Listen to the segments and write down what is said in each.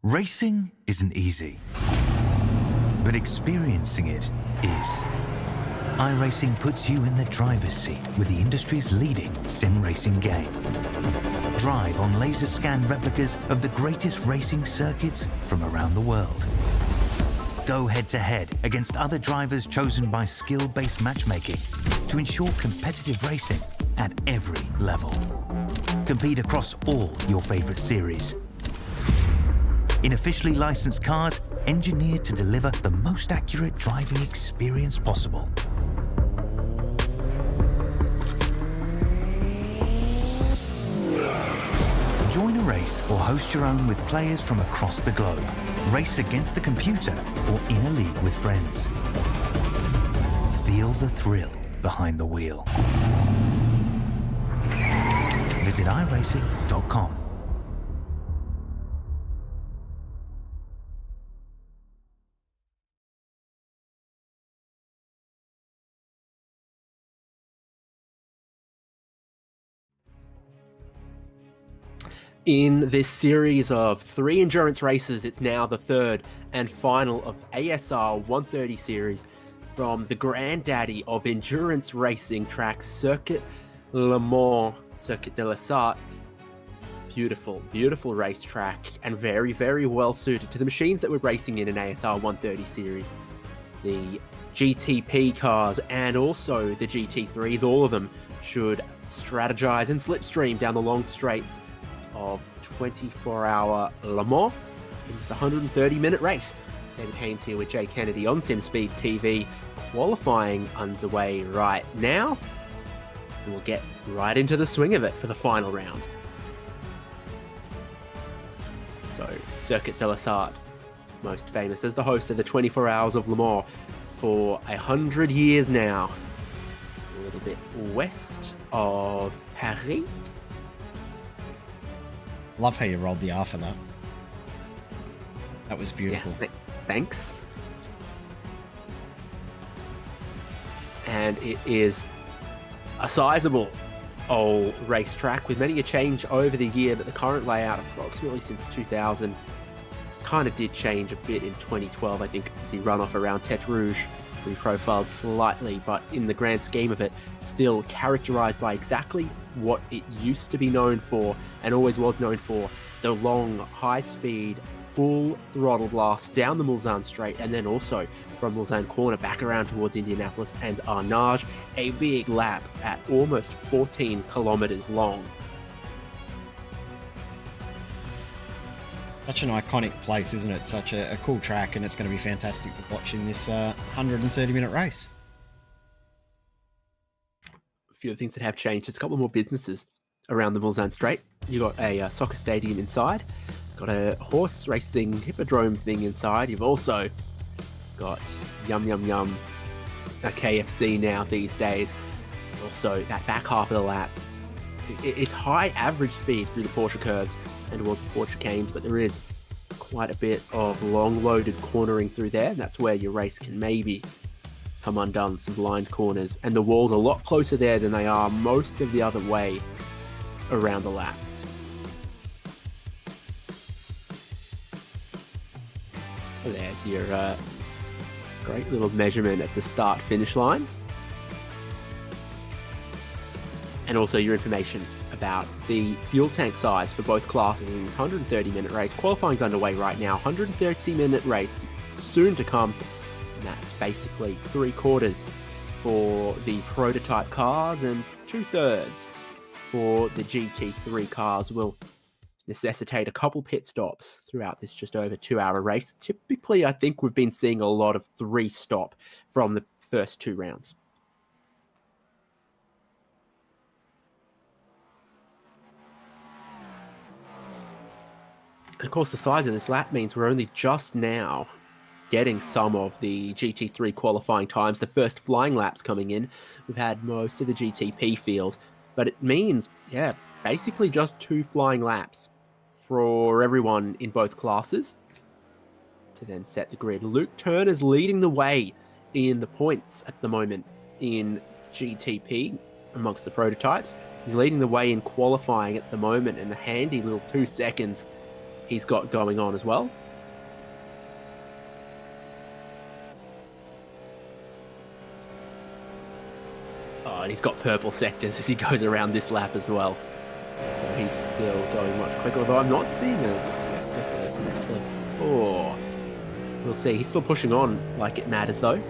Racing isn't easy, but experiencing it is. iRacing puts you in the driver's seat with the industry's leading sim racing game. Drive on laser scan replicas of the greatest racing circuits from around the world. Go head-to-head against other drivers chosen by skill-based matchmaking to ensure competitive racing at every level. Compete across all your favorite series. In officially licensed cars, engineered to deliver the most accurate driving experience possible. Join a race or host your own with players from across the globe. Race against the computer or in a league with friends. Feel the thrill behind the wheel. Visit iRacing.com. In this series of 3 endurance races, it's now the third and final of ASR 130 series from the granddaddy of endurance racing track, Circuit Le Mans, Circuit de la Sarthe. Beautiful, beautiful racetrack and very, very well suited to the machines that we're racing in an ASR 130 series. The GTP cars and also the GT3s, all of them should strategize and slipstream down the long straights of 24-hour Le Mans in this 130-minute race. David Haynes here with Jay Kennedy on SimSpeed TV. Qualifying underway right now, and we'll get right into the swing of it for the final round. So, Circuit de la Sarthe, most famous as the host of the 24 Hours of Le Mans for 100 years now. A little bit west of Paris. Love how you rolled the R for that. That was beautiful. Yeah, thanks. And it is a sizable old racetrack with many a change over the year, but the current layout, approximately since 2000, kind of did change a bit in 2012. I think the runoff around Tête Rouge reprofiled slightly, but in the grand scheme of it, still characterized by exactly what it used to be known for and always was known for: the long, high-speed, full throttle blast down the Mulsanne straight, and then also from Mulsanne corner back around towards Indianapolis and Arnage, a big lap at almost 14 kilometers long. Such an iconic place, isn't it? Such a cool track, and it's going to be fantastic to watch in this 130-minute race. A few of the things that have changed. There's a couple more businesses around the Mulsanne Straight. You've got a soccer stadium inside. Got a horse racing hippodrome thing inside. You've also got Yum Yum Yum, a KFC now these days. Also, that back half of the lap, it's high average speed through the Porsche curves and towards the Porsche chicanes, but there is quite a bit of long loaded cornering through there, and that's where your race can maybe come undone, some blind corners, and the walls are a lot closer there than they are most of the other way around the lap. There's your great little measurement at the start finish line, and also your information about the fuel tank size for both classes in this 130-minute race. Qualifying's underway right now. 130-minute race soon to come, and that's basically 3/4 for the prototype cars and 2/3 for the GT3 cars. Will necessitate a couple pit stops throughout this just over 2-hour race. Typically, I think we've been seeing a lot of 3-stop from the first 2 rounds. And of course, the size of this lap means we're only just now getting some of the GT3 qualifying times, the first flying laps coming in. We've had most of the GTP field, but it means, yeah, basically just 2 flying laps for everyone in both classes to then set the grid. Luke Turner's leading the way in the points at the moment in GTP amongst the prototypes. He's leading the way in qualifying at the moment, and a handy little 2 seconds he's got going on as well. Oh, and he's got purple sectors as he goes around this lap as well. So he's still going much quicker, although I'm not seeing a sector for sector 4. We'll see. He's still pushing on like it matters, though.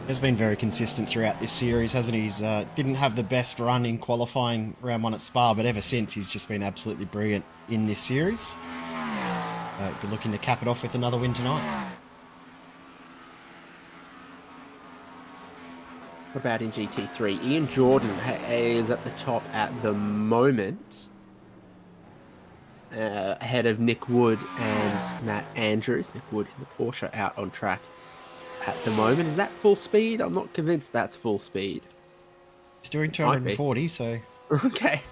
Has been very consistent throughout this series, hasn't he? He's didn't have the best run in qualifying round 1 at Spa, but ever since he's just been absolutely brilliant in this series. Be looking to cap it off with another win tonight. What about in GT3? Ian Jordan is at the top at the moment, ahead of Nick Wood and Matt Andrews. Nick Wood in the Porsche out on track at the moment. Is that full speed? I'm not convinced that's full speed. He's doing 240, so... Okay.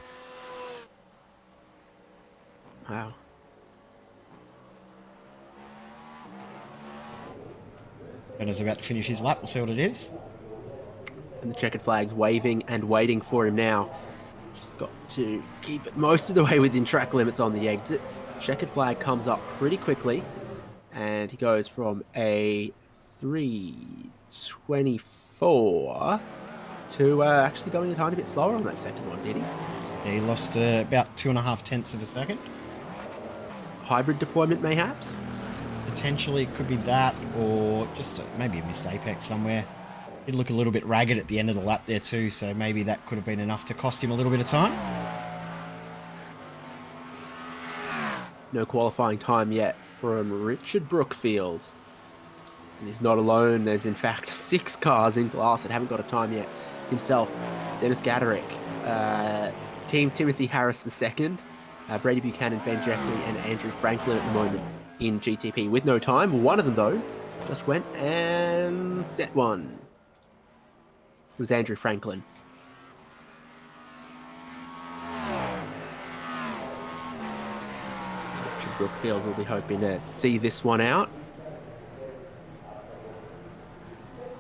Wow. Benner's about to finish his lap. We'll see what it is. And the checkered flag's waving and waiting for him now. Just got to keep it most of the way within track limits on the exit. Checkered flag comes up pretty quickly. And he goes from a 3:24 to actually going a tiny bit slower on that second one, did he? Yeah, he lost about 2.5 tenths of a second. Hybrid deployment, mayhaps? Potentially it could be that, or just maybe a missed apex somewhere. He'd look a little bit ragged at the end of the lap there too, so maybe that could have been enough to cost him a little bit of time. No qualifying time yet from Richard Brookfield. And he's not alone. There's in fact 6 cars in last that haven't got a time yet. Himself, Dennis Gaderick, Team Timothy Harris II, Brady Buchanan, Ben Jeffrey, and Andrew Franklin at the moment in GTP with no time. One of them, though, just went and set one. It was Andrew Franklin. So Richard Brookfield will be hoping to see this one out.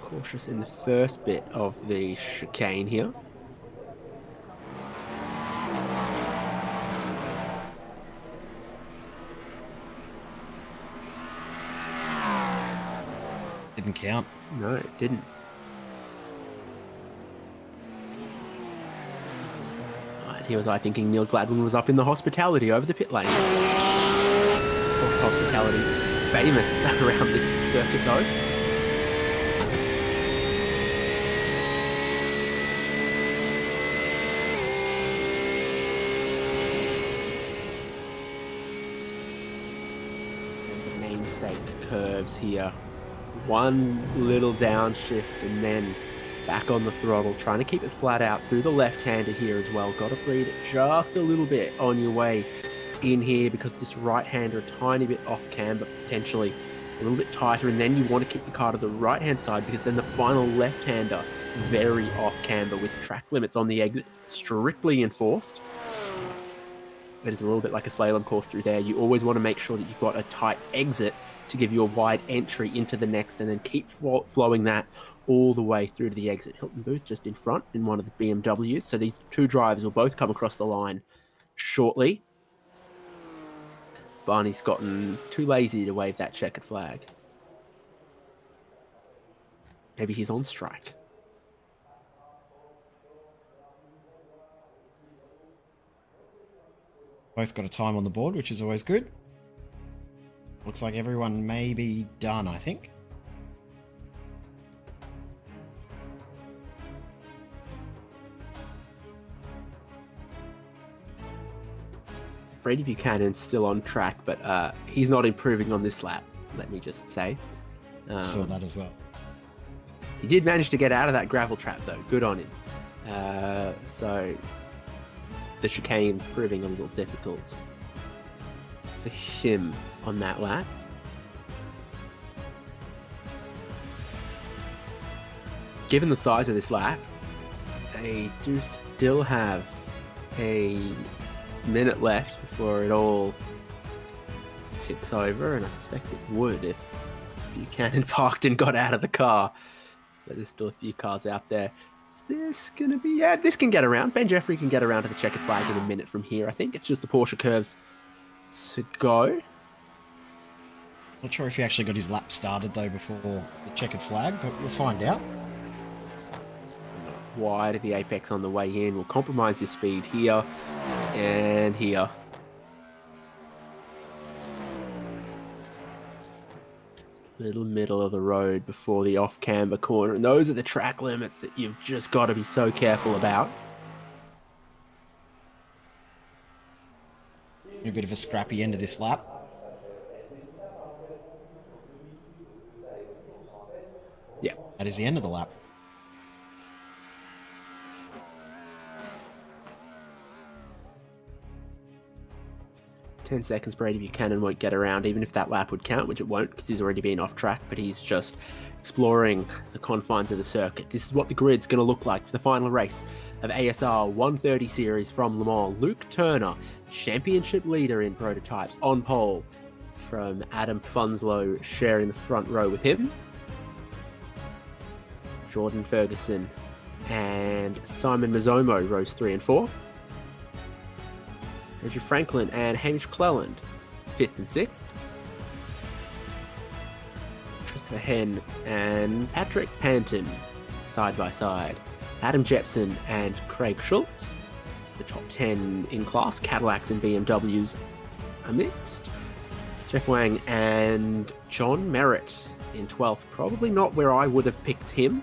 Cautious in the first bit of the chicane here. Didn't count. No, it didn't. And here was I thinking Neil Gladwin was up in the hospitality over the pit lane. Hospitality famous around this circuit though. Namesake curves here. One little downshift and then back on the throttle, trying to keep it flat out through the left-hander here as well. Got to breathe just a little bit on your way in here because this right-hander a tiny bit off camber, potentially a little bit tighter, and then you want to keep the car to the right-hand side because then the final left-hander very off camber with track limits on the exit strictly enforced. It is a little bit like a slalom course through there. You always want to make sure that you've got a tight exit to give you a wide entry into the next and then keep flowing that all the way through to the exit. Hilton Booth just in front in one of the BMWs. So these two drivers will both come across the line shortly. Barney's gotten too lazy to wave that checkered flag. Maybe he's on strike. Both got a time on the board, which is always good. Looks like everyone may be done, I think. Brady Buchanan's still on track, but he's not improving on this lap, let me just say. Saw that as well. He did manage to get out of that gravel trap, though. Good on him. So the chicane's proving a little difficult for him on that lap. Given the size of this lap, they do still have a minute left before it all ticks over, and I suspect it would if Buchanan parked and got out of the car. But there's still a few cars out there. Is this going to be... Yeah, this can get around. Ben Jeffrey can get around to the checkered flag in a minute from here, I think. It's just the Porsche curves to go. Not sure if he actually got his lap started, though, before the checkered flag, but we'll find out. Wide of the apex on the way in will compromise your speed here and here. Little middle of the road before the off-camber corner, and those are the track limits that you've just got to be so careful about. A bit of a scrappy end of this lap. Yeah. That is the end of the lap. Seconds, Brady Buchanan won't get around, even if that lap would count, which it won't because he's already been off track, but he's just exploring the confines of the circuit. This is what the grid's going to look like for the final race of ASR 130 series from Le Mans. Luke Turner, championship leader in prototypes, on pole from Adam Funslow, sharing the front row with him. Jordan Ferguson and Simon Mazzomo, rows 3 and 4. Andrew Franklin and Hamish Cleland, 5th and 6th. Christopher Henn and Patrick Panton, side by side. Adam Jepson and Craig Schultz. It's the top 10 in class. Cadillacs and BMWs are mixed. Jeff Wang and John Merritt in 12th. Probably not where I would have picked him.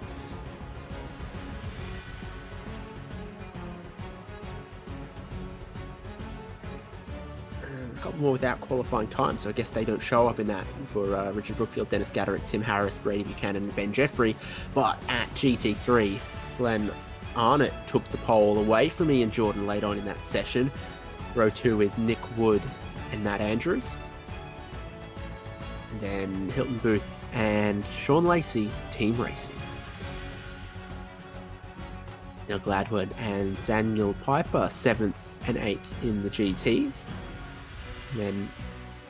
More without qualifying time, so I guess they don't show up in that for Richard Brookfield, Dennis Gadderick, Tim Harris, Brady Buchanan, and Ben Jeffrey. But at GT3, Glenn Arnott took the pole away from Ian Jordan late on in that session. Row 2 is Nick Wood and Matt Andrews. And then Hilton Booth and Sean Lacey, Team Racing. Neil Gladwood and Daniel Piper, 7th and 8th in the GTs. And then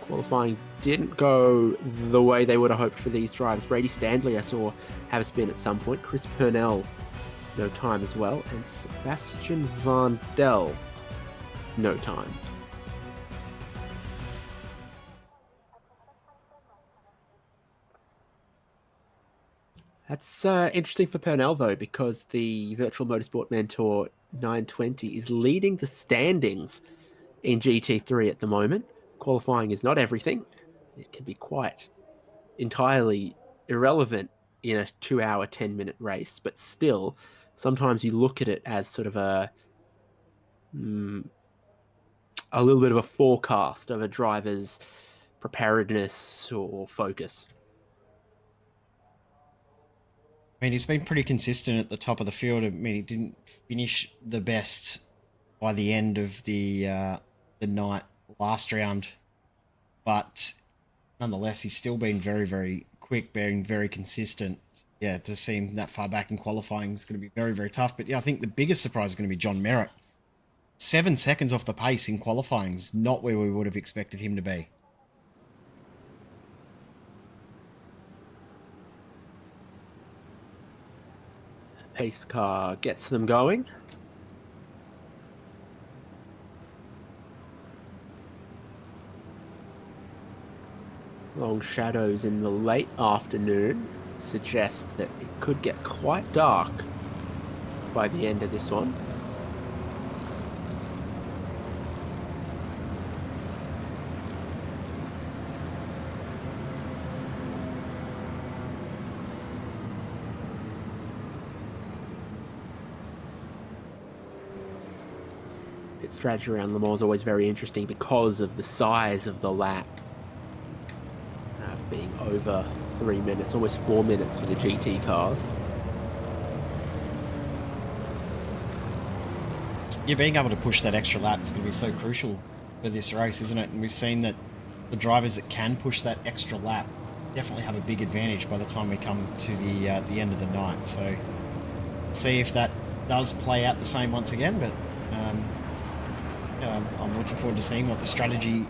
qualifying didn't go the way they would have hoped for these drivers. Brady Standley I saw have a spin at some point. Chris Purnell, no time as well. And Sebastian Van Del, no time. That's interesting for Purnell, though, because the Virtual Motorsport Mentor 920 is leading the standings in GT3 at the moment. Qualifying is not everything. It can be quite entirely irrelevant in a 2-hour, 10-minute race, but still, sometimes you look at it as sort of a little bit of a forecast of a driver's preparedness or focus. I mean, he's been pretty consistent at the top of the field. I mean, he didn't finish the best by the end of the night last round, but nonetheless, he's still been very, very quick, being very consistent. Yeah, to see him that far back in qualifying is going to be very, very tough. But yeah, I think the biggest surprise is going to be John Merritt. 7 seconds off the pace in qualifying is not where we would have expected him to be. Pace car gets them going. Long shadows in the late afternoon suggest that it could get quite dark by the end of this one. Pit strategy around Le Mans is always very interesting because of the size of the lap. Being over 3 minutes, almost 4 minutes for the GT cars. Yeah, being able to push that extra lap is going to be so crucial for this race, isn't it? And we've seen that the drivers that can push that extra lap definitely have a big advantage by the time we come to the end of the night. So, see if that does play out the same once again. But I'm looking forward to seeing what the strategy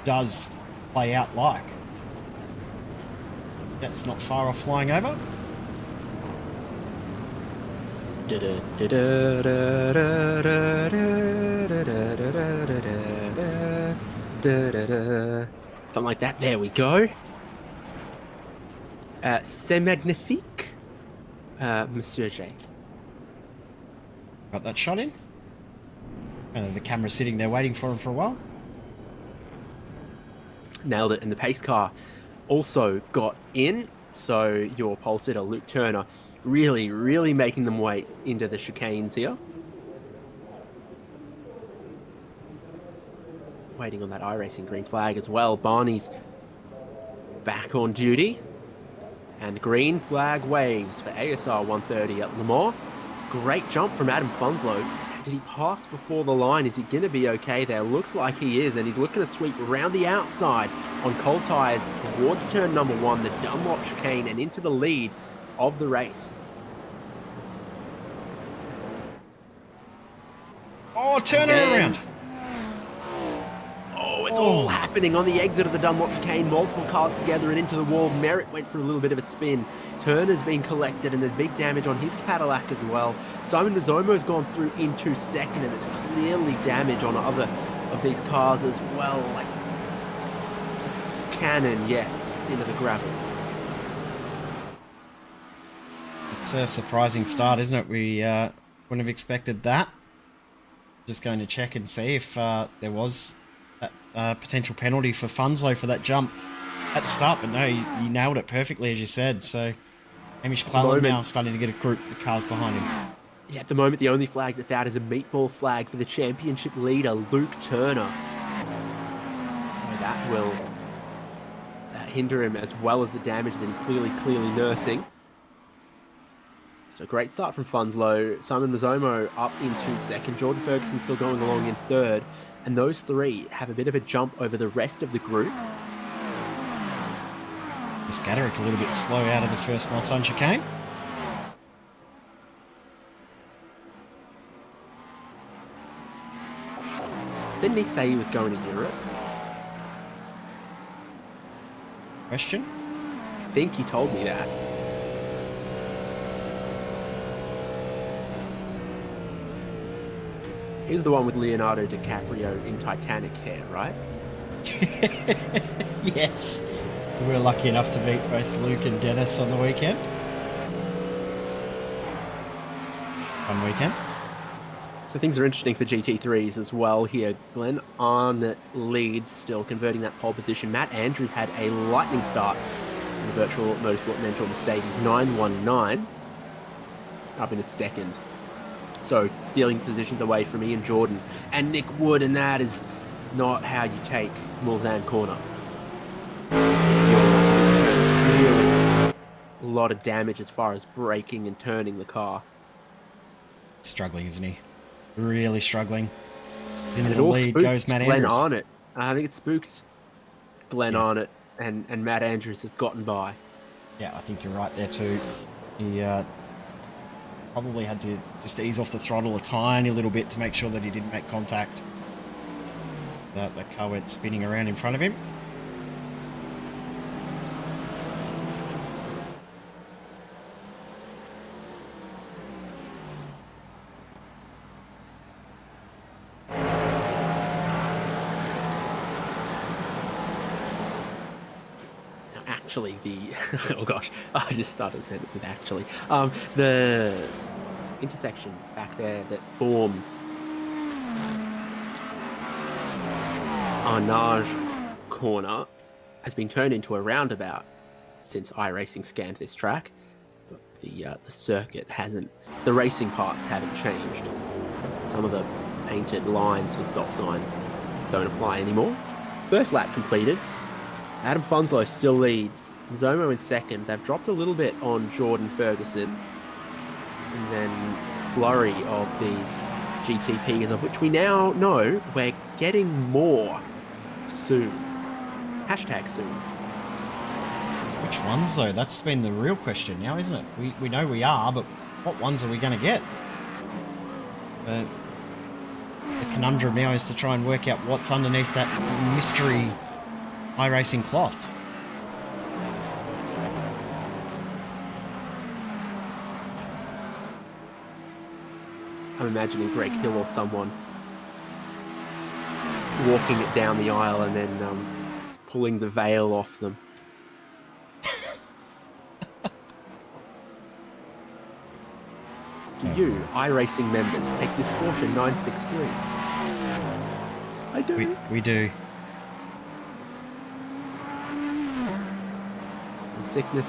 does play out like. That's not far off flying over. Something like that. There we go. C'est magnifique, Monsieur J. Got that shot in. The camera's sitting there waiting for him for a while. Nailed it. And the pace car also got in. So your pole sitter, Luke Turner, really making them wait into the chicanes here. Waiting on that iRacing green flag as well. Barney's back on duty. And green flag waves for ASR 130 at Le Mans. Great jump from Adam Funslow. Did he pass before the line? Is he going to be okay there? Looks like he is, and he's looking to sweep around the outside on cold tyres towards turn number 1, the Dunlop chicane, and into the lead of the race. Oh, turn it around. Oh, it's all happening on the exit of the Dunlop chicane. Multiple cars together and into the wall. Merritt went for a little bit of a spin. Turner's been collected, and there's big damage on his Cadillac as well. Simon Mazzomo's gone through into second, and there's clearly damage on other of these cars as well. Like Cannon, yes, into the gravel. It's a surprising start, isn't it? We wouldn't have expected that. Just going to check and see if there was a potential penalty for Funslow for that jump at the start, but no, you nailed it perfectly, as you said. So Hamish Cleland now starting to get a group of cars behind him. Yeah, at the moment, the only flag that's out is a meatball flag for the championship leader, Luke Turner. So that will hinder him, as well as the damage that he's clearly nursing. So great start from Funslow. Simon Mazzomo up into second. Jordan Ferguson still going along in third. And those three have a bit of a jump over the rest of the group. Scatterick a little bit slow out of the first Mulsanne chicane. Didn't he say he was going to Europe? Question? I think he told me that. He's the one with Leonardo DiCaprio in Titanic hair, right? Yes. We were lucky enough to meet both Luke and Dennis on the weekend. Fun weekend. So things are interesting for GT3s as well here. Glenn Arnott leads, still converting that pole position. Matt Andrews had a lightning start in the virtual motorsport mentor Mercedes 919, up in a second. So stealing positions away from Ian Jordan and Nick Wood, and that is not how you take Mulsanne corner. Clearly a lot of damage as far as braking and turning the car. Struggling, isn't he? Really struggling. In And the lead goes Matt Glenn Andrews. Arnott. I think it spooked Glenn Arnott, and Matt Andrews has gotten by. Yeah, I think you're right there too. He probably had to just ease off the throttle a tiny little bit to make sure that he didn't make contact. That car went spinning around in front of him. Actually, oh gosh, I just started a sentence with actually. The intersection back there that forms Arnage corner has been turned into a roundabout since iRacing scanned this track. But the circuit hasn't, the racing parts haven't changed. Some of the painted lines for stop signs don't apply anymore. First lap completed. Adam Funslow still leads. Zomo in second. They've dropped a little bit on Jordan Ferguson. And then flurry of these GTPs, of which we now know we're getting more soon. Hashtag soon. Which ones though? That's been the real question now, isn't it? We know we are, but what ones are we going to get? The conundrum now is to try and work out what's underneath that mystery iRacing cloth. I'm imagining Greg Hill or someone walking it down the aisle and then pulling the veil off them. Do you, iRacing members, take this caution 963? I do. We do. In sickness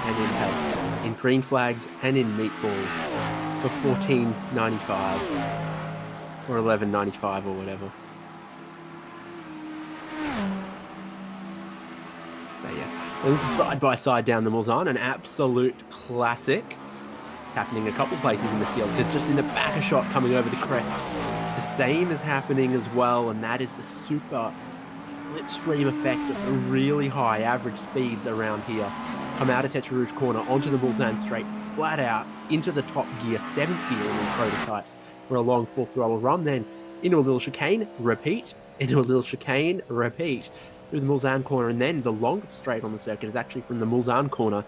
and in health, in green flags and in meatballs for $14.95 or $11.95 or whatever. So yes, well, this is side by side down the Mulsanne, an absolute classic. It's happening a couple places in the field. It's just in the back a shot coming over the crest. The same is happening as well, and that is the super slipstream effect of the really high average speeds around here. Come out of Tetra Rouge corner, onto the Mulsanne straight, flat out, into the top gear, 7th gear in these prototypes for a long full throttle run, then into a little chicane, repeat, into a little chicane, repeat, through the Mulsanne corner, and then the longest straight on the circuit is actually from the Mulsanne corner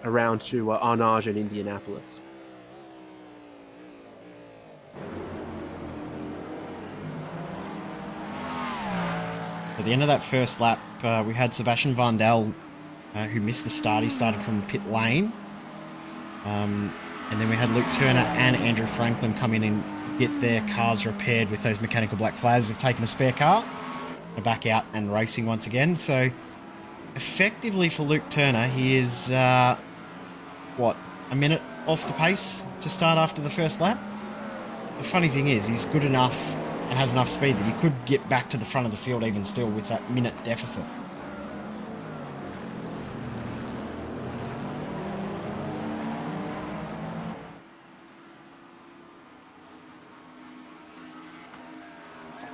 around to Arnage and Indianapolis. At the end of that first lap, we had Sebastian Vandel, who missed the start. He started from the pit lane. And then we had Luke Turner and Andrew Franklin come in and get their cars repaired with those mechanical black flags. They've taken a spare car. They're back out and racing once again. So, effectively for Luke Turner, he is, a minute off the pace to start after the first lap? The funny thing is, he's good enough and has enough speed that he could get back to the front of the field even still with that minute deficit.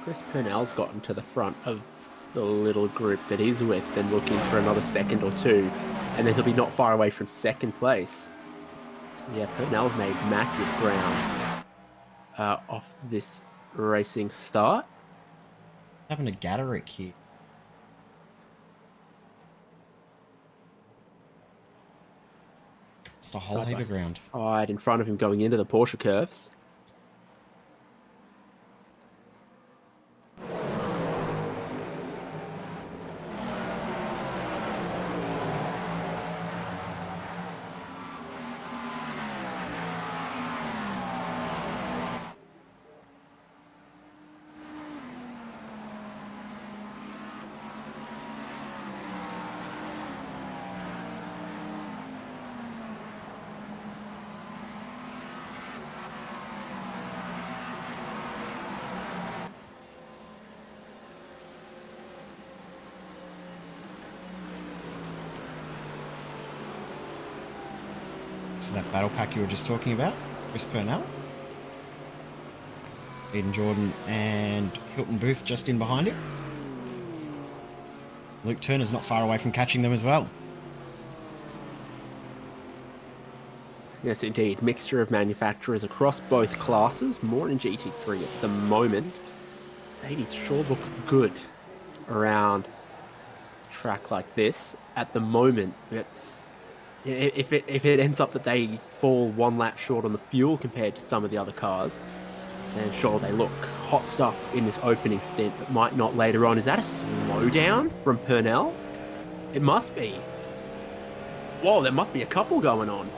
Chris Purnell's gotten to the front of the little group that he's with and looking for another second or two, and then he'll be not far away from second place. So yeah, Purnell's made massive ground off this racing start. Having a Gatoric here. It's a whole heap of ground. Side in front of him going into the Porsche curves. That battle pack you were just talking about, Chris Purnell, Eden Jordan and Hilton Booth just in behind him. Luke Turner's not far away from catching them as well. Yes, indeed. Mixture of manufacturers across both classes, more in GT3 at the moment. Mercedes sure looks good around a track like this at the moment. But if it ends up that they fall one lap short on the fuel compared to some of the other cars, then sure, they look hot stuff in this opening stint, but might not later on. Is that a slowdown from Purnell? It must be. Whoa, there must be a couple going on.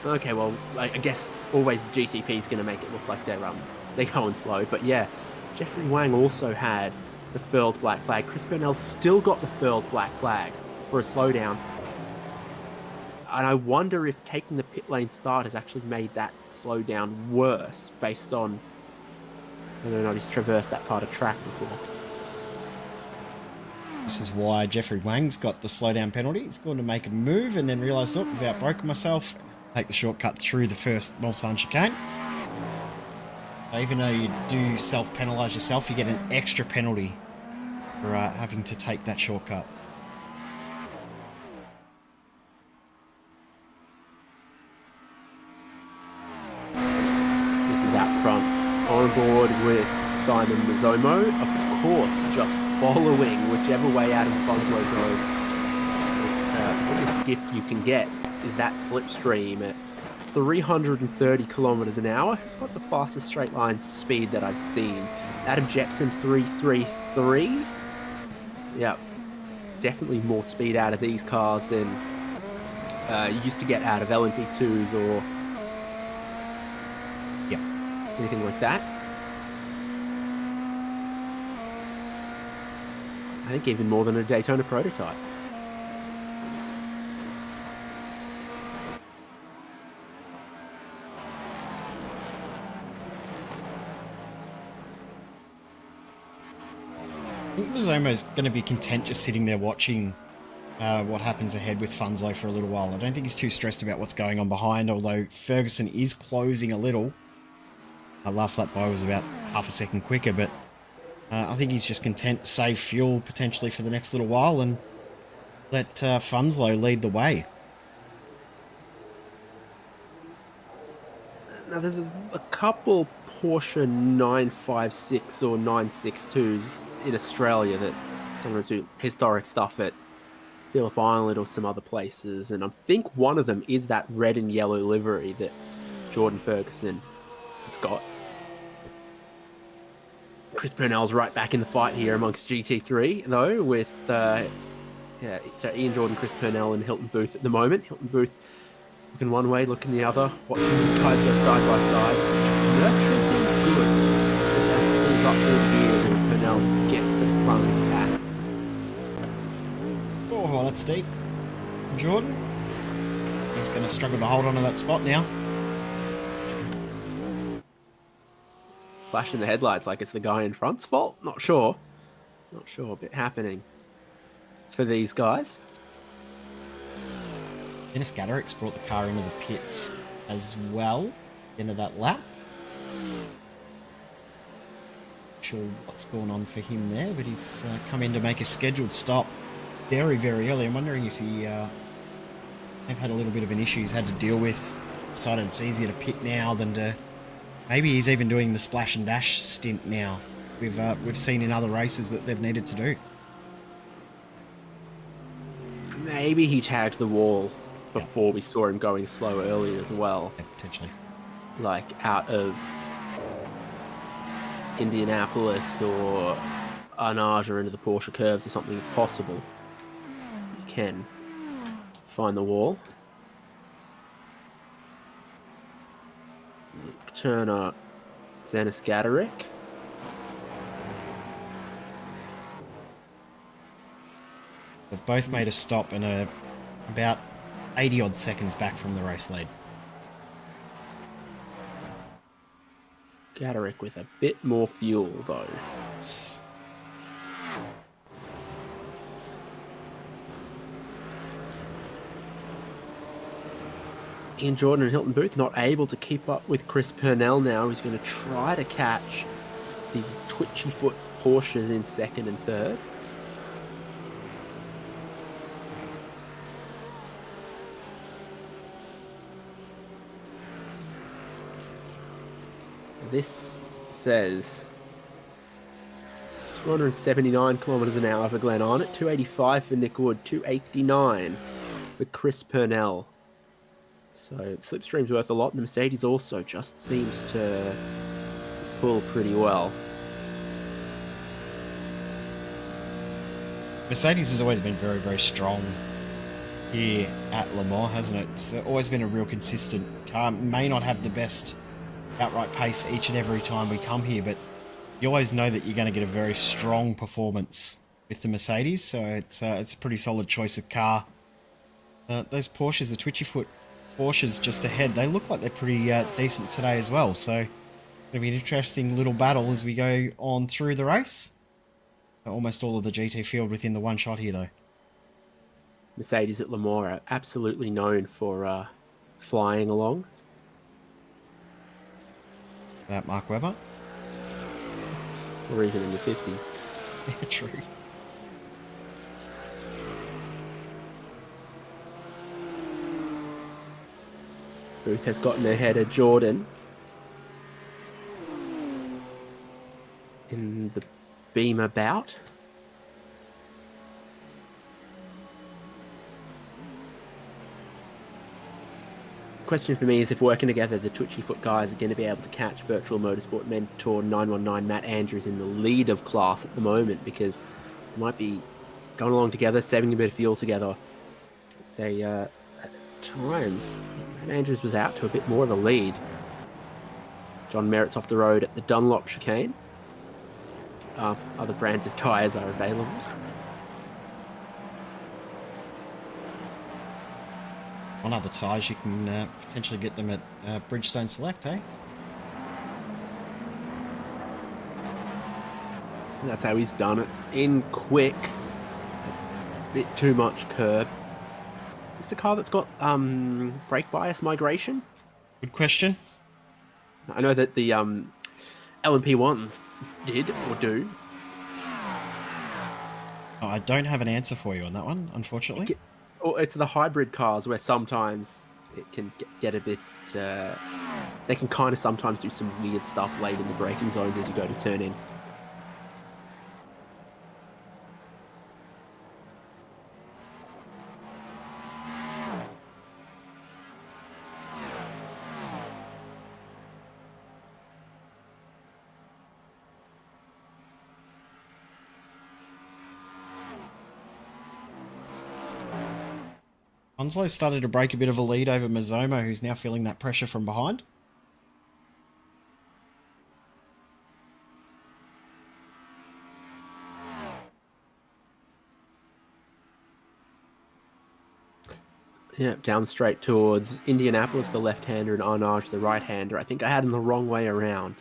Okay, well, I guess always the GTP is going to make it look like they're going slow. But yeah, Jeffrey Wang also had the furled black flag. Chris Purnell still got the furled black flag for a slowdown. And I wonder if taking the pit lane start has actually made that slowdown worse based on whether or not he's traversed that part of track before. This is why Jeffrey Wang's got the slowdown penalty. He's going to make a move and then realise, oh, I've outbroken myself. Take the shortcut through the first Mulsanne chicane. Even though you do self-penalise yourself, you get an extra penalty for having to take that shortcut. Out front, on board with Simon Mazzomo, of course, just following whichever way Adam Fonslow goes. It's the biggest gift you can get is that slipstream at 330 kilometers an hour. Who's got the fastest straight line speed that I've seen? Adam Jepson 333. Yeah, definitely more speed out of these cars than you used to get out of LMP2s or anything like that. I think even more than a Daytona prototype. I think he was almost going to be content just sitting there watching what happens ahead with Funzlo for a little while. I don't think he's too stressed about what's going on behind, although Ferguson is closing a little. Last lap by was about half a second quicker, but I think he's just content to save fuel potentially for the next little while and let Funzlo lead the way. Now, there's a couple Porsche 956 or 962s in Australia that someone do historic stuff at Phillip Island or some other places, and I think one of them is that red and yellow livery that Jordan Ferguson has got. Chris Purnell's right back in the fight here amongst GT3, though, with so Ian Jordan, Chris Purnell, and Hilton Booth at the moment. Hilton Booth looking one way, looking the other, watching these guys go side by side. Nurture seems good, just as it pulls up through the gears and Purnell gets to the front of his pack. Oh, that's deep. Jordan, he's going to struggle to hold on to that spot now. Flashing the headlights like it's the guy in front's fault. Not sure. Not sure. A bit happening for these guys. Dennis Gaderick's brought the car into the pits as well, into that lap. Not sure what's going on for him there, but he's come in to make a scheduled stop very, very early. I'm wondering if he may have had a little bit of an issue he's had to deal with. Decided it's easier to pit now than to... Maybe he's even doing the splash and dash stint now. We've seen in other races that they've needed to do. Maybe he tagged the wall before we saw him going slow earlier as well. Yeah, potentially. Like out of Indianapolis or Arnage or into the Porsche curves or something, it's possible. You can find the wall. Luke Turner, Zenis Gaderick. They've both made a stop and are about 80 odd seconds back from the race lead. Gaderick with a bit more fuel though. Ian Jordan and Hilton Booth not able to keep up with Chris Purnell now. He's going to try to catch the twitchy foot Porsches in second and third. This says 279 kilometers an hour for Glenn Arnott, 285 for Nick Wood, 289 for Chris Purnell. So slipstream's worth a lot. The Mercedes also just seems to pull pretty well. Mercedes has always been very, very strong here at Le Mans, hasn't it? It's always been a real consistent car. May not have the best outright pace each and every time we come here, but you always know that you're going to get a very strong performance with the Mercedes, so it's a pretty solid choice of car. Those Porsches, the twitchy foot Porsches just ahead, they look like they're pretty decent today as well, so it'll be an interesting little battle as we go on through the race. Almost all of the GT field within the one shot here though. Mercedes at Le Mans are absolutely known for flying along. About Mark Webber? Or even in the 50s. Yeah, true. Booth has gotten ahead of Jordan in the Beamer bout. question for me is if working together, the Twitchy Foot guys are going to be able to catch Virtual Motorsport Mentor 919 Matt Andrews in the lead of class at the moment, because they might be going along together, saving a bit of fuel together. They, at times, Matt Andrews was out to a bit more of a lead. John Merritt's off the road at the Dunlop chicane. Other brands of tyres are available. On other tyres, you can potentially get them at Bridgestone Select, eh? And that's how he's done it. In quick, a bit too much curb. Is this a car that's got brake bias migration? Good question. I know that the LMP ones did or do. Oh, I don't have an answer for you on that one, unfortunately. Or it's the hybrid cars where sometimes it can get a bit... they can kind of sometimes do some weird stuff late in the braking zones as you go to turn in. Onslow started to break a bit of a lead over Mazzomo, who's now feeling that pressure from behind. Yeah, down straight towards Indianapolis, the left-hander, and Arnage, the right-hander. I think I had them the wrong way around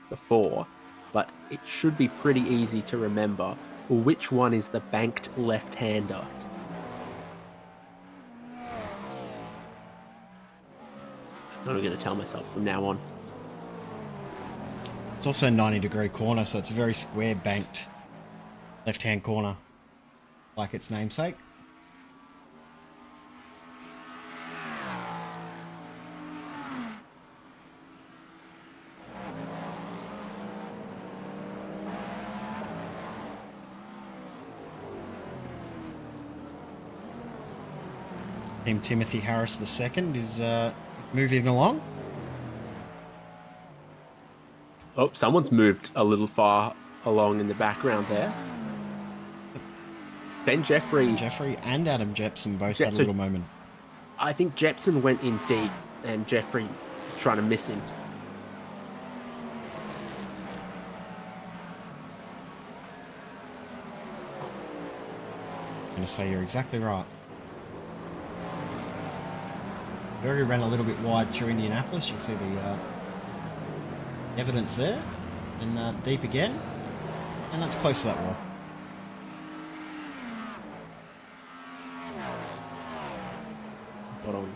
before, but it should be pretty easy to remember which one is the banked left-hander. That's what I'm going to tell myself from now on. It's also a 90-degree corner, so it's a very square banked left-hand corner, like its namesake. Team Timothy Harris II is moving along. Oh, someone's moved a little far along in the background there. Ben Jeffrey And Adam Jepson both had a little moment. I think Jepson went in deep and Jeffrey was trying to miss him. I'm going to say you're exactly right. Very ran a little bit wide through Indianapolis. You can see the evidence there. And deep again. And that's close to that wall. Got on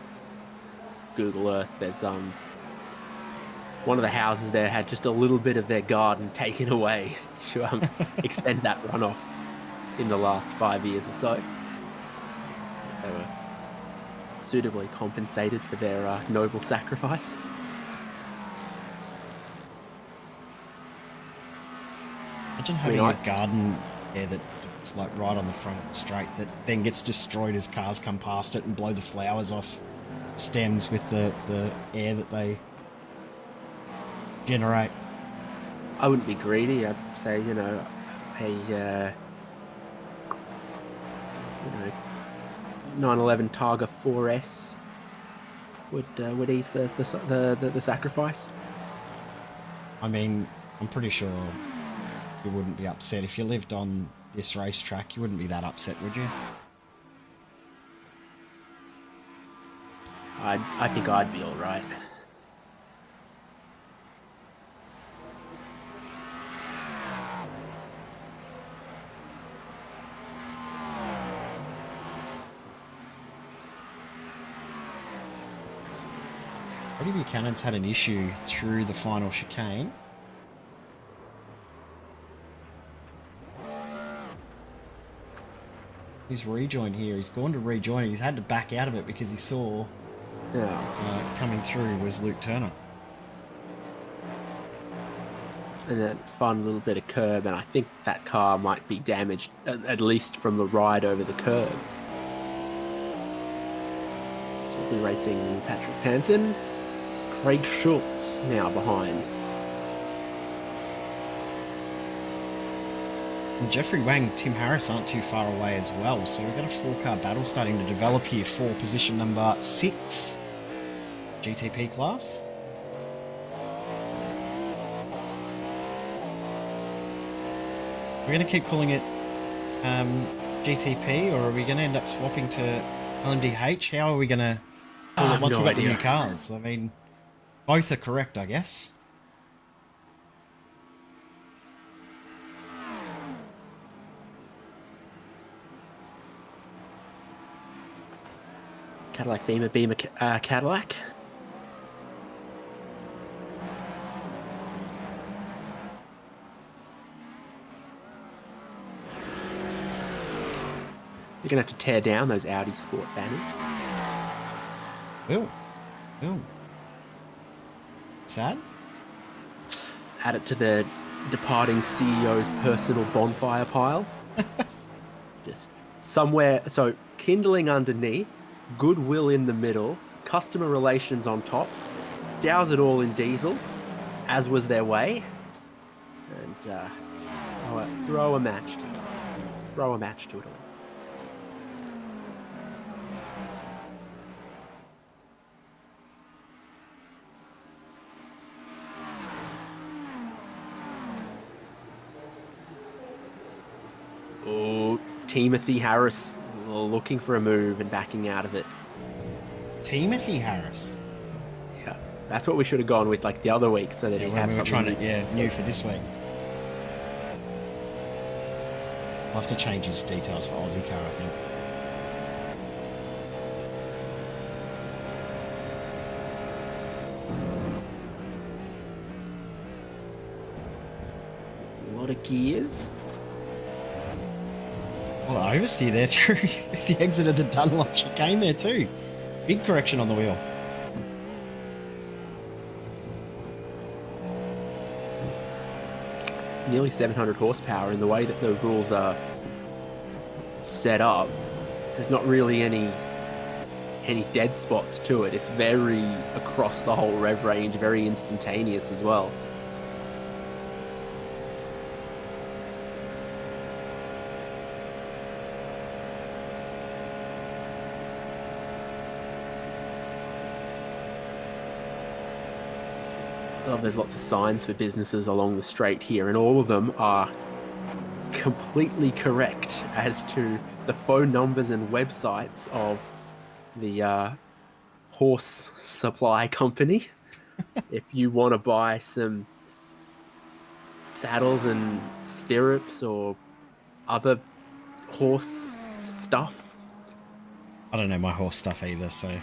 Google Earth, there's one of the houses there had just a little bit of their garden taken away to extend that runoff in the last 5 years or so. They were suitably compensated for their noble sacrifice. Imagine having a garden there that's like right on the front straight that then gets destroyed as cars come past it and blow the flowers off stems with the air that they generate. I wouldn't be greedy. I'd say, a 911 Targa 4S would ease the sacrifice. I mean, I'm pretty sure you wouldn't be upset if you lived on this racetrack. You wouldn't be that upset, would you? I think I'd be all right. Eddie Buchanan's had an issue through the final chicane. He's rejoined here. He's gone to rejoin. He's had to back out of it because he saw coming through was Luke Turner. And that fun little bit of curb, and I think that car might be damaged, at least from the ride over the curb. Quickly racing Patrick Panton. Craig Schultz now behind. And Jeffrey Wang, Tim Harris aren't too far away as well, so we've got a four-car battle starting to develop here for position number 6 GTP class. We're going to keep calling it GTP, or are we going to end up swapping to LMDH? How are we going to call it once we've got the new cars? I mean, both are correct, I guess. Cadillac Beamer, Cadillac. You're going to have to tear down those Audi Sport banners. Will. Sad? Add it to the departing CEO's personal bonfire pile. Just somewhere. So, kindling underneath, goodwill in the middle, customer relations on top, douse it all in diesel, as was their way, and throw a match to it. Throw a match to it all. Oh, Timothy Harris looking for a move and backing out of it. Timothy Harris? Yeah, that's what we should have gone with like the other week, so that Yeah, he'd when have we were something trying to, new for this week. I'll have to change his details for Aussie car, I think. A lot of gears. Well, oversteer there through the exit of the Dunlop chicane there too. Big correction on the wheel. Nearly 700 horsepower in the way that the rules are set up. There's not really any dead spots to it. It's very across the whole rev range, very instantaneous as well. Well, there's lots of signs for businesses along the straight here, and all of them are completely correct as to the phone numbers and websites of the horse supply company. If you want to buy some saddles and stirrups or other horse stuff. I don't know my horse stuff either, so I'm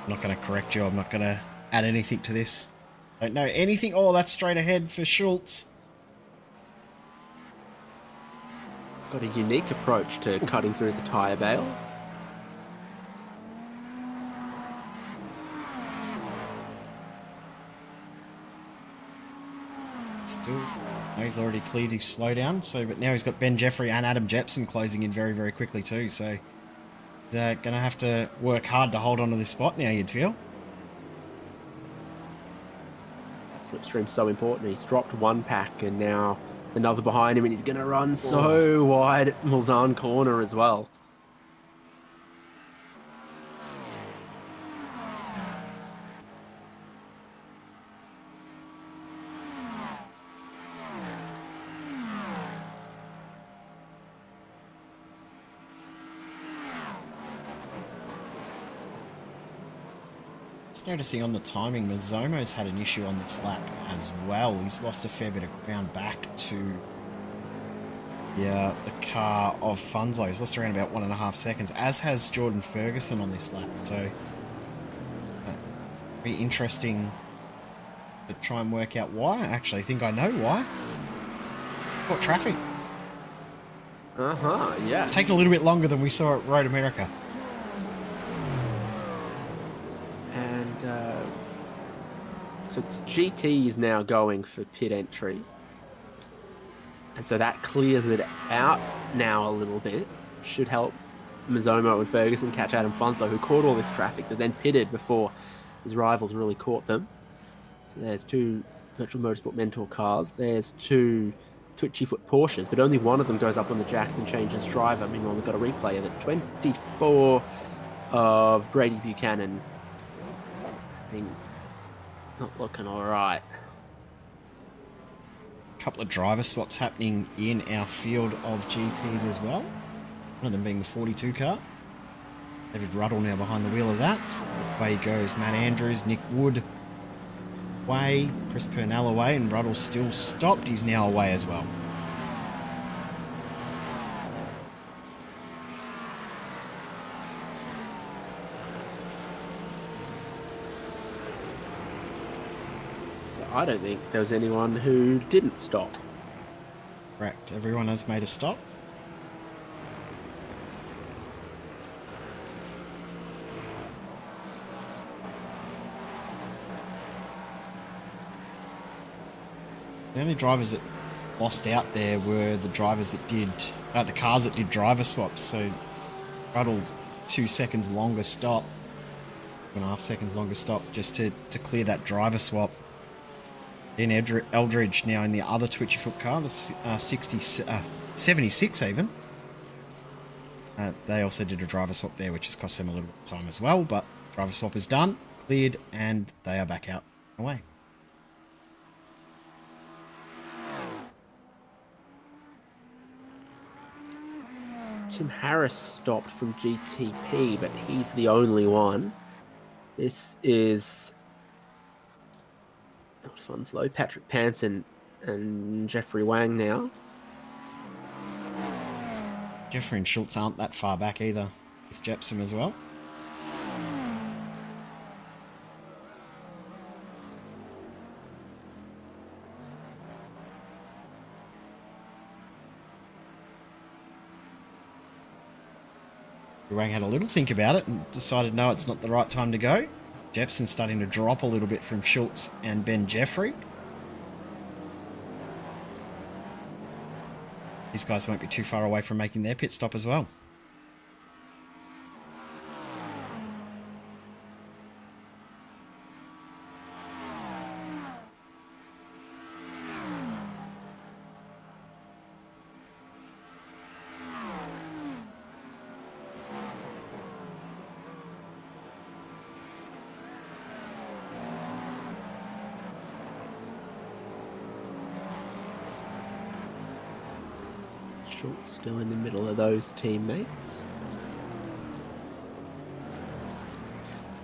not going to correct you. I'm not going to add anything to this. Don't know anything. Oh, that's straight ahead for Schultz. It's got a unique approach to cutting through the tyre bales. Still, no, he's already cleared his slowdown. So, but now he's got Ben Jeffrey and Adam Jepson closing in very, very quickly too. So, they're going to have to work hard to hold on to this spot now, you'd feel. Slipstream's so important. He's dropped one pack and now another behind him, and he's going to run so wide at Mulzan corner as well. Noticing on the timing, Mazzomo's had an issue on this lap as well. He's lost a fair bit of ground back to the car of Funzo. He's lost around about 1.5 seconds, as has Jordan Ferguson on this lap. So, be interesting to try and work out why. Actually, I think I know why. What traffic? Yeah. It's taken a little bit longer than we saw at Road America. So GT is now going for pit entry. And so that clears it out now a little bit. Should help Mazzomo and Ferguson catch Adam Funso, who caught all this traffic, but then pitted before his rivals really caught them. So there's two Virtual Motorsport Mentor cars. There's two Twitchy Foot Porsches, but only one of them goes up on the jacks and changes driver. Meanwhile, we've got a replay of the 24 of Brady Buchanan. I think not looking all right. A couple of driver swaps happening in our field of GTs as well. One of them being the 42 car. David Ruddle now behind the wheel of that. Away goes Matt Andrews, Nick Wood away, Chris Purnell away, and Ruddle still stopped. He's now away as well. So I don't think there was anyone who didn't stop. Correct. Everyone has made a stop. The only drivers that lost out there were the drivers that did, the cars that did driver swaps. So Ruddle 2 seconds longer stop, 2.5 seconds longer stop just to clear that driver swap. Then Eldridge now in the other Twitchy Foot car, the 76 even. They also did a driver swap there, which has cost them a little bit of time as well. But driver swap is done, cleared, and they are back out away. Tim Harris stopped from GTP, but he's the only one. This is not Funslow, Patrick Panson and Jeffrey Wang now. Jeffrey and Schultz aren't that far back either, with Jepson as well. Wang had a little think about it and decided no, it's not the right time to go. Jepson's starting to drop a little bit from Schultz and Ben Jeffrey. These guys won't be too far away from making their pit stop as well. Schultz still in the middle of those teammates.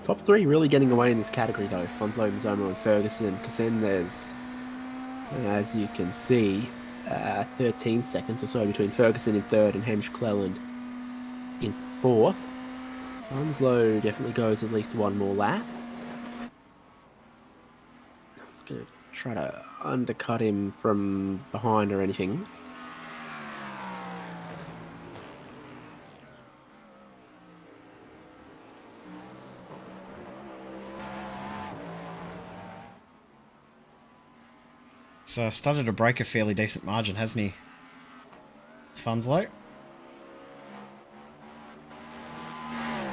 Top three really getting away in this category though. Funslow, Mazzomo and Ferguson, because then there's, as you can see, 13 seconds or so between Ferguson in third and Hamish Cleland in fourth. Funslow definitely goes at least one more lap. I was going to try to undercut him from behind or anything. So started to break a fairly decent margin, hasn't he? It's Funslow.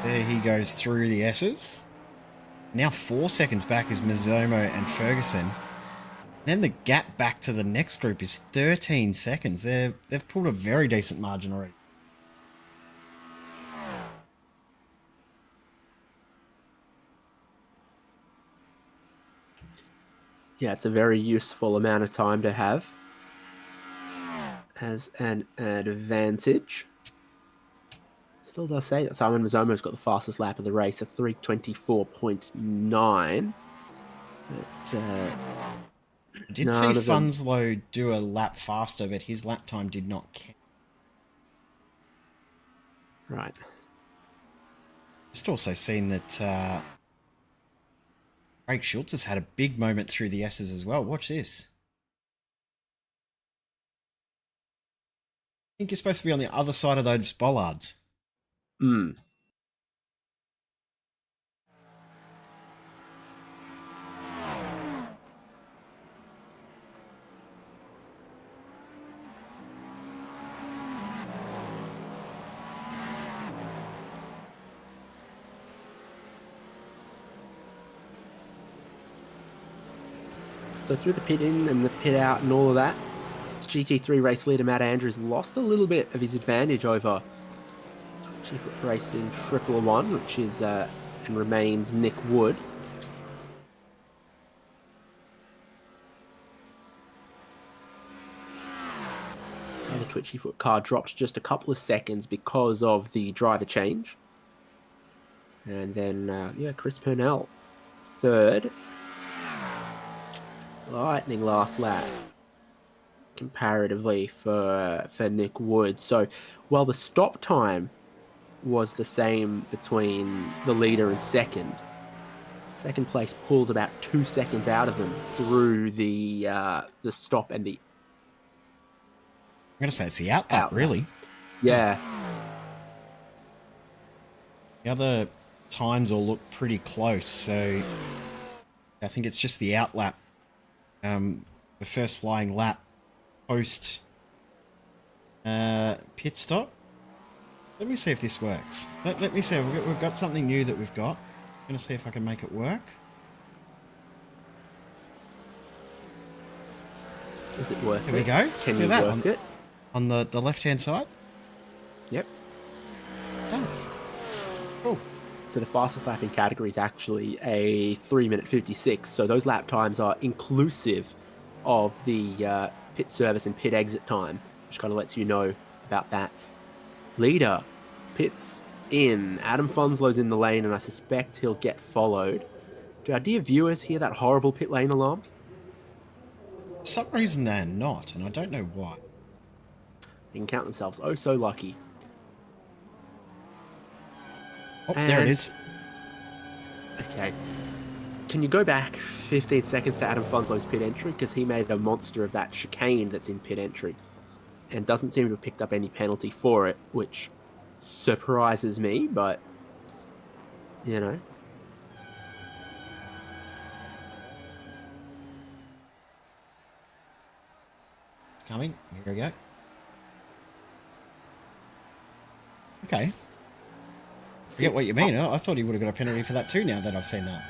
There he goes through the S's. Now 4 seconds back is Mazzomo and Ferguson. Then the gap back to the next group is 13 seconds. They've pulled a very decent margin already. Yeah, it's a very useful amount of time to have as an advantage. Still does say that Simon Mazzomo's got the fastest lap of the race of 3:24.9. But, I did see Funslow do a lap faster, but his lap time did not count. Right. Just also seen that Craig Schultz has had a big moment through the S's as well. Watch this. I think you're supposed to be on the other side of those bollards. Hmm. So through the pit in and the pit out and all of that, GT3 race leader Matt Andrews lost a little bit of his advantage over Chief Racing Triple One, which is and remains Nick Wood. The Twitchy Foot car dropped just a couple of seconds because of the driver change. And then, yeah, Chris Purnell, third. Lightning last lap, comparatively, for Nick Wood. So, while the stop time was the same between the leader and second place pulled about 2 seconds out of them through the stop and the... I'm going to say it's the outlet, really. Yeah. The other times all look pretty close, so I think it's just the outlap. The first flying lap post pit stop. Let me see if this works. Let me see. We've got something new that we've got. I'm going to see if I can make it work. Is it worth it? There we go. Can you work it? On the left-hand side? Yep. Oh. Cool. So the fastest lap in category is actually a 3-minute 56. So those lap times are inclusive of the pit service and pit exit time, which kind of lets you know about that. Leader pits in. Adam Funslow's in the lane, and I suspect he'll get followed. Do our dear viewers hear that horrible pit lane alarm? For some reason they're not, and I don't know why. They can count themselves oh so lucky. Oh, there it is. Okay. Can you go back 15 seconds to Adam Funslow's pit entry? Because he made a monster of that chicane that's in pit entry. And doesn't seem to have picked up any penalty for it, which surprises me, but, you know. It's coming. Here we go. Okay. I get what you mean. I thought he would have got a penalty for that too now that I've seen that.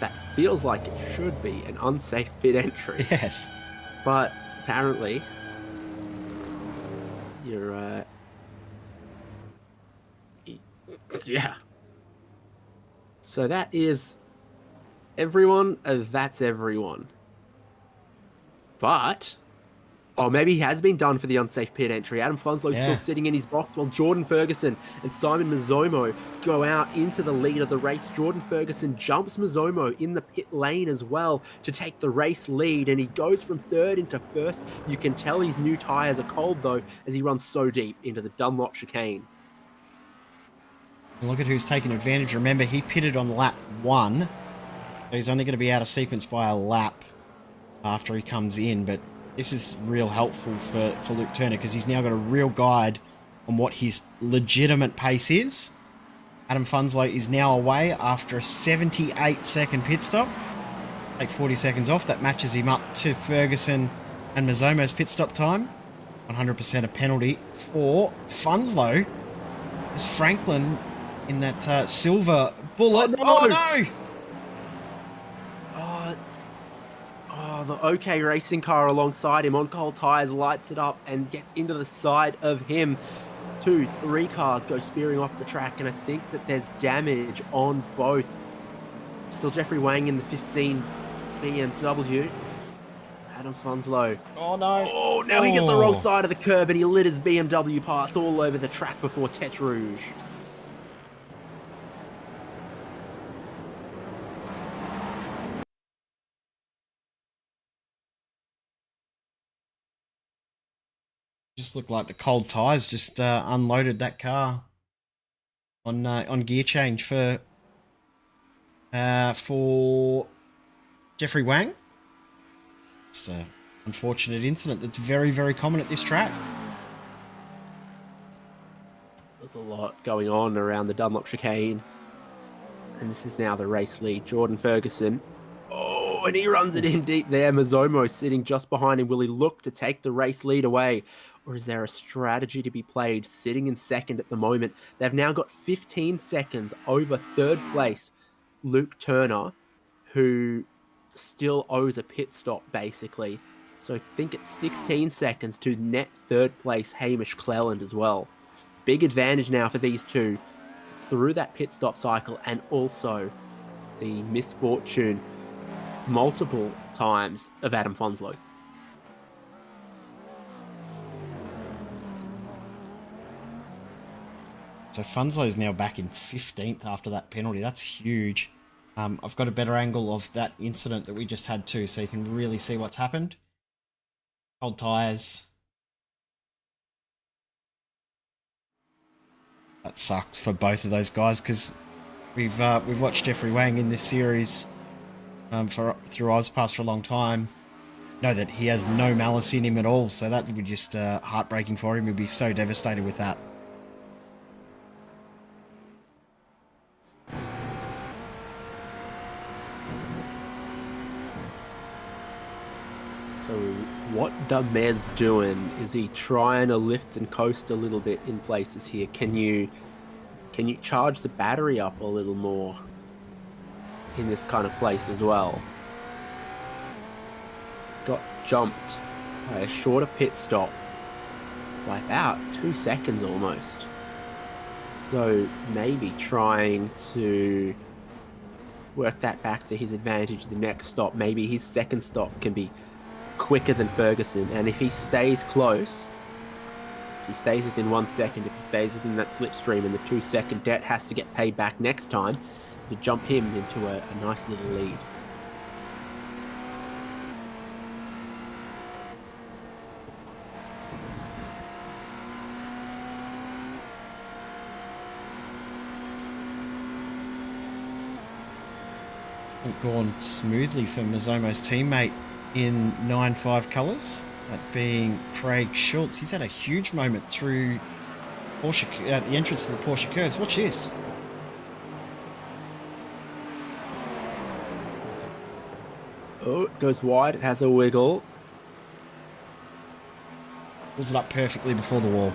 That feels like it should be an unsafe pit entry. Yes. But apparently, you're, yeah. So that is everyone. That's everyone. But... oh, maybe he has been done for the unsafe pit entry. Adam Funslow's still sitting in his box while Jordan Ferguson and Simon Mazzomo go out into the lead of the race. Jordan Ferguson jumps Mazzomo in the pit lane as well to take the race lead, and he goes from third into first. You can tell his new tyres are cold, though, as he runs so deep into the Dunlop chicane. And look at who's taking advantage. Remember, he pitted on lap 1, so he's only going to be out of sequence by a lap after he comes in, but this is real helpful for Luke Turner because he's now got a real guide on what his legitimate pace is. Adam Funslow is now away after a 78-second pit stop. Take 40 seconds off. That matches him up to Ferguson and Mazzomo's pit stop time. 100% a penalty for Funslow. Is Franklin in that silver bullet? Oh, no! The OK Racing car alongside him on cold tyres lights it up and gets into the side of him. 2, 3 cars go spearing off the track, and I think that there's damage on both. Still Jeffrey Wang in the 15 BMW. Adam Funslow. Oh, no. Oh, now he gets the wrong side of the curb and he lit his BMW parts all over the track before Tete Rouge. Just looked like the cold tyres just unloaded that car on gear change for Jeffrey Wang. It's an unfortunate incident that's very, very common at this track. There's a lot going on around the Dunlop chicane. And this is now the race lead. Jordan Ferguson. Oh, and he runs it in deep there. Mazzomo sitting just behind him. Will he look to take the race lead away? Or is there a strategy to be played? Sitting in second at the moment. They've now got 15 seconds over third place, Luke Turner, who still owes a pit stop, basically. So I think it's 16 seconds to net third place Hamish Cleland as well. Big advantage now for these two through that pit stop cycle, and also the misfortune multiple times of Adam Fonslow. So Funslow's now back in 15th after that penalty. That's huge. I've got a better angle of that incident that we just had too, so you can really see what's happened. Cold tyres. That sucks for both of those guys, because we've watched Jeffrey Wang in this series through AUSPASS for a long time. Know that he has no malice in him at all, so that would be just heartbreaking for him. He'd be so devastated with that. So what Damez doing? Is he trying to lift and coast a little bit in places here? Can you charge the battery up a little more in this kind of place as well? Got jumped by a shorter pit stop by about 2 seconds almost. So maybe trying to work that back to his advantage the next stop. Maybe his second stop can be quicker than Ferguson, and if he stays close, if he stays within 1 second, if he stays within that slipstream, and the 2 second debt has to get paid back next time, to jump him into a nice little lead. Hasn't gone smoothly for Mazomo's teammate in 9-5 colours, that being Craig Schultz. He's had a huge moment through Porsche, the entrance to the Porsche curves. Watch this. Oh, it goes wide. It has a wiggle. Pulls it up perfectly before the wall.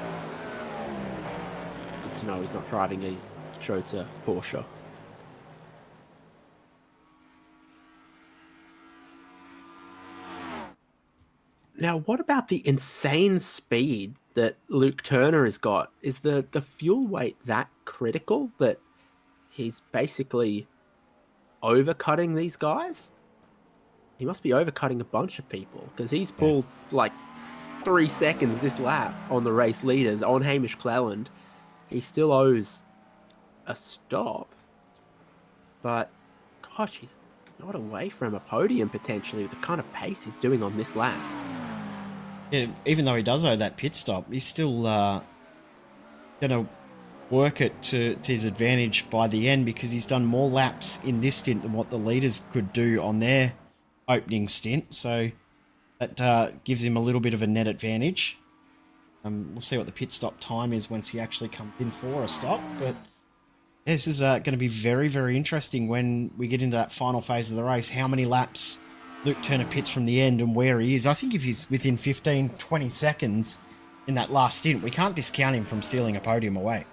Good to know he's not driving a Schroeder Porsche. Now, what about the insane speed that Luke Turner has got? Is the fuel weight that critical that he's basically overcutting these guys? He must be overcutting a bunch of people, because he's pulled like 3 seconds this lap on the race leaders, on Hamish Cleland. He still owes a stop, but gosh, he's not away from a podium potentially with the kind of pace he's doing on this lap. Yeah, even though he does owe that pit stop, he's still going to work it to his advantage by the end, because he's done more laps in this stint than what the leaders could do on their opening stint. So that gives him a little bit of a net advantage. We'll see what the pit stop time is once he actually comes in for a stop. But yeah, this is going to be very, very interesting when we get into that final phase of the race. How many laps Luke Turner pits from the end and where he is. I think if he's within 15, 20 seconds in that last stint, we can't discount him from stealing a podium away.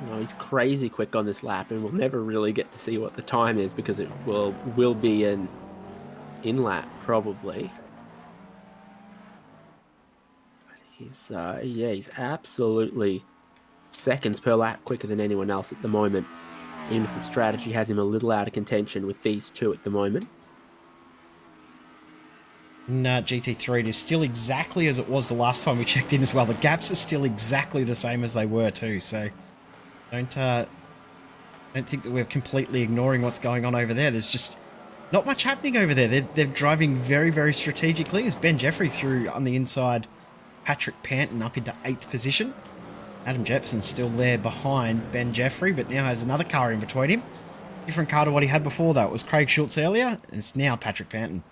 No, he's crazy quick on this lap, and we'll never really get to see what the time is, because it will be an in-lap probably. He's he's absolutely seconds per lap quicker than anyone else at the moment. Even if the strategy has him a little out of contention with these two at the moment. In GT3, it is still exactly as it was the last time we checked in as well. The gaps are still exactly the same as they were too, so don't think that we're completely ignoring what's going on over there. There's just not much happening over there. They're driving very, very strategically, as Ben Jeffrey threw on the inside Patrick Panton up into 8th position. Adam Jepson's still there behind Ben Jeffrey, but now has another car in between him. Different car to what he had before, though. It was Craig Schultz earlier, and it's now Patrick Panton.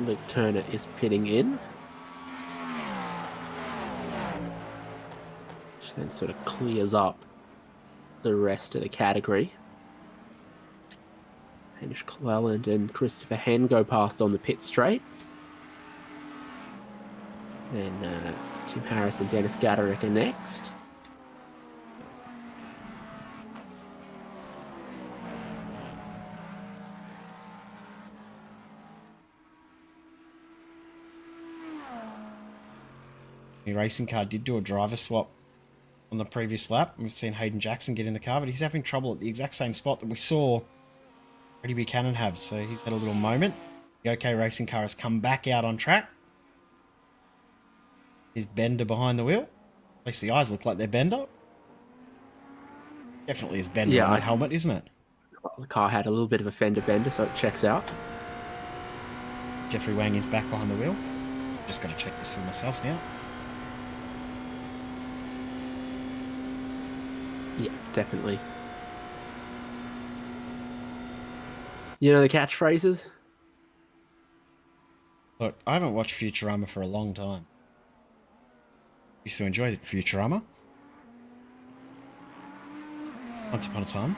Luke Turner is pitting in. Which then sort of clears up the rest of the category. Hamish Cleland and Christopher Hen go past on the pit straight. Then Tim Harris and Dennis Gaderick are next. The racing car did do a driver swap on the previous lap. We've seen Hayden Jackson get in the car, but he's having trouble at the exact same spot that we saw Freddie Buchanan have. So he's had a little moment. The OK Racing car has come back out on track. Is Bender behind the wheel? At least the eyes look like they're Bender. Definitely is Bender on that helmet, isn't it? Well, the car had a little bit of a fender bender, so it checks out. Jeffrey Wang is back behind the wheel. Just got to check this for myself now. Yeah, definitely. You know the catchphrases? Look, I haven't watched Futurama for a long time. Used to enjoy Futurama. Once upon a time.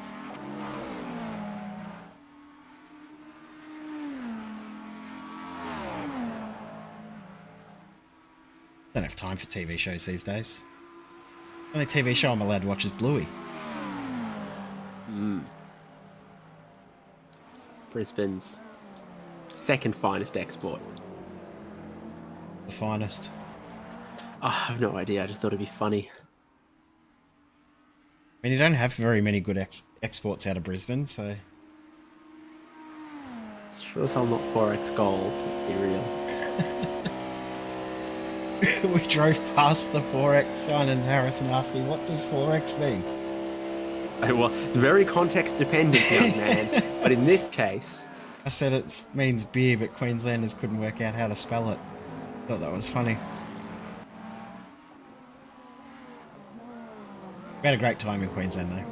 Don't have time for TV shows these days. The only TV show I'm allowed to watch is Bluey. Brisbane's second finest export. The finest. Oh, I have no idea. I just thought it'd be funny. I mean, you don't have very many good exports out of Brisbane, so... Sure as hell not 4X gold. Let's be real. We drove past the 4X sign and Harrison asked me, what does 4X mean? Well, it's very context dependent, young man. But in this case... I said it means beer, but Queenslanders couldn't work out how to spell it. Thought that was funny. We had a great time in Queensland, though.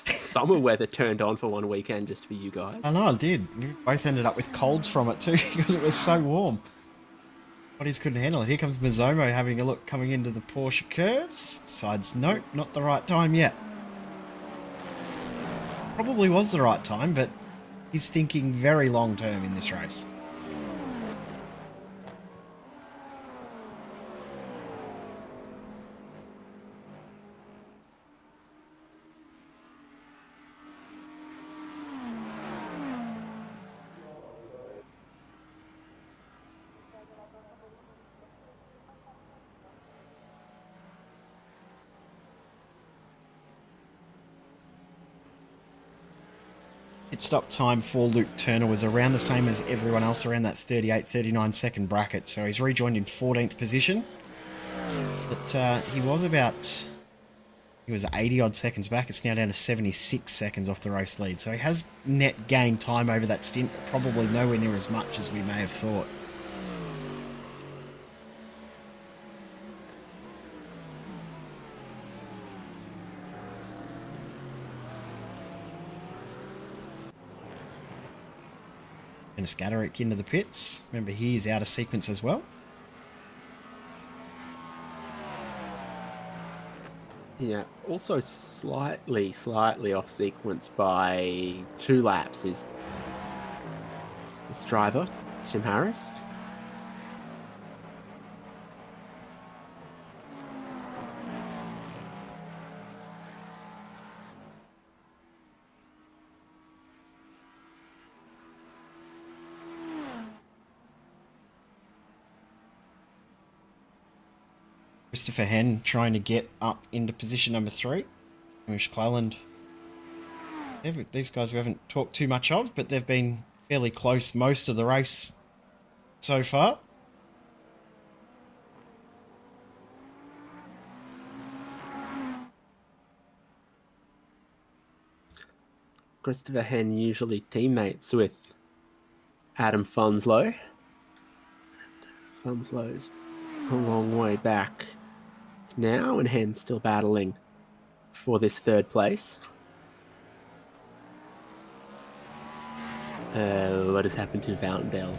The summer weather turned on for one weekend just for you guys. I know, I did. We both ended up with colds from it, too, because it was so warm. Bodies couldn't handle it. Here comes Mizomo having a look coming into the Porsche curves. Decides, nope, not the right time yet. Probably was the right time, but he's thinking very long term in this race. Pit stop time for Luke Turner was around the same as everyone else, around that 38-39 second bracket. So he's rejoined in 14th position. But he was 80 odd seconds back. It's now down to 76 seconds off the race lead. So he has net gained time over that stint, but probably nowhere near as much as we may have thought. And Scatterick into the pits. Remember, he's out of sequence as well. Yeah, also slightly off sequence by 2 laps is this driver, Tim Harris. Christopher Hen trying to get up into position number 3. Hamish Cleland. These guys we haven't talked too much of, but they've been fairly close most of the race so far. Christopher Hen usually teammates with Adam Funslow. Funslow's a long way back now, and Hen's still battling for this 3rd place. What has happened to Fountaindale?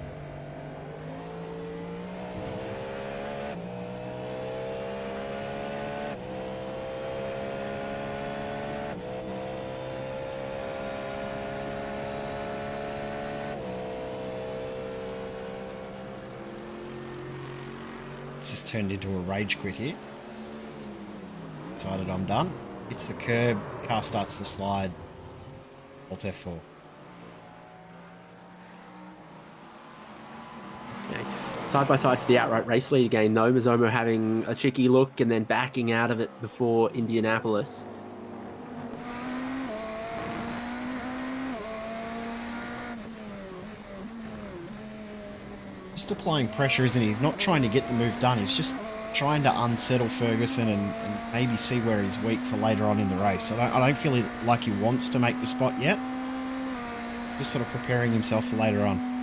just turned into a rage quit here. Decided I'm done. Hits the curb, car starts to slide. Alt F4. Okay. Side by side for the outright race lead again, though. Mazzomo having a cheeky look and then backing out of it before Indianapolis. Just applying pressure, isn't he? He's not trying to get the move done. He's just trying to unsettle Ferguson and maybe see where he's weak for later on in the race. I don't feel like he wants to make the spot yet. Just sort of preparing himself for later on.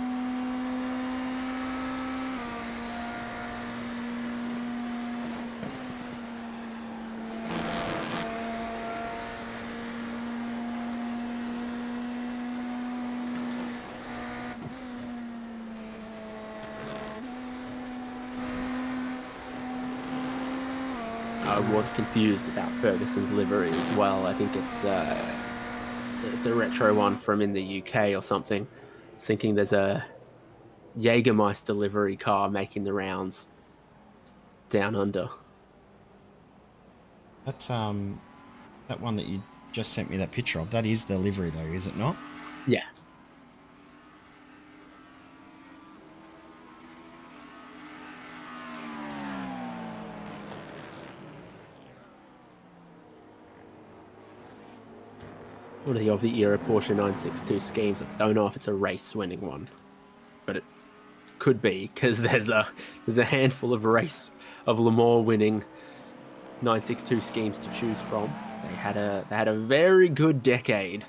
I was confused about Ferguson's livery as well. I think it's a retro one from in the UK or something. I was thinking there's a Jägermeister livery car making the rounds down under. That's that one that you just sent me that picture of. That is the livery though, is it not? Yeah. One of the era Porsche 962 schemes. I don't know if it's a race-winning one, but it could be because there's a handful of Le Mans winning 962 schemes to choose from. They had a very good decade,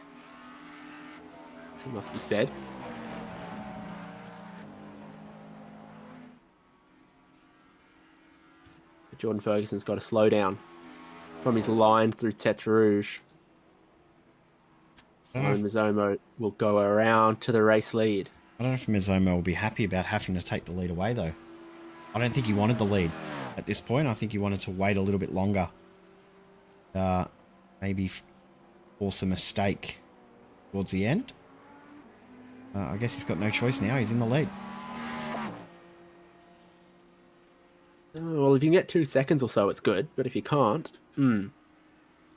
it must be said. But Jordan Ferguson's got to slow down from his line through Tete Rouge. So Mazzomo will go around to the race lead. I don't know if Mazzomo will be happy about having to take the lead away, though. I don't think he wanted the lead at this point. I think he wanted to wait a little bit longer. Maybe force a mistake towards the end. I guess he's got no choice now. He's in the lead. Well, if you can get 2 seconds or so, it's good. But if you can't...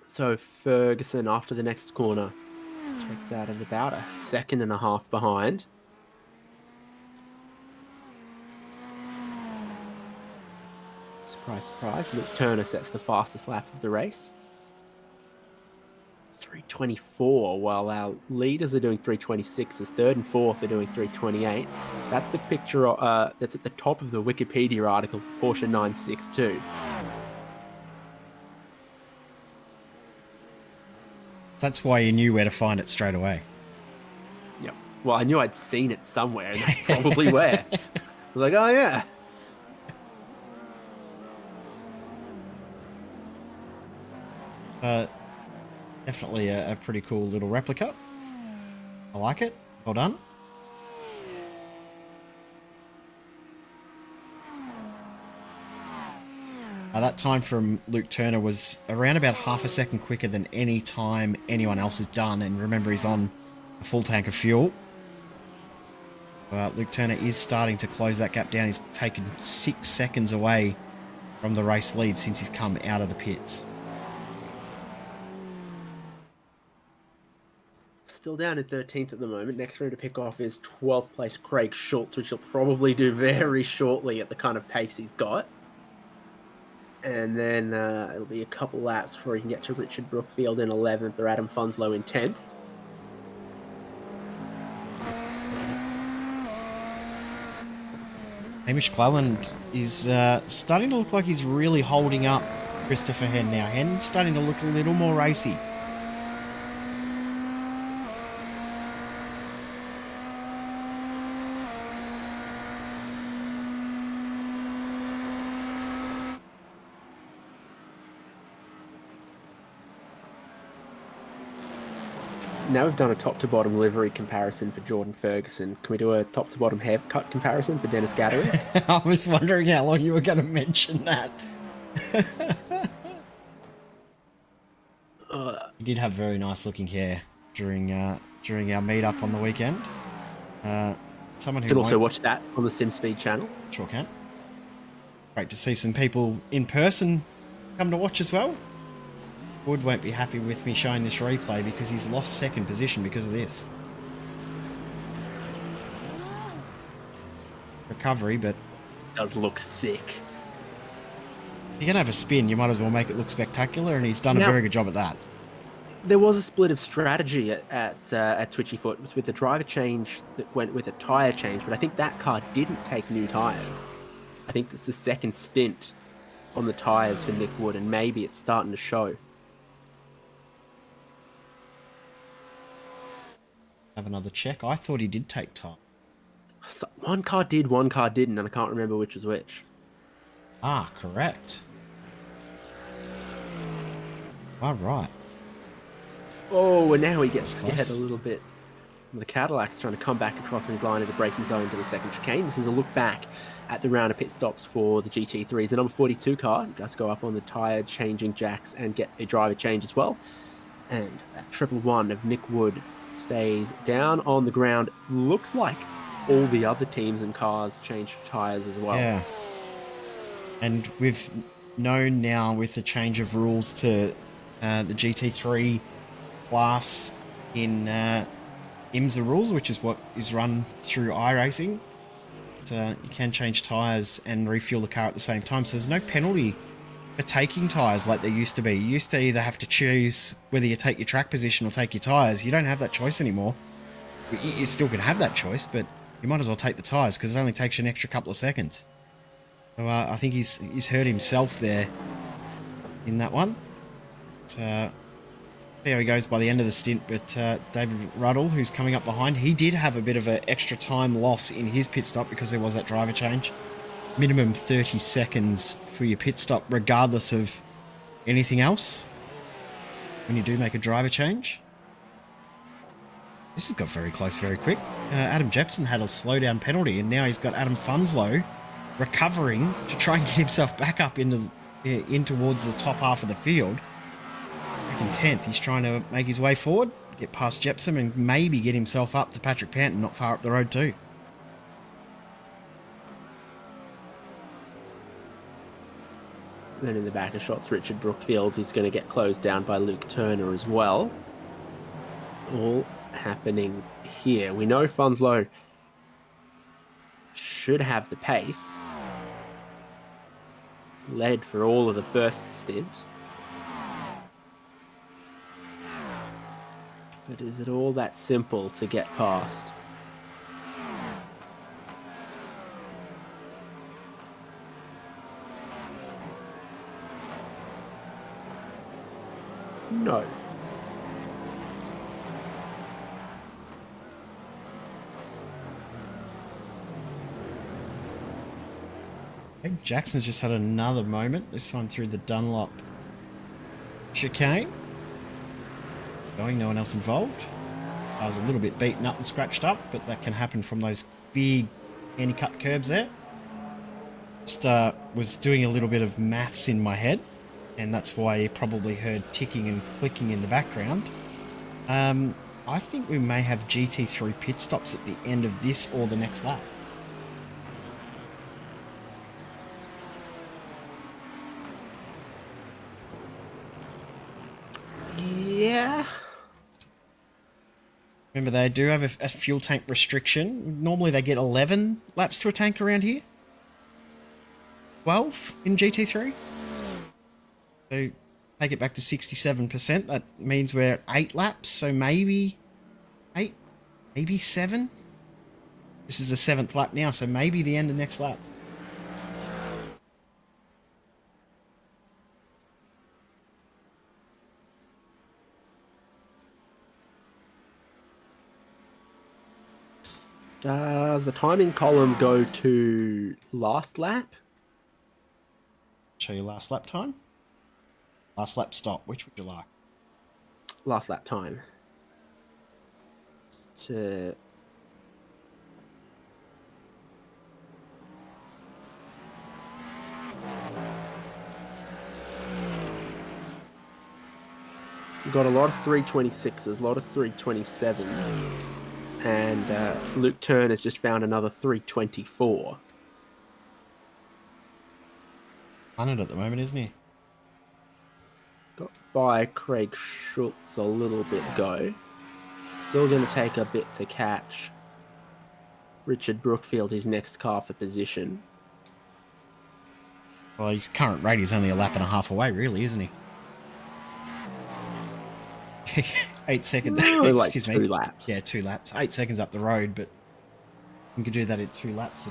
So Ferguson, after the next corner, checks out at about 1.5 seconds behind. Surprise, surprise. Luke Turner sets the fastest lap of the race. 3:24, while our leaders are doing 3:26, as third and fourth are doing 3:28. That's the picture that's at the top of the Wikipedia article, Porsche 962. That's why you knew where to find it straight away. Yep. Well, I knew I'd seen it somewhere, and that's probably where. I was like, oh yeah. Definitely a pretty cool little replica. I like it. Well done. That time from Luke Turner was around about 0.5 seconds quicker than any time anyone else has done. And remember, he's on a full tank of fuel. Luke Turner is starting to close that gap down. He's taken 6 seconds away from the race lead since he's come out of the pits. Still down in 13th at the moment. Next for him to pick off is 12th place Craig Schultz, which he'll probably do very shortly at the kind of pace he's got. And then it'll be a couple laps before he can get to Richard Brookfield in 11th or Adam Funslow in 10th. Hamish Cleland is starting to look like he's really holding up Christopher Henn now. Henn's starting to look a little more racy. Now we've done a top-to-bottom livery comparison for Jordan Ferguson. Can we do a top-to-bottom haircut comparison for Dennis Gattery? I was wondering how long you were going to mention that. He did have very nice-looking hair during our meet-up on the weekend. Someone who can also watch that on the SimSpeed channel. Sure can. Great to see some people in person come to watch as well. Wood won't be happy with me showing this replay because he's lost second position because of this. Recovery, but Does look sick. if you're going to have a spin, you might as well make it look spectacular, and he's done a very good job at that. There was a split of strategy at Twitchy Foot. It was with the driver change that went with a tyre change, but I think that car didn't take new tyres. I think it's the second stint on the tyres for Nick Wood, and maybe it's starting to show. Have another check. I thought he did take time. One car did, one car didn't, and I can't remember which was which. Ah, correct. All right. Oh, and now he gets That's scared close. a little bit. The Cadillac's trying to come back across in his line of the braking zone to the second chicane. This is a look back at the round of pit stops for the GT3s. The number 42 car does go up on the tyre changing jacks and get a driver change as well. And that 111 of Nick Wood stays down on the ground. Looks like all the other teams and cars changed tyres as well. Yeah. And we've known now with the change of rules to the GT3 class in IMSA rules, which is what is run through iRacing. You can change tyres and refuel the car at the same time, so there's no penalty for taking tyres like there used to be. You used to either have to choose whether you take your track position or take your tyres. You don't have that choice anymore. You still can have that choice, but you might as well take the tyres because it only takes you an extra couple of seconds. So I think he's hurt himself there in that one. But, see how he goes by the end of the stint, but David Ruddle, who's coming up behind, he did have a bit of an extra time loss in his pit stop because there was that driver change. Minimum 30 seconds for your pit stop, regardless of anything else, when you do make a driver change. This has got very close very quick. Adam Jepson had a slowdown penalty, and now he's got Adam Funslow recovering to try and get himself back up in towards the top half of the field. In 10th, he's trying to make his way forward, get past Jepson, and maybe get himself up to Patrick Panton, not far up the road too. Then in the back of shots, Richard Brookfield is going to get closed down by Luke Turner as well. So it's all happening here. We know Funslow should have the pace. Led for all of the first stint. But is it all that simple to get past? No. Okay, Jackson's just had another moment, this one through the Dunlop chicane. No one else involved. I was a little bit beaten up and scratched up, but that can happen from those big handy-cut curbs there. Just was doing a little bit of maths in my head, and that's why you probably heard ticking and clicking in the background. I think we may have GT3 pit stops at the end of this or the next lap. Yeah. Remember, they do have a fuel tank restriction. Normally they get 11 laps to a tank around here. 12 in GT3. So take it back to 67%. That means we're at 8 laps, so maybe 8, maybe 7. This is the 7th lap now, so maybe the end of next lap. Does the timing column go to last lap? Show you last lap time. Last lap stop. Which would you like? Last lap time. You got a lot of 326s, a lot of 327s. And Luke Turner's just found another 324. on it at the moment, isn't he? Got by Craig Schultz a little bit ago. Still going to take a bit to catch Richard Brookfield, his next car for position. Well, his current rate is only a lap and a half away, really, isn't he? 8 seconds. No, like Excuse me. 2 laps. Yeah, 2 laps. 8 seconds up the road, but you could do that in 2 laps.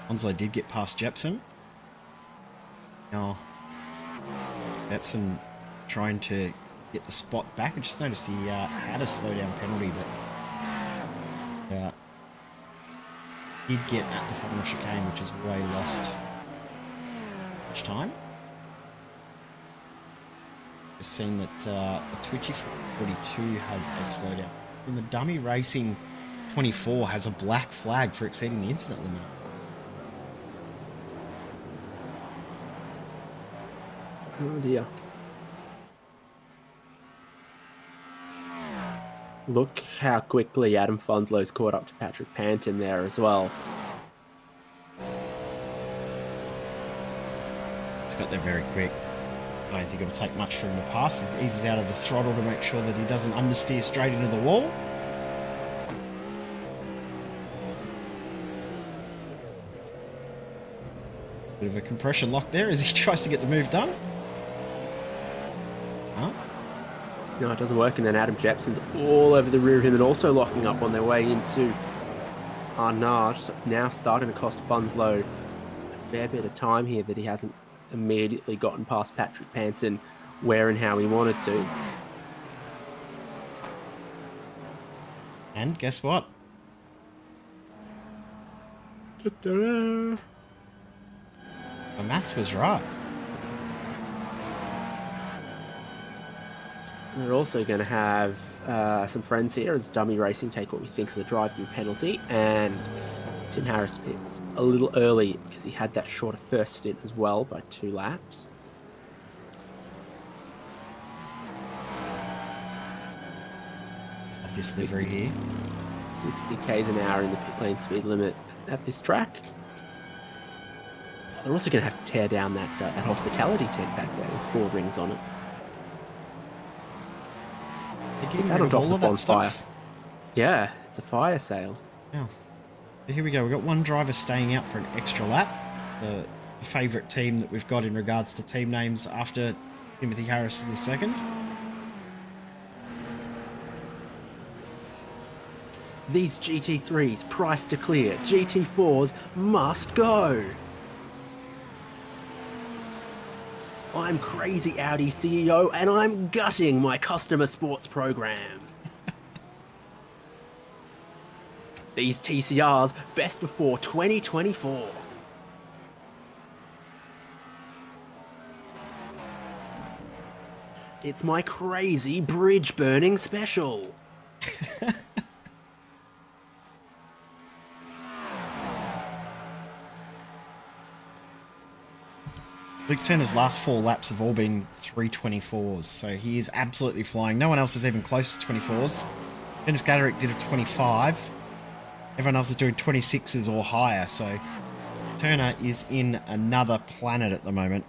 Onslow did get past Jepson. Now, Jepson trying to get the spot back. I just noticed he had a slowdown penalty that did get at the final chicane, which is why he lost much time. Just seen that the Twitchy 42 has a slowdown. And the Dummy Racing 24 has a black flag for exceeding the incident limit. Oh dear. Look how quickly Adam Funslow's caught up to Patrick Panton there as well. He's got there very quick. I don't think it'll take much for him to pass. He eases out of the throttle to make sure that he doesn't understeer straight into the wall. Bit of a compression lock there as he tries to get the move done. Huh? No, it doesn't work, and then Adam Jepson's all over the rear of him and also locking up on their way into Arnage. So it's now starting to cost Funslow a fair bit of time here that he hasn't immediately gotten past Patrick Panton where and how he wanted to. And guess what? Ta-da! The maths was right. They're also going to have some friends here as Dummy Racing take what we think is the drive-through penalty, and Tim Harris pits a little early because he had that shorter first stint as well by 2 laps. Of this livery here. 60 k's an hour in the pit lane speed limit at this track. They're also going to have to tear down that hospitality tent back there with 4 rings on it. They're getting That rid on of top all of of the that stuff. bonfire. Yeah, it's a fire sale. Yeah. So here we go. We've got one driver staying out for an extra lap. The favourite team that we've got in regards to team names after Timothy Harris is the 2nd. These GT3s priced to clear. GT4s must go. I'm crazy Audi CEO and I'm gutting my customer sports program. These TCRs best before 2024. It's my crazy bridge burning special. Luke Turner's last 4 laps have all been 3:24s, so he is absolutely flying. No one else is even close to 24s. Dennis Gaderick did a 25. Everyone else is doing 26s or higher, so Turner is in another planet at the moment.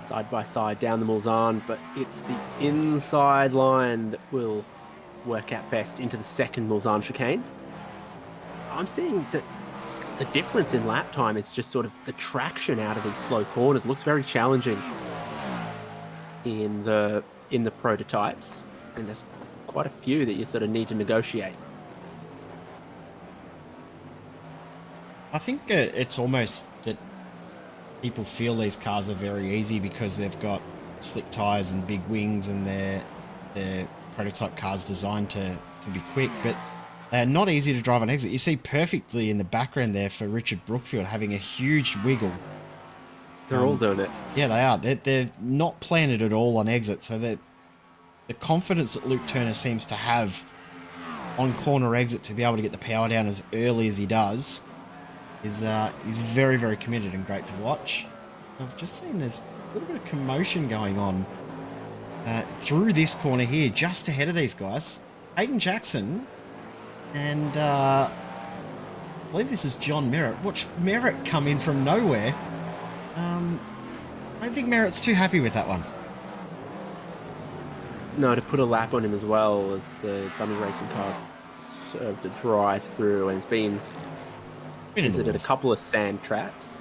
Side by side down the Mulsanne, but it's the inside line that will work out best into the 2nd Mulsanne chicane. I'm seeing that the difference in lap time is just sort of the traction out of these slow corners. It looks very challenging in the prototypes, and there's quite a few that you sort of need to negotiate. I think it's almost that people feel these cars are very easy because they've got slick tyres and big wings and they're prototype cars designed to be quick, but they're not easy to drive on exit. You see perfectly in the background there for Richard Brookfield having a huge wiggle. They're all doing it. Yeah, they are. They're not planted at all on exit, so that the confidence that Luke Turner seems to have on corner exit to be able to get the power down as early as he does is very, very committed and great to watch. I've just seen there's a little bit of commotion going on through this corner here, just ahead of these guys. Hayden Jackson and I believe this is John Merritt. Watch Merritt come in from nowhere. I don't think Merritt's too happy with that one. No, to put a lap on him as well as the dummy racing car served a drive through and has been visited a couple of sand traps.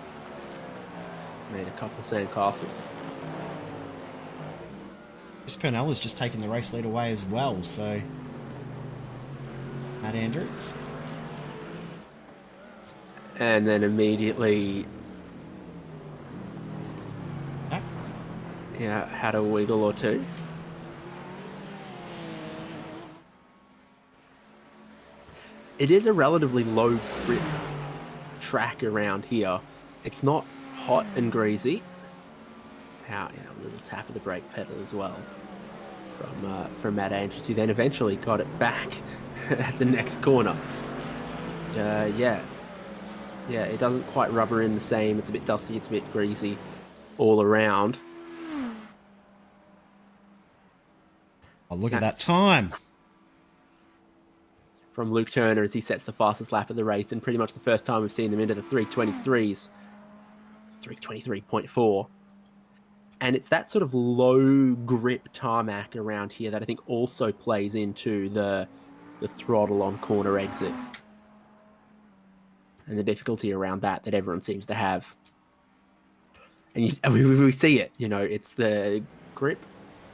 Made a couple of sand castles. Chris Purnell has just taken the race lead away as well, so Matt Andrews. And then immediately, yeah, had a wiggle or two. It is a relatively low grip track around here. It's not hot and greasy. It's how, yeah, a little tap of the brake pedal as well from Matt Andrews, who then eventually got it back at the next corner. Yeah, it doesn't quite rubber in the same. It's a bit dusty, it's a bit greasy all around. Oh, look at that time. From Luke Turner as he sets the fastest lap of the race, and pretty much the first time we've seen them into the 323s. 323.4. And it's that sort of low grip tarmac around here that I think also plays into the throttle on corner exit. And the difficulty around that everyone seems to have. And we see it, you know, it's the grip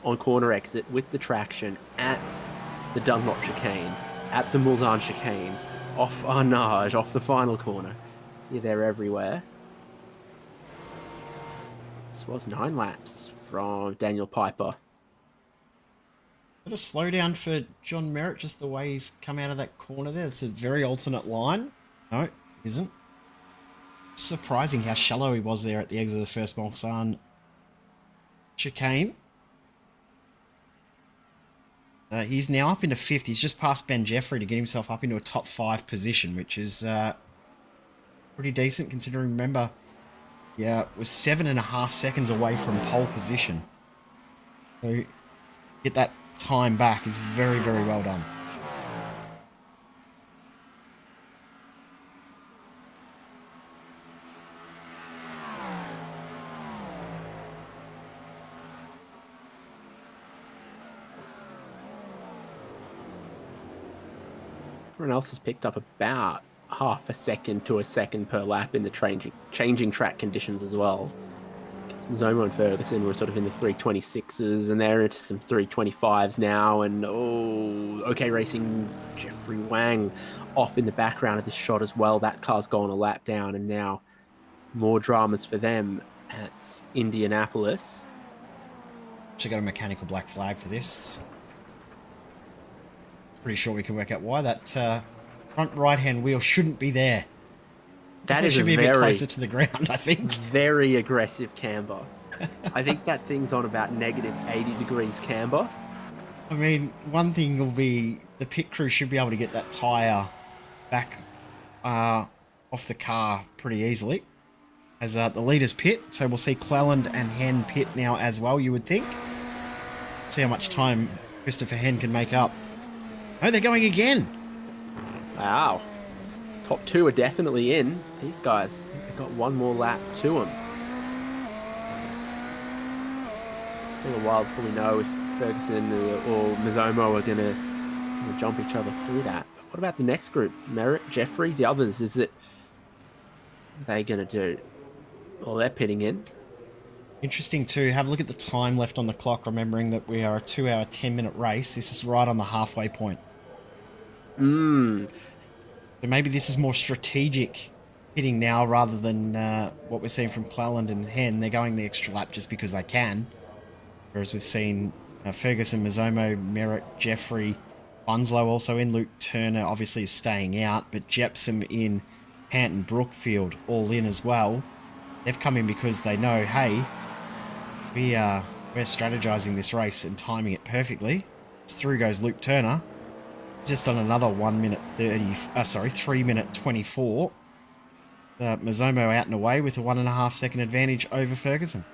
on corner exit with the traction at the Dunlop chicane, at the Mulsanne chicanes, off Arnage, off the final corner. Yeah, they're everywhere. This was 9 laps from Daniel Piper. Bit of slowdown for John Merritt, just the way he's come out of that corner there. It's a very alternate line. No, it isn't. Surprising how shallow he was there at the exit of the first Mulsanne chicane. He's now up into 5th. He's just past Ben Jeffrey to get himself up into a top 5 position, which is pretty decent considering, remember, yeah, it was 7.5 seconds away from pole position. So get that time back is very, very well done. Everyone else has picked up about half a second to a second per lap in the changing track conditions as well. Zomo and Ferguson were sort of in the 326s, and they're into some 325s now. And OK Racing, Jeffrey Wang off in the background of this shot as well. That car's gone a lap down, and now more dramas for them at Indianapolis. Actually got a mechanical black flag for this. Pretty sure we can work out why that front right-hand wheel shouldn't be there. That should be a bit closer to the ground, I think. Very aggressive camber. I think that thing's on about negative 80 degrees camber. I mean, one thing will be the pit crew should be able to get that tyre back off the car pretty easily. As the leaders pit, so we'll see Cleland and Hen pit now as well, you would think. See how much time Christopher Hen can make up. Oh, they're going again. Wow. Top 2 are definitely in. These guys, they've got one more lap to them. Still a while before we know if Ferguson or Mizomo are going to jump each other through that. But what about the next group? Merritt, Jeffrey, the others, what are they going to do? Well, they're pitting in. Interesting too. Have a look at the time left on the clock, remembering that we are a 2-hour, 10-minute race. This is right on the halfway point. So maybe this is more strategic hitting now rather than what we're seeing from Cleland and Hen. They're going the extra lap just because they can. Whereas we've seen Ferguson, Mizomo, Merritt, Jeffrey, Bunslow also in. Luke Turner obviously is staying out, but Jepson in, Panton Brookfield all in as well. They've come in because they know, hey, we're strategizing this race and timing it perfectly. Through goes Luke Turner. Just on another 3 minute 24. Mazzomo out and away with a 1.5 second advantage over Ferguson.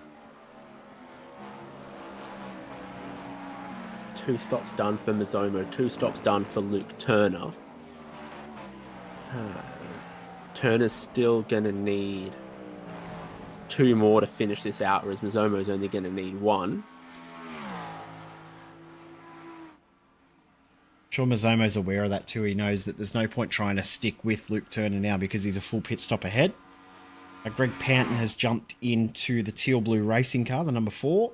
2 stops done for Mazzomo, 2 stops done for Luke Turner. Turner's still going to need 2 more to finish this out, whereas Mazzomo's only going to need 1. I'm sure Mazzomo's aware of that too. He knows that there's no point trying to stick with Luke Turner now because he's a full pit stop ahead. Greg Panton has jumped into the teal blue racing car, the number 4.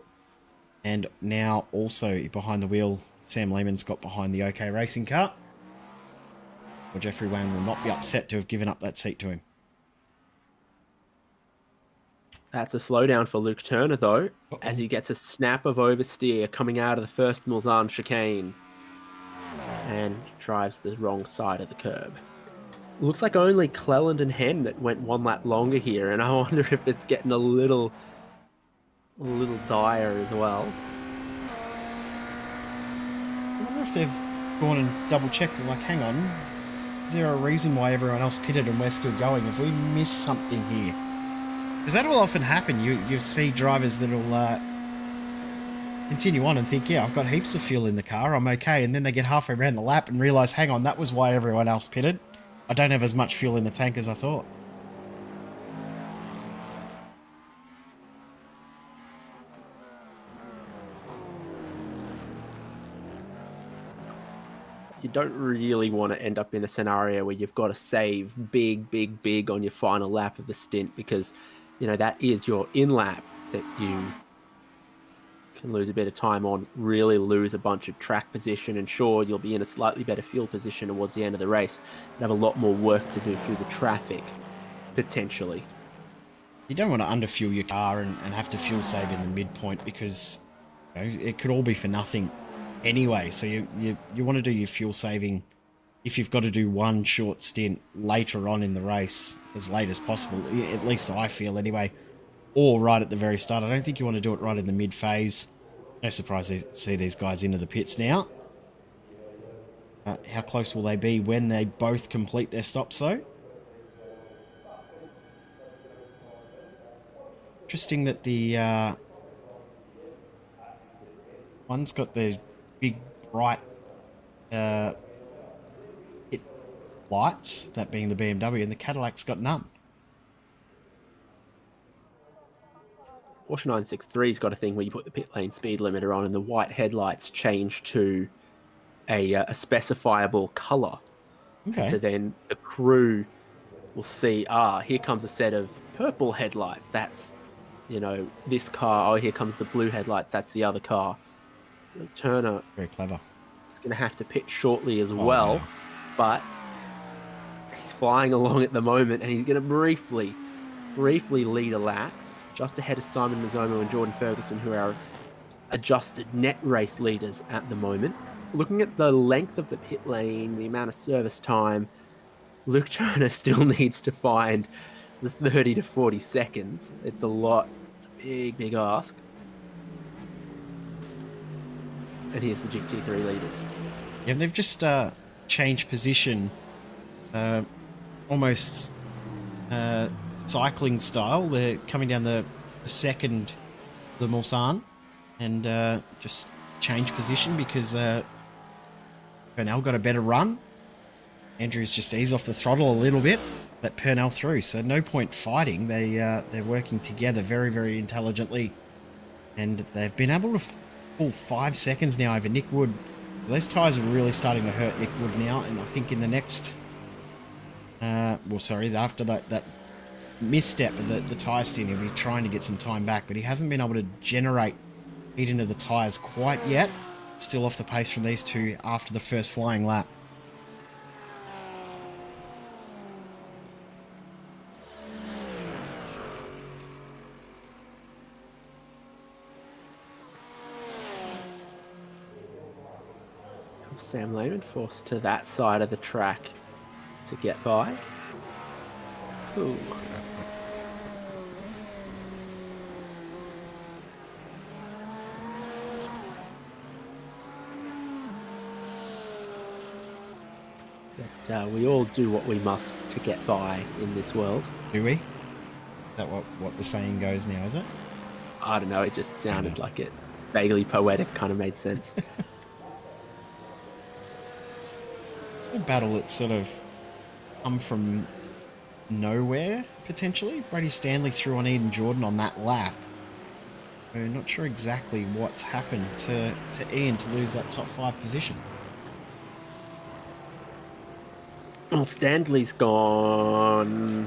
And now also behind the wheel, Sam Lehman's got behind the OK Racing car. Well, Jeffrey Wang will not be upset to have given up that seat to him. That's a slowdown for Luke Turner, though, as he gets a snap of oversteer coming out of the first Mulsanne chicane and drives the wrong side of the curb. Looks like only Cleland and Henn that went 1 lap longer here, and I wonder if it's getting a little dire as well. I wonder if they've gone and double-checked and like, hang on, is there a reason why everyone else pitted and we're still going? Have we missed something here? Because that will often happen. You see drivers that'll continue on and think, yeah, I've got heaps of fuel in the car, I'm okay, and then they get halfway around the lap and realise, hang on, that was why everyone else pitted. I don't have as much fuel in the tank as I thought. You don't really want to end up in a scenario where you've got to save big on your final lap of the stint, because, you know, that is your in-lap that you can lose a bit of time on, really lose a bunch of track position, and sure, you'll be in a slightly better field position towards the end of the race, but have a lot more work to do through the traffic, potentially. You don't want to underfuel your car and have to fuel save in the midpoint, because, you know, it could all be for nothing anyway. So you want to do your fuel saving if you've got to do one short stint later on in the race, as late as possible, at least I feel anyway, or right at the very start. I don't think you want to do it right in the mid phase. No surprise to see these guys into the pits now. How close will they be when they both complete their stops though? Interesting that the one's got the big bright pit lights, that being the BMW, and the Cadillac's got none. Porsche 963's got a thing where you put the pit lane speed limiter on and the white headlights change to a specifiable color. Okay. And so then the crew will see, here comes a set of purple headlights. That's, you know, this car. Oh, here comes the blue headlights. That's the other car. Luke Turner Very clever. is going to have to pit shortly as well, yeah. but he's flying along at the moment, and he's going to briefly lead a lap, just ahead of Simon Mazzomo and Jordan Ferguson, who are adjusted net race leaders at the moment. Looking at the length of the pit lane, the amount of service time, Luke Turner still needs to find the 30 to 40 seconds. It's a lot. It's a big ask. And here's the GT3 leaders. Yeah, they've just changed position, almost cycling style. They're coming down the second, the Mulsanne, and just change position because Purnell got a better run. Andrews just eased off the throttle a little bit, let Purnell through. So no point fighting. They're working together very intelligently, and they've been able to pull 5 seconds now over Nick Wood. Those tyres are really starting to hurt Nick Wood now, and I think in the next, after that misstep of the tyre stint, he'll be trying to get some time back, but he hasn't been able to generate heat into the tyres quite yet. Still off the pace from these two after the first flying lap. Sam Lehman forced to that side of the track to get by. Cool. But we all do what we must to get by in this world. Do we? Is that what the saying goes now, is it? I don't know, it just sounded like it. Vaguely poetic, kind of made sense. A battle that's sort of come from nowhere, potentially. Brady Stanley threw on Eden Jordan on that lap. We're not sure exactly what's happened to Ian to lose that top 5 position. Well, Stanley's gone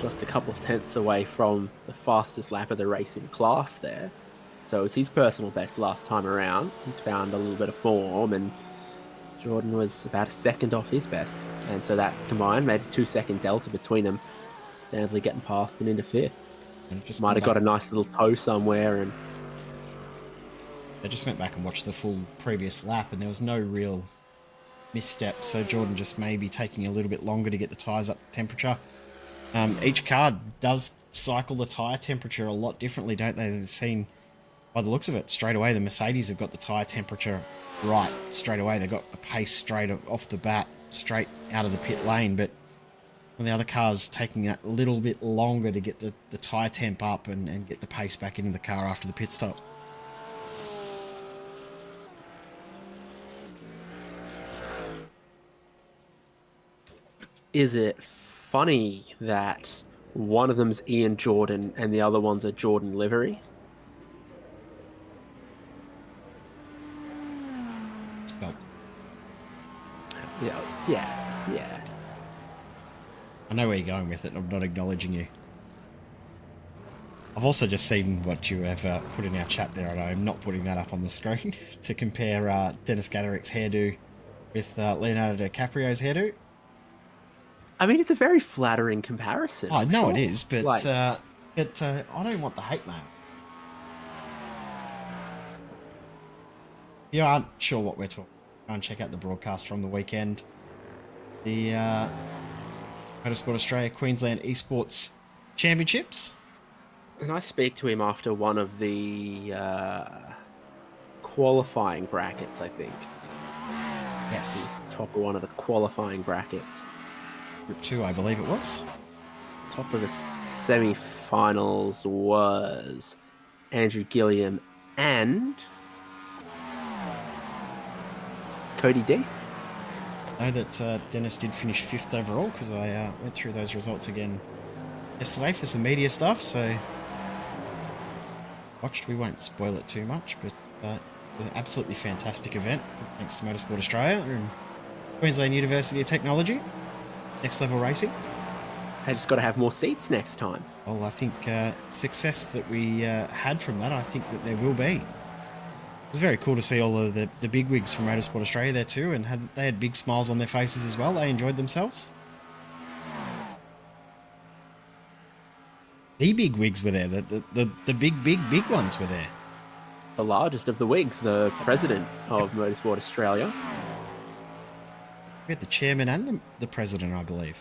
just a couple of tenths away from the fastest lap of the race in class there. So it was his personal best last time around. He's found a little bit of form, and Jordan was about a second off his best. And so that combined made a 2-second delta between them. Stanley getting past and into 5th. And just might have got a nice little toe somewhere. And I just went back and watched the full previous lap, and there was no real misstep, so Jordan just maybe taking a little bit longer to get the tyres up to temperature. Each car does cycle the tyre temperature a lot differently, don't they? They've seen, by the looks of it, straight away the Mercedes have got the tyre temperature right straight away. They've got the pace straight off the bat, straight out of the pit lane, but when the other car's taking that little bit longer to get the tyre temp up and get the pace back into the car after the pit stop. is it funny that one of them's Ian Jordan and the other one's a Jordan livery? Spelt. Yeah. Yes. Yeah. I know where you're going with it. I'm not acknowledging you. I've also just seen what you have put in our chat there, and I'm not putting that up on the screen, to compare Dennis Gaderick's hairdo with Leonardo DiCaprio's hairdo. I mean, it's a very flattering comparison. I know it is, but like, I don't want the hate mail. If you aren't sure what we're talking, go and check out the broadcast from the weekend. The Motorsport Australia Queensland Esports Championships. And I speak to him after one of the qualifying brackets, I think. Yes. He's top of one of the qualifying brackets. Group 2, I believe it was. Top of the semi-finals was Andrew Gilliam and Cody D. I know that Dennis did finish 5th overall, because I went through those results again yesterday for some media stuff, so watched. We won't spoil it too much, but it was an absolutely fantastic event, thanks to Motorsport Australia and Queensland University of Technology. Next Level Racing. They just got to have more seats next time. Well, I think success that we had from that, I think that there will be. It was very cool to see all of the bigwigs from Motorsport Australia there too, and they had big smiles on their faces as well. They enjoyed themselves. The big wigs were there. The big ones were there. The largest of the wigs, the president of Motorsport Australia. We had the chairman and the president, I believe.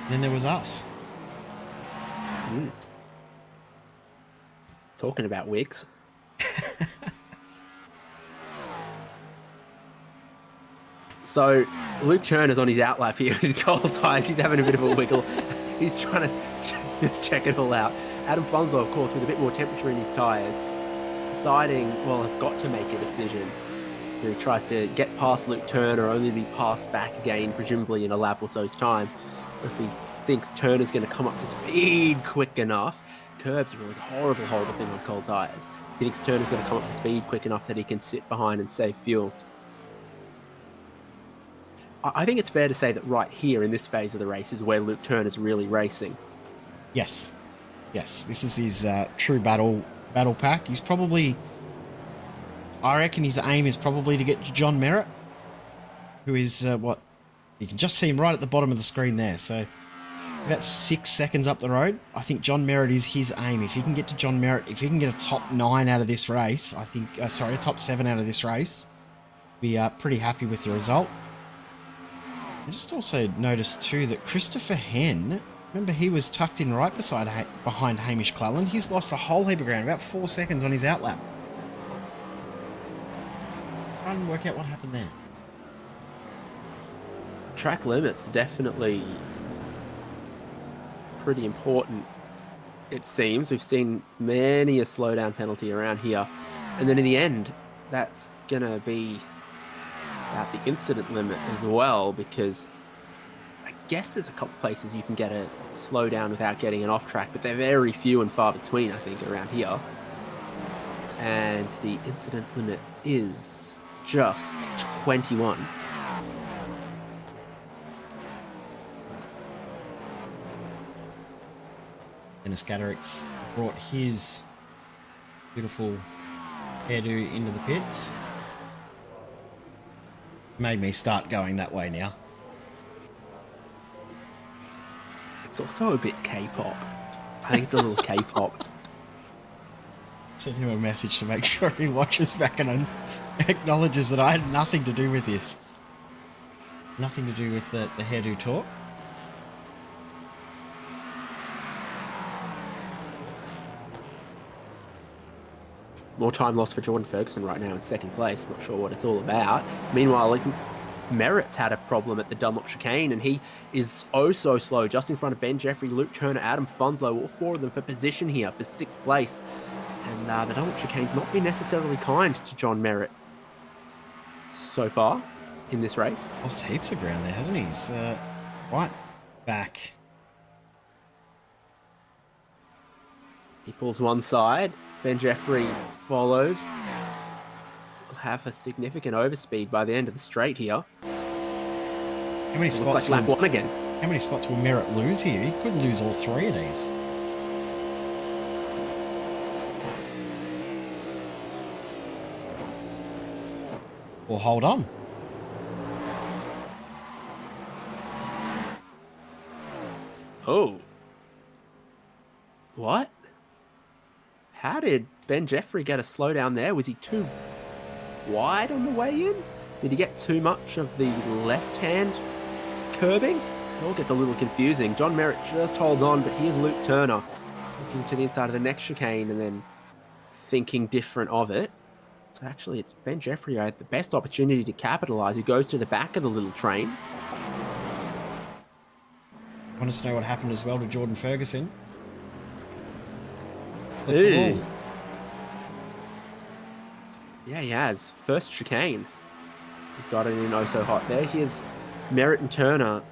And then there was us. Mm. Talking about wigs. So Luke Turner's on his outlap here with cold tyres. He's having a bit of a wiggle. He's trying to check it all out. Adam Funzo, of course, with a bit more temperature in his tyres, deciding, well, has got to make a decision. So he tries to get past Luke Turner, only to be passed back again, presumably in a lap or so's time. Or if he thinks Turner's going to come up to speed quick enough, curbs are always a horrible, horrible thing on cold tyres. He thinks Turner's going to come up to speed quick enough that he can sit behind and save fuel. I think it's fair to say that right here in this phase of the race is where Luke Turner's really racing. Yes. Yes, this is his true battle pack. He's probably, I reckon his aim is probably to get John Merritt, who is what, you can just see him right at the bottom of the screen there. So about 6 seconds up the road. I think John Merritt is his aim. If you can get to John Merritt, if you can get a top 9 out of this race, I think, a top 7 out of this race, be pretty happy with the result. I just also noticed too that Christopher Henn, remember he was tucked in right behind Hamish Cleland. He's lost a whole heap of ground, about 4 seconds on his outlap. and work out what happened there. Track limits definitely pretty important, it seems. We've seen many a slowdown penalty around here. And then in the end, that's going to be at the incident limit as well, because I guess there's a couple places you can get a slowdown without getting an off track, but they're very few and far between, I think, around here. And the incident limit is just 21. Dennis Gaderick's brought his beautiful hairdo into the pits. Made me start going that way now. It's also a bit K-pop. I think it's a little K-pop. Send him a message to make sure he watches back and acknowledges that I had nothing to do with this. Nothing to do with the hairdo talk. More time lost for Jordan Ferguson right now in second place. Not sure what it's all about. Meanwhile, Merritt's had a problem at the Dunlop chicane, and he is oh so slow, just in front of Ben Jeffrey, Luke Turner, Adam Funslow, all four of them for position here for sixth place. And the Dunlop chicane's not been necessarily kind to John Merritt so far in this race. Lost heaps of ground there, hasn't he? He's right back. He pulls one side. Ben Jeffrey follows. Will have a significant overspeed by the end of the straight here. How many spots? Looks like lap one again. How many spots will Merritt lose here? He could lose all three of these. Well, hold on. Oh. What? How did Ben Jeffrey get a slowdown there? Was he too wide on the way in? Did he get too much of the left-hand curbing? It all gets a little confusing. John Merritt just holds on, but here's Luke Turner looking to the inside of the next chicane and then thinking different of it. So actually, it's Ben Jeffrey who had the best opportunity to capitalize, who goes to the back of the little train. Want us to know what happened as well to Jordan Ferguson? Ooh. Yeah, he has. First chicane. He's got it in oh so hot there. Here's Merritt and Turner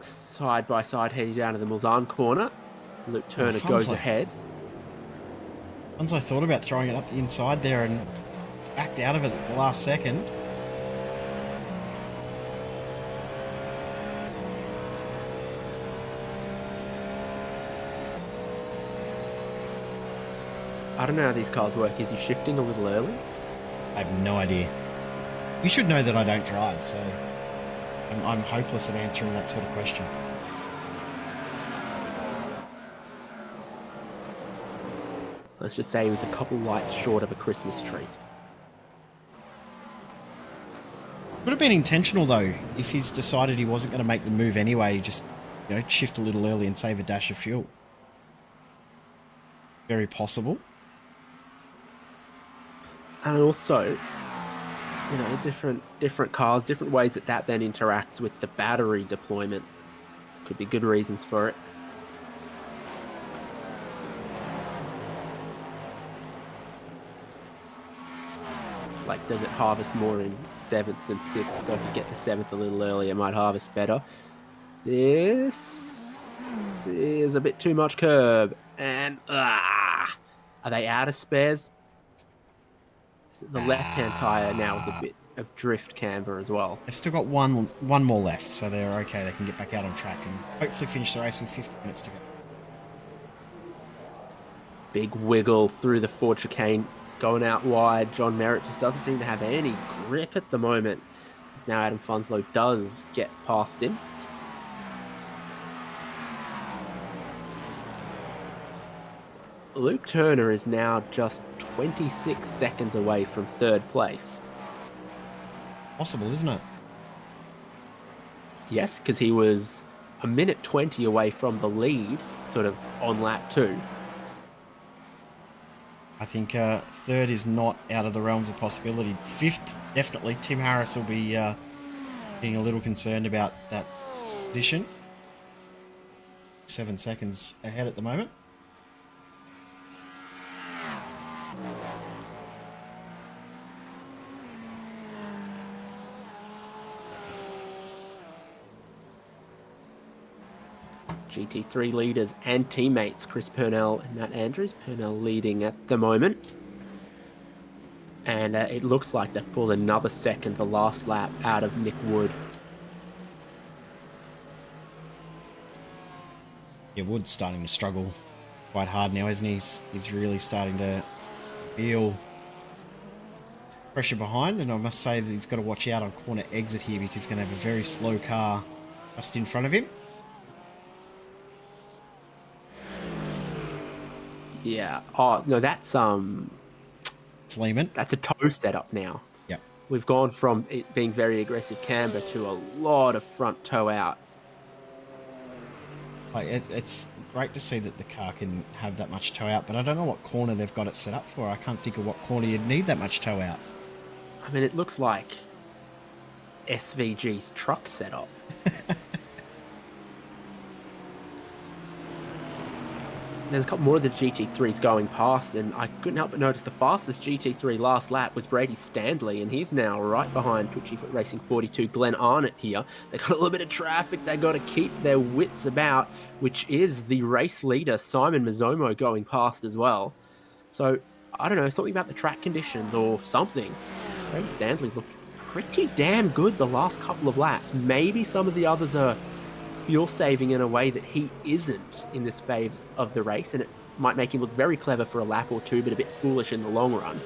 side by side heading down to the Mulzahn corner. Luke Turner goes ahead. Once I thought about throwing it up the inside there and backed out of it at the last second. I don't know how these cars work. Is he shifting a little early? I have no idea. You should know that I don't drive, so I'm hopeless at answering that sort of question. Let's just say he was a couple lights short of a Christmas tree. Would have been intentional though, if he's decided he wasn't going to make the move anyway, just shift a little early and save a dash of fuel. Very possible. And also, different cars, different ways that then interacts with the battery deployment. Could be good reasons for it. Like, does it harvest more in 7th than 6th? So if you get to 7th a little early, it might harvest better. This is a bit too much curb. And, are they out of spares? The left-hand tyre now with a bit of drift camber as well. They've still got one more left, so they're okay. They can get back out on track and hopefully finish the race with 50 minutes to go. Big wiggle through the Ford chicane, going out wide. John Merritt just doesn't seem to have any grip at the moment, as now Adam Funslow does get past him. Luke Turner is now just 26 seconds away from third place. Possible, isn't it? Yes, because he was a minute 20 away from the lead, sort of on lap 2. I think third is not out of the realms of possibility. Fifth, definitely. Tim Harris will be being a little concerned about that position. 7 seconds ahead at the moment. GT3 leaders and teammates, Chris Purnell and Matt Andrews. Purnell leading at the moment. And it looks like they've pulled another second, the last lap, out of Nick Wood. Yeah, Wood's starting to struggle quite hard now, isn't he? He's really starting to feel pressure behind, and I must say that he's got to watch out on corner exit here because he's going to have a very slow car just in front of him. Yeah. Oh, no, that's It's Lehman. That's a toe setup now. Yep. We've gone from it being very aggressive camber to a lot of front toe out. Like it's great to see that the car can have that much toe out, but I don't know what corner they've got it set up for. I can't think of what corner you'd need that much toe out. I mean, it looks like SVG's truck setup. There's a couple more of the GT3s going past, and I couldn't help but notice the fastest GT3 last lap was Brady Standley, and he's now right behind Twitchy Foot Racing 42 Glenn Arnott here. They got a little bit of traffic. They got to keep their wits about, which is the race leader Simon Mazzomo going past as well. So I don't know, something about the track conditions or something. Brady Standley's looked pretty damn good the last couple of laps. Maybe some of the others are fuel saving in a way that he isn't in this phase of the race, and it might make him look very clever for a lap or two, but a bit foolish in the long run.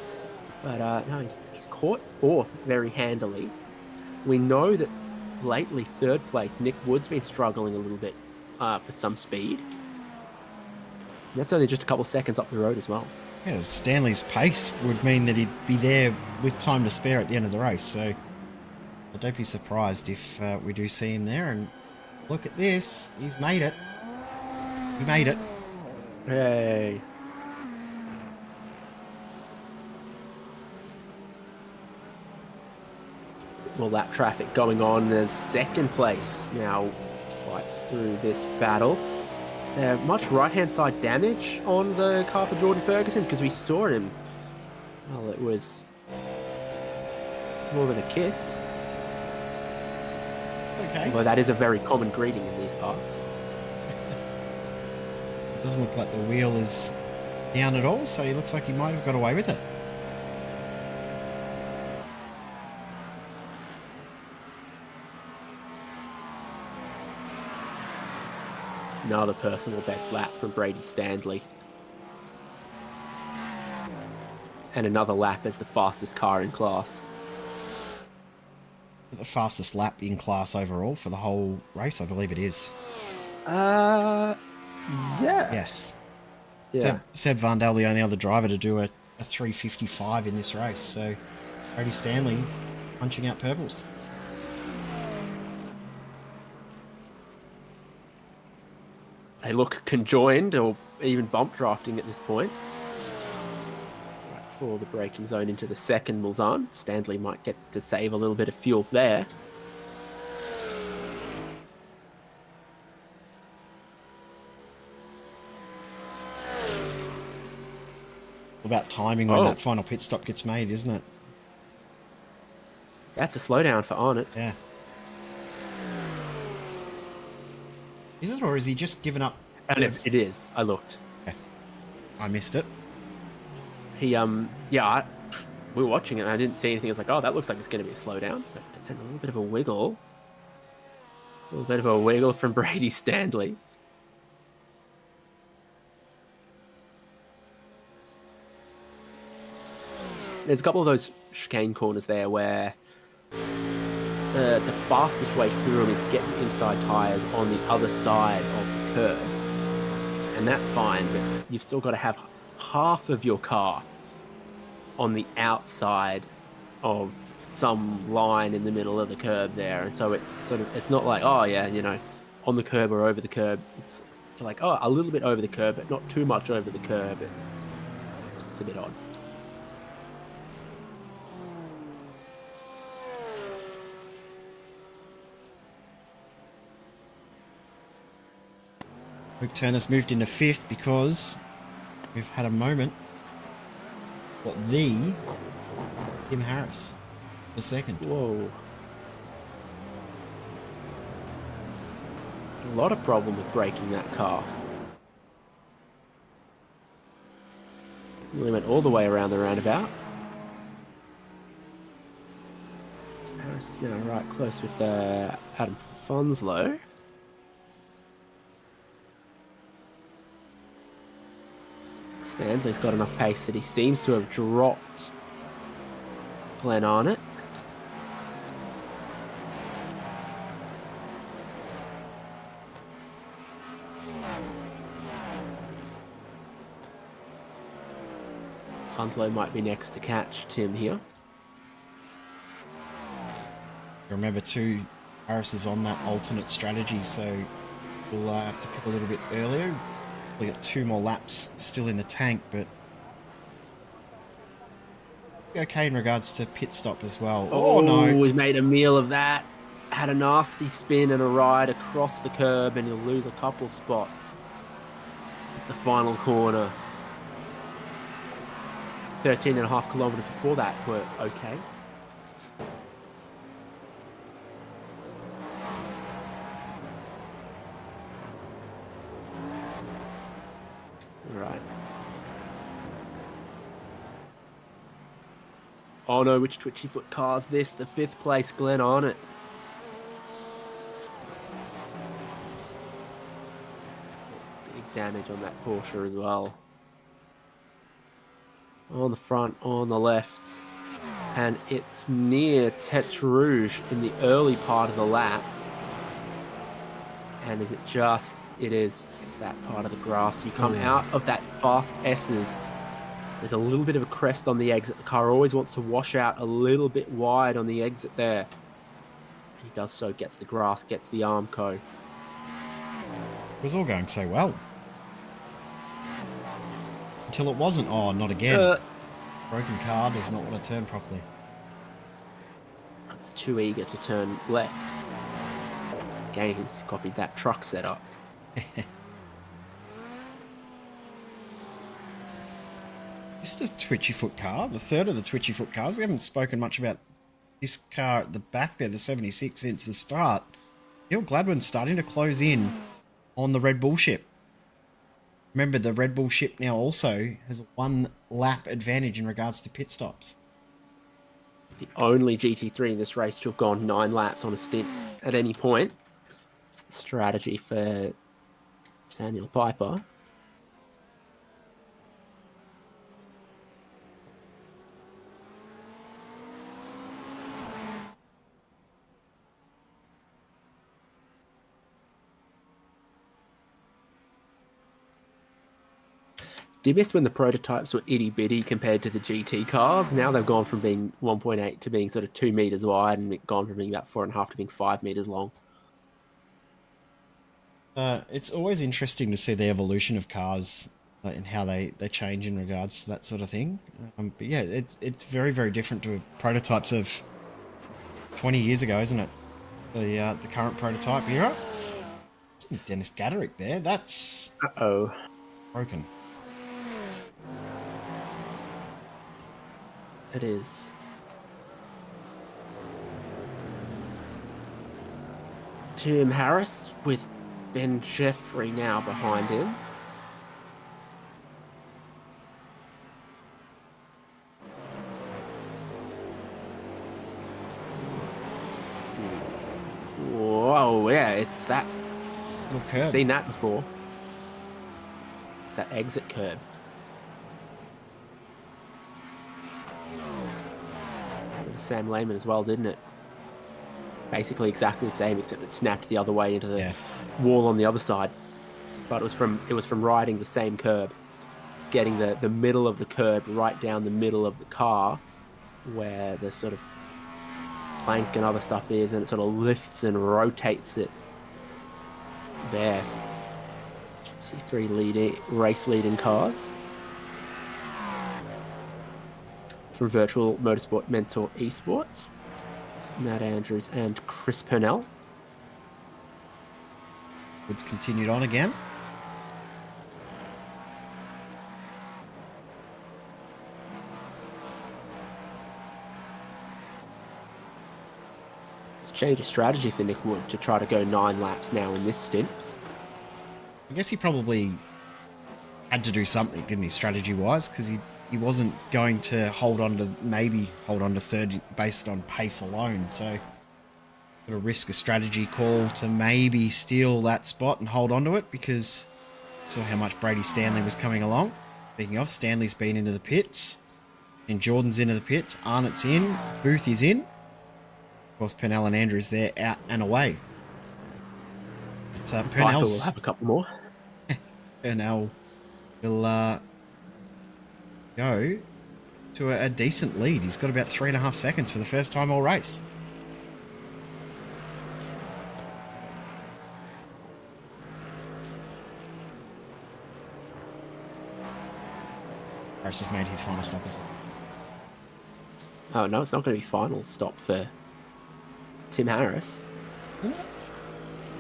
But no, he's caught fourth very handily. We know that lately third place, Nick Wood's been struggling a little bit for some speed. And that's only just a couple seconds up the road as well. Yeah, Stanley's pace would mean that he'd be there with time to spare at the end of the race, so I don't be surprised if we do see him there. And look at this. He's made it. He made it. Hey. Well, that traffic going on as second place now fights through this battle. Much right-hand side damage on the car for Jordan Ferguson because we saw him. Well, it was more than a kiss. It's okay. Although that is a very common greeting in these parts. It doesn't look like the wheel is down at all, so he looks like he might have got away with it. Another personal best lap from Brady Standley. And another lap as the fastest car in class. The fastest lap in class overall for the whole race, I believe it is. Yeah. Yes. Yeah. Seb Varndale, the only other driver to do a 3:55 in this race, so Brady Stanley punching out purples. They look conjoined or even bump drafting at this point. Right before the braking zone into the second Mulsanne. Standley might get to save a little bit of fuel there. About timing when that final pit stop gets made, isn't it? That's a slowdown for Arnott. Yeah. Is it, or is he just given up? And it is. I looked. Okay. I missed it. He, we were watching it and I didn't see anything. I was like, oh, that looks like it's going to be a slowdown. But then a little bit of a wiggle. A little bit of a wiggle from Brady Standley. There's a couple of those chicane corners there where the fastest way through them is to get the inside tyres on the other side of the curb. And that's fine, but you've still got to have half of your car on the outside of some line in the middle of the curb there. And so it's not like, oh yeah, on the curb or over the curb. It's like, oh, a little bit over the curb, but not too much over the curb. It's a bit odd. Luke Turner's moved into 5th because we've had a moment. What, the Tim Harris, the 2nd. Whoa. A lot of problem with braking that car. Nearly went all the way around the roundabout. Harris is now right close with Adam Fonslow. Stanley's got enough pace that he seems to have dropped Glenn Arnott. Fonslow might be next to catch Tim here. Remember too, Harris is on that alternate strategy, so we'll have to pick a little bit earlier. We got 2 more laps still in the tank, but okay in regards to pit stop as well. Oh no! He's made a meal of that. Had a nasty spin and a ride across the curb, and he'll lose a couple spots at the final corner. 13.5 kilometers before that were okay. Right. Oh no, which twitchy foot car is this? The 5th place Glenn Arnott. Big damage on that Porsche as well. On the front, on the left. And it's near Tete Rouge in the early part of the lap. And is it just... It is. It's that part of the grass. You come out of that fast S's. There's a little bit of a crest on the exit. The car always wants to wash out a little bit wide on the exit there. He does so, gets the grass, gets the Armco. It was all going so well. Until it wasn't. Oh, not again. Broken car does not want to turn properly. It's too eager to turn left. Again, he's copied that truck setup. This is a twitchy foot car, the 3rd of the twitchy foot cars. We haven't spoken much about this car at the back there, the 76, since the start. Neil Gladwin's starting to close in on the Red Bull ship. Remember, the Red Bull ship now also has a 1 lap advantage in regards to pit stops. The only GT3 in this race to have gone 9 laps on a stint at any point. It's the strategy for Daniel Piper. Do you miss when the prototypes were itty bitty compared to the GT cars? Now they've gone from being 1.8 to being sort of 2 meters wide, and gone from being about 4.5 to being 5 meters long. It's always interesting to see the evolution of cars and how they change in regards to that sort of thing. But yeah, it's very, very different to prototypes of 20 years ago, isn't it? The current prototype era. Dennis Gaderick there. That's broken. It is. Tim Harris with Ben Jeffrey now behind him. Whoa, yeah, it's that. I've seen that before. It's that exit curb. Happened to Sam Lehman as well, didn't it? Basically exactly the same, except it snapped the other way into the wall on the other side. But it was from riding the same curb, getting the middle of the curb right down the middle of the car, where the sort of plank and other stuff is, and it sort of lifts and rotates it there. G3 race leading cars. from Virtual Motorsport Mentor Esports, Matt Andrews and Chris Purnell. Woods continued on again. It's a change of strategy for Nick Wood to try to go 9 laps now in this stint. I guess he probably had to do something, didn't he, strategy-wise? Because he wasn't going to hold on to third based on pace alone. So, got to risk a strategy call to maybe steal that spot and hold on to it, because saw how much Brady Stanley was coming along. Speaking of, Stanley's been into the pits, and Jordan's into the pits. Arnott's in, Booth is in. Of course, Purnell and Andrews there, out and away. But Piper will have a couple more. Purnell will go to a decent lead. He's got about 3.5 seconds for the first time all race. Harris has made his final stop as well. Oh, no, it's not going to be final stop for Tim Harris. Isn't it?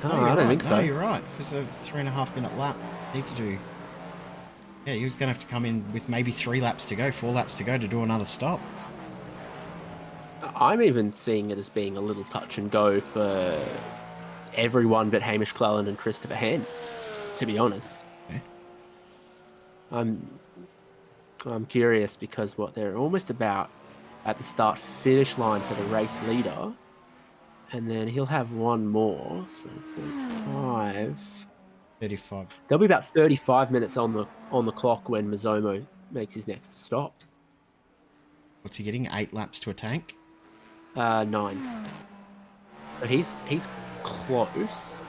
Oh, No, I don't right. think so. No, you're right. Because a 3.5 minute lap need to do. Yeah, he was going to have to come in with maybe 4 laps to go to do another stop. I'm even seeing it as being a little touch and go for everyone but Hamish Cleland and Christopher Henn, to be honest. Okay. I'm curious because they're almost about at the start finish line for the race leader, and then he'll have one more, so 35. 35. There'll be about 35 minutes on the clock when Mazomo makes his next stop. What's he getting? 8 laps to a tank? 9. So he's close,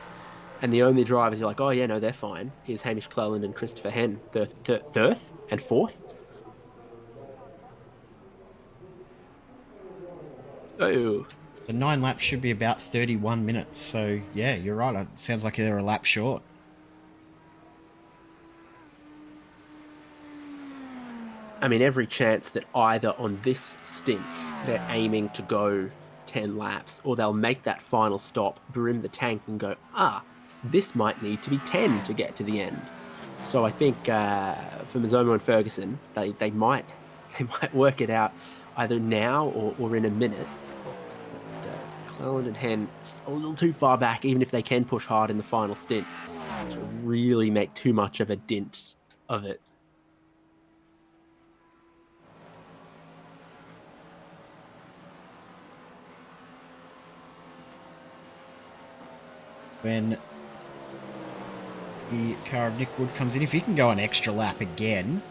and the only drivers you're like, oh yeah, no, they're fine, is Hamish Cleland and Christopher Henn, third and fourth. Oh. The 9 laps should be about 31 minutes. So, yeah, you're right. It sounds like they're a lap short. I mean, every chance that either on this stint they're aiming to go 10 laps, or they'll make that final stop, brim the tank and go, this might need to be 10 to get to the end. So I think for Mazomo and Ferguson, they might work it out either now or in a minute. Cleland and Henn just a little too far back, even if they can push hard in the final stint, to really make too much of a dint of it. When the car of Nick Wood comes in, if he can go an extra lap again,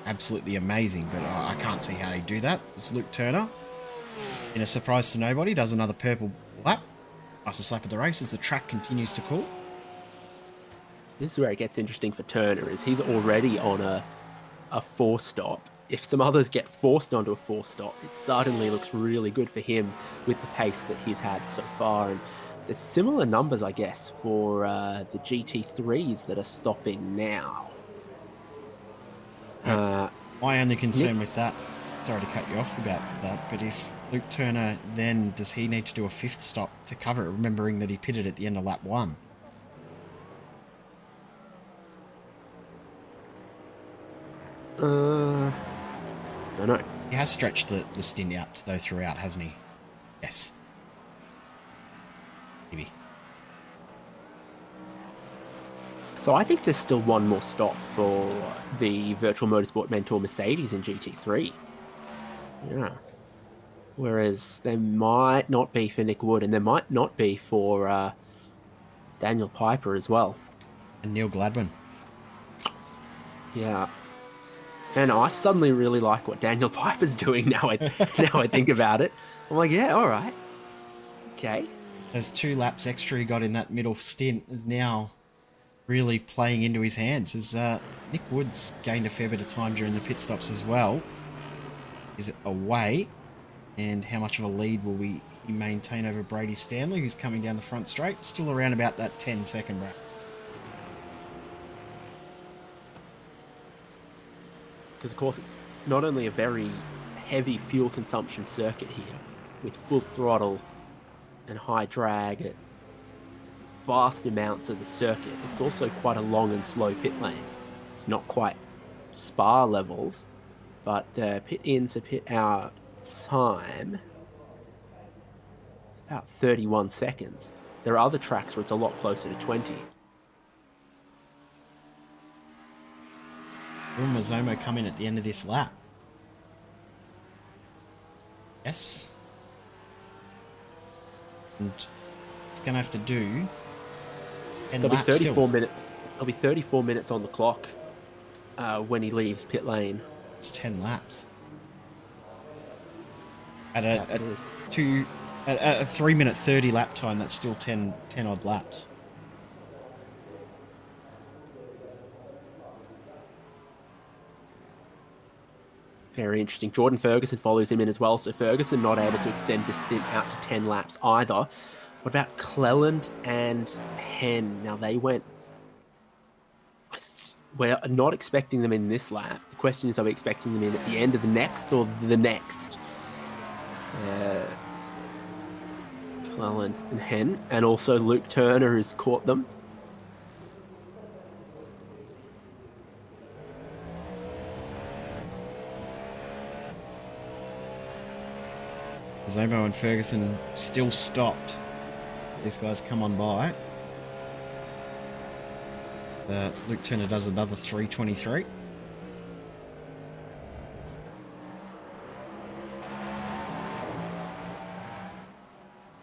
absolutely amazing. But I can't see how he'd do that. It's Luke Turner, in a surprise to nobody, does another purple lap. Fastest lap of the race as the track continues to cool. This is where it gets interesting for Turner, is he's already on a 4-stop. If some others get forced onto a 4-stop, it suddenly looks really good for him with the pace that he's had so far. And there's similar numbers, I guess, for the GT3s that are stopping now. My only concern with that, sorry to cut you off about that, but if Luke Turner, then does he need to do a 5th stop to cover it, remembering that he pitted at the end of lap 1? Don't know. He has stretched the stint out, though, throughout, hasn't he? Yes. Maybe. So I think there's still one more stop for the Virtual Motorsport Mentor Mercedes in GT3. Yeah. Whereas there might not be for Nick Wood, and there might not be for Daniel Piper as well. And Neil Gladwin. Yeah. And I suddenly really like what Daniel Piper's doing now I think about it. I'm like, yeah, all right. Okay. Those 2 laps extra he got in that middle stint is now really playing into his hands, as Nick Wood's gained a fair bit of time during the pit stops as well. Is it away? And how much of a lead will he maintain over Brady Stanley, who's coming down the front straight? Still around about that 10-second bracket. Because, of course, it's not only a very heavy fuel consumption circuit here with full throttle and high drag at vast amounts of the circuit. It's also quite a long and slow pit lane. It's not quite Spa levels, but the pit in to pit out time, it's about 31 seconds. There are other tracks where it's a lot closer to 20. Will Mazomo come in at the end of this lap? Yes. And it's going to have to do 10 There'll be laps 34 still. minutes. There'll be 34 minutes on the clock when he leaves pit lane. It's 10 laps. At That a is. 3 minute 30 lap time, that's still 10 odd laps. Very interesting. Jordan Ferguson follows him in as well, so Ferguson not able to extend this stint out to 10 laps either. What about Cleland and Henn? Now they went... We're not expecting them in this lap. The question is, are we expecting them in at the end of the next or the next? Cleland and Henn, and also Luke Turner has caught them. Zomo and Ferguson still stopped. These guys come on by. Luke Turner does another 3:23.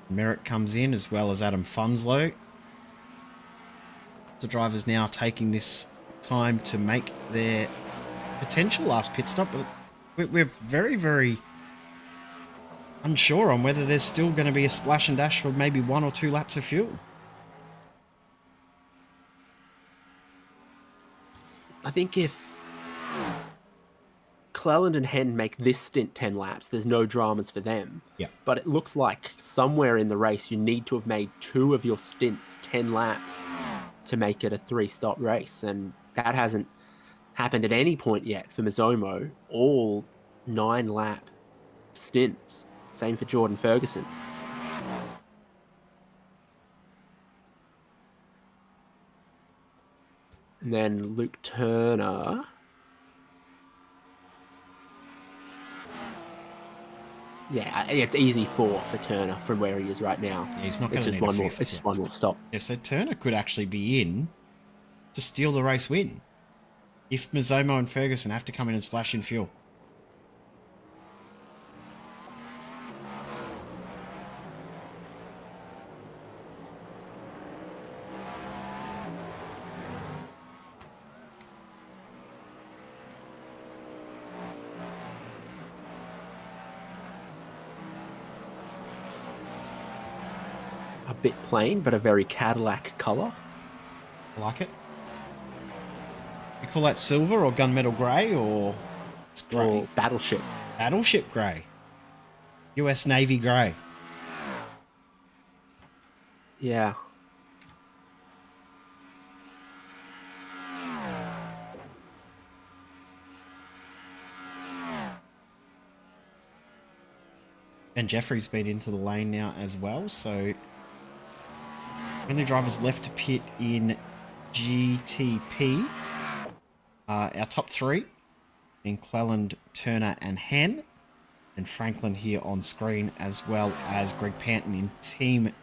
Merritt comes in as well as Adam Funslow. The drivers now taking this time to make their potential last pit stop, but we're very, very unsure on whether there's still going to be a splash and dash for maybe 1 or 2 laps of fuel. I think if Cleland and Henn make this stint 10 laps, there's no dramas for them. Yeah. But it looks like somewhere in the race you need to have made 2 of your stints 10 laps to make it a 3-stop race, and that hasn't happened at any point yet for Mazomo. All 9-lap stints. Same for Jordan Ferguson. And then Luke Turner. Yeah, it's easy for Turner from where he is right now. Yeah, he's not going It's to just need one a more. fifth. It's just one more stop. Yeah, so Turner could actually be in to steal the race win if Mazomo and Ferguson have to come in and splash in fuel. A bit plain, but a very Cadillac color. I like it. You call that silver or gunmetal grey, or it's grey? Or battleship. Battleship grey. US Navy grey. Yeah. And Jeffrey's been into the lane now as well, so only drivers left to pit in GTP. Our top 3 in Cleland, Turner and Henn. And Franklin here on screen, as well as Greg Panton in Team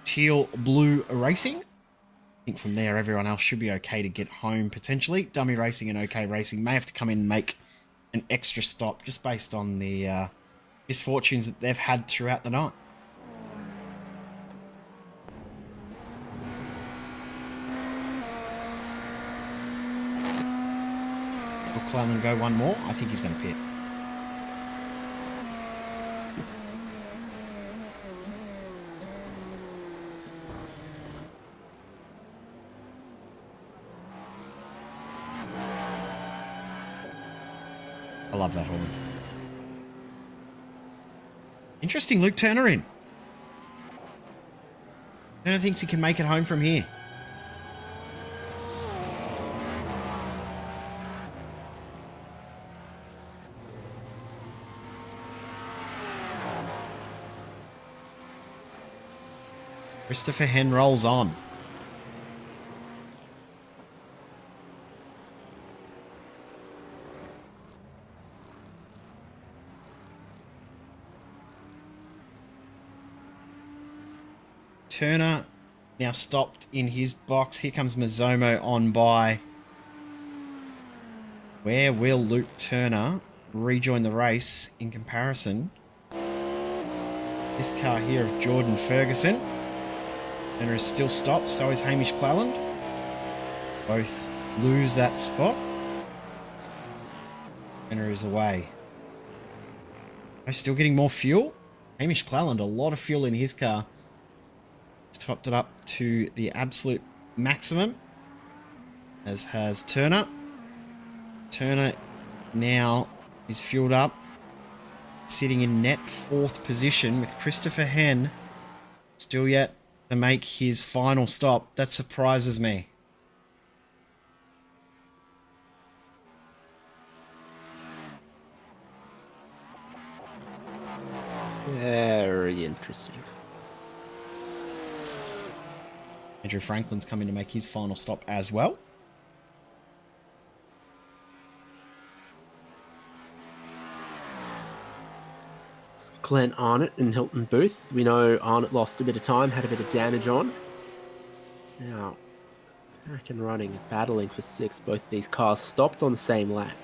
Teal Blue Racing. I think from there everyone else should be okay to get home potentially. Dummy Racing and OK Racing may have to come in and make an extra stop just based on the misfortunes that they've had throughout the night. Will Cleland go one more? I think he's going to pit. I love that horn. Interesting, Luke Turner in. Turner thinks he can make it home from here. Christopher Hen rolls on. Turner now stopped in his box. Here comes Mazomo on by. Where will Luke Turner rejoin the race in comparison? This car here of Jordan Ferguson. Turner is still stopped, so is Hamish Cleland. Both lose that spot. Turner is away. Oh, still getting more fuel. Hamish Cleland, a lot of fuel in his car. He's topped it up to the absolute maximum, as has Turner. Turner now is fueled up, sitting in net 4th position with Christopher Hen still yet to make his final stop. That surprises me. Very interesting. Andrew Franklin's coming to make his final stop as well. Glenn Arnott and Hilton Booth. We know Arnott lost a bit of time, had a bit of damage on. Now, American running, battling for 6th. Both these cars stopped on the same lap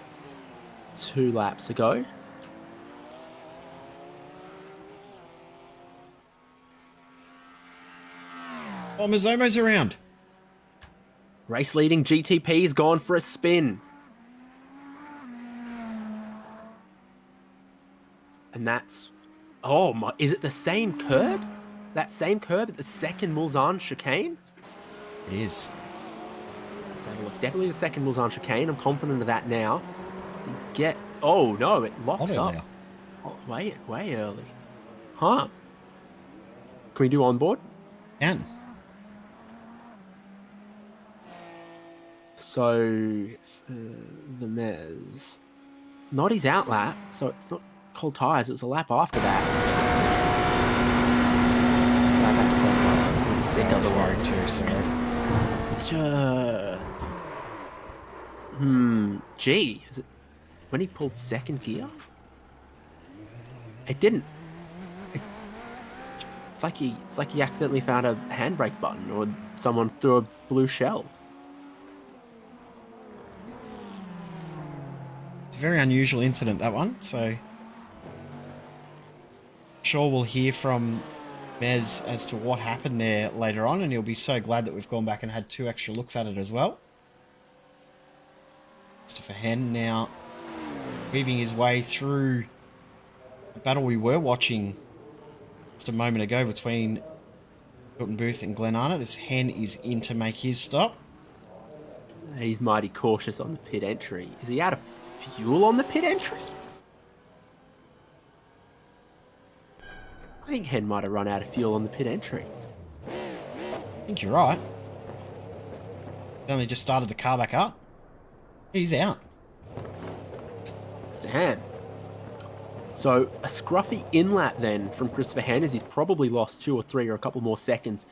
2 laps ago. Oh, Mazomo's around. Race leading GTP is gone for a spin. And that's... Oh my... Is it the same curb? That same curb at the second Mulsanne chicane? It is. Let's have a look. Definitely the second Mulsanne chicane. I'm confident of that now. Does he get... Oh, no. It locks up. Oh, way early. Huh. Can we do onboard? Can. So, for the Mez, not his out lap, so it's not cold tyres, it was a lap after that. That's going to be sick otherwise. Gee, is it when he pulled 2nd gear? It didn't. It's like he accidentally found a handbrake button, or someone threw a blue shell. Very unusual incident, that one, so sure we'll hear from Mez as to what happened there later on, and he'll be so glad that we've gone back and had 2 extra looks at it as well. Christopher Hen now weaving his way through the battle we were watching just a moment ago between Hilton Booth and Glenn Arnott, as Hen is in to make his stop. He's mighty cautious on the pit entry. Is he out of fuel on the pit entry? I think Hen might have run out of fuel on the pit entry. I think you're right. He only just started the car back up. He's out. Damn. So a scruffy in-lap then from Christopher Hen, as he's probably lost 2 or 3 or a couple more seconds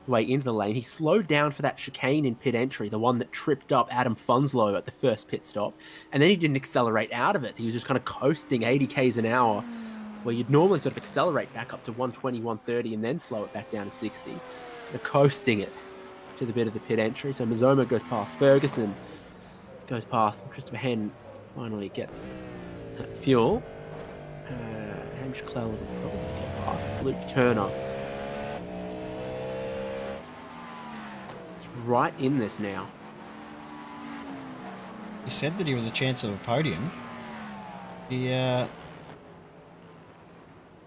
the way into the lane. He slowed down for that chicane in pit entry, the one that tripped up Adam Funslow at the first pit stop, and then he didn't accelerate out of it. He was just kind of coasting 80 k's an hour, where you'd normally sort of accelerate back up to 120, 130, and then slow it back down to 60. They're coasting it to the bit of the pit entry. So Mazomo goes past Ferguson, goes past, and Christopher Hen finally gets that fuel. Hamish Cleland will probably get past Luke Turner. It's right in this now. He said that he was a chance of a podium. He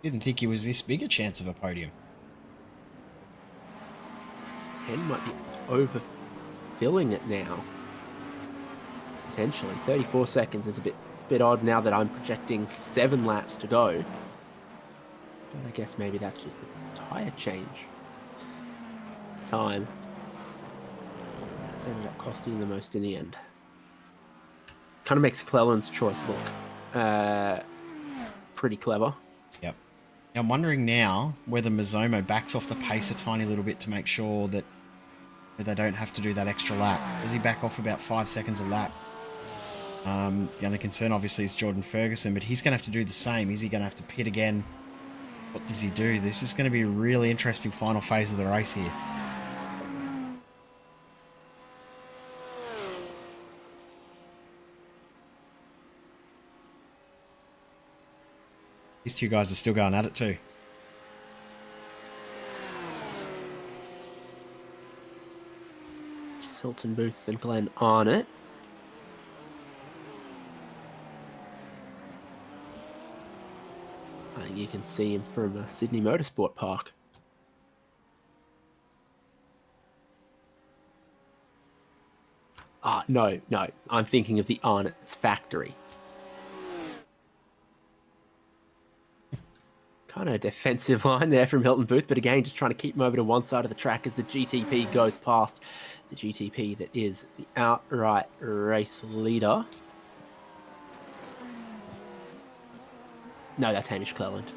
didn't think he was this big a chance of a podium. Hen might be overfilling it now. Potentially. 34 seconds is a bit odd now that I'm projecting 7 laps to go. But I guess maybe that's just the tyre change time. That's ended up costing the most in the end. Kind of makes Cleland's choice look pretty clever. Yep. Now, I'm wondering now whether Mizomo backs off the pace a tiny little bit to make sure that they don't have to do that extra lap. Does he back off about 5 seconds a lap? The only concern, obviously, is Jordan Ferguson, but he's going to have to do the same. Is he going to have to pit again? What does he do? This is going to be a really interesting final phase of the race here. These two guys are still going at it too. Hilton Booth and Glenn Arnott. I think you can see him from Sydney Motorsport Park. No, I'm thinking of the Arnott's factory. Kind of a defensive line there from Hilton Booth, but again, just trying to keep him over to one side of the track as the GTP goes past. The GTP that is the outright race leader. No, that's Hamish Cleland.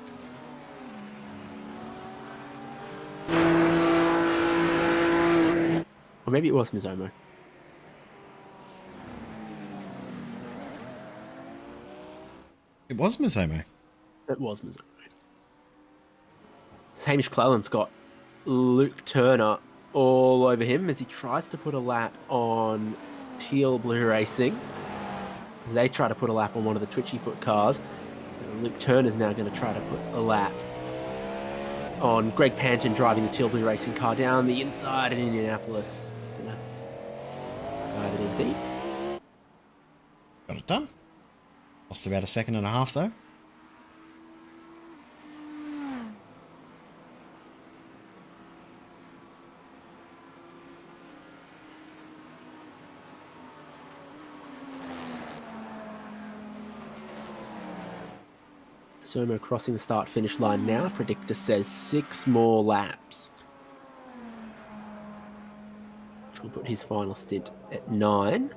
Or maybe it was Mizomo. It was Mizomo. It was Mizomo. Hamish Cleland's got Luke Turner all over him as he tries to put a lap on Teal Blue Racing. As they try to put a lap on one of the Twitchy Foot cars. Luke Turner's now going to try to put a lap on Greg Panton driving the Teal Blue Racing car down the inside in Indianapolis. He's going to drive it in deep. Got it done. Lost about a second and a half though. Somo crossing the start-finish line now. Predictor says 6 more laps. Which will put his final stint at 9.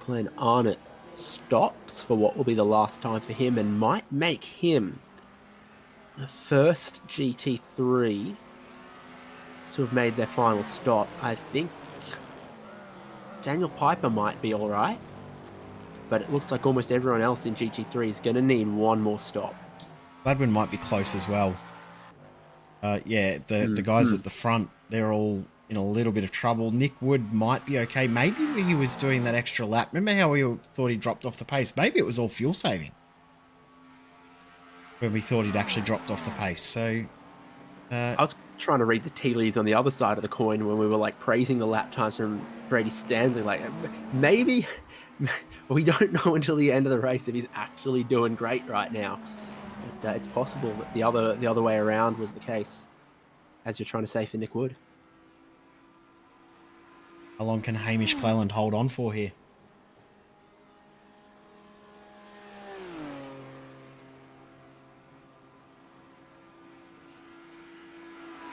Glenn Arnott stops for what will be the last time for him and might make him the first GT3 to have made their final stop. I think Daniel Piper might be all right. But it looks like almost everyone else in GT3 is going to need one more stop. Gladwin might be close as well. Yeah, the guys at the front, they're all in a little bit of trouble. Nick Wood might be okay. Maybe he was doing that extra lap. Remember how we thought he dropped off the pace? Maybe it was all fuel saving. When we thought he'd actually dropped off the pace. So I was trying to read the tea leaves on the other side of the coin when we were like praising the lap times from Brady Stanley. Like maybe we don't know until the end of the race if he's actually doing great right now. But it's possible that the other way around was the case, as you're trying to say for Nick Wood. How long can Hamish Cleland hold on for here?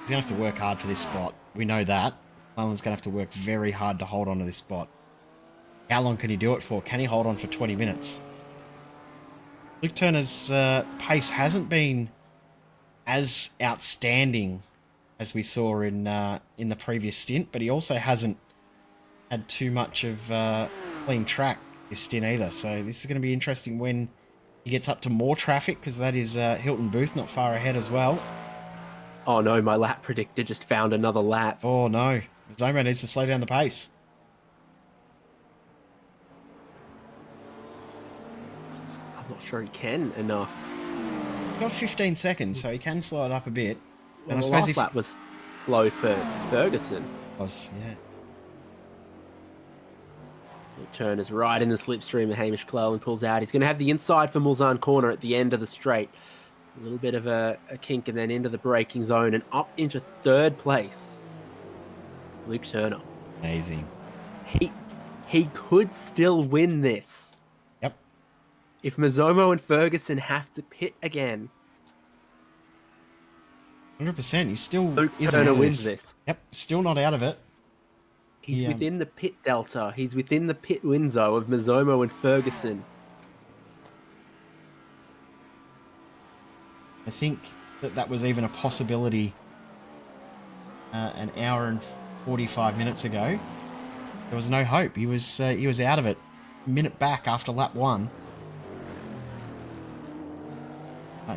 He's going to have to work hard for this spot. We know that. Cleland's going to have to work very hard to hold on to this spot. How long can he do it for? Can he hold on for 20 minutes? Luke Turner's pace hasn't been as outstanding as we saw in the previous stint, but he also hasn't had too much of clean track this stint either. So this is going to be interesting when he gets up to more traffic, because that is Hilton Booth not far ahead as well. Oh no, my lap predictor just found another lap. Oh no, Zomo needs to slow down the pace. I'm not sure he can enough. He's got 15 seconds, so he can slow it up a bit. Well, And I the suppose last if lap was slow for Ferguson. yeah. Turner's right in the slipstream, and Hamish Cleland pulls out. He's going to have the inside for Mulsanne corner at the end of the straight. A little bit of a kink and then into the braking zone and up into third place. Luke Turner. Amazing. He could still win this. Yep. If Mizomo and Ferguson have to pit again. 100%. He's still Luke isn't Turner out of wins this. Yep. Still not out of it. He's within the pit delta. He's within the pit win zone of Mizomo and Ferguson. I think that was even a possibility an hour and 45 minutes ago. There was no hope. He was out of it. Minute back after lap 1.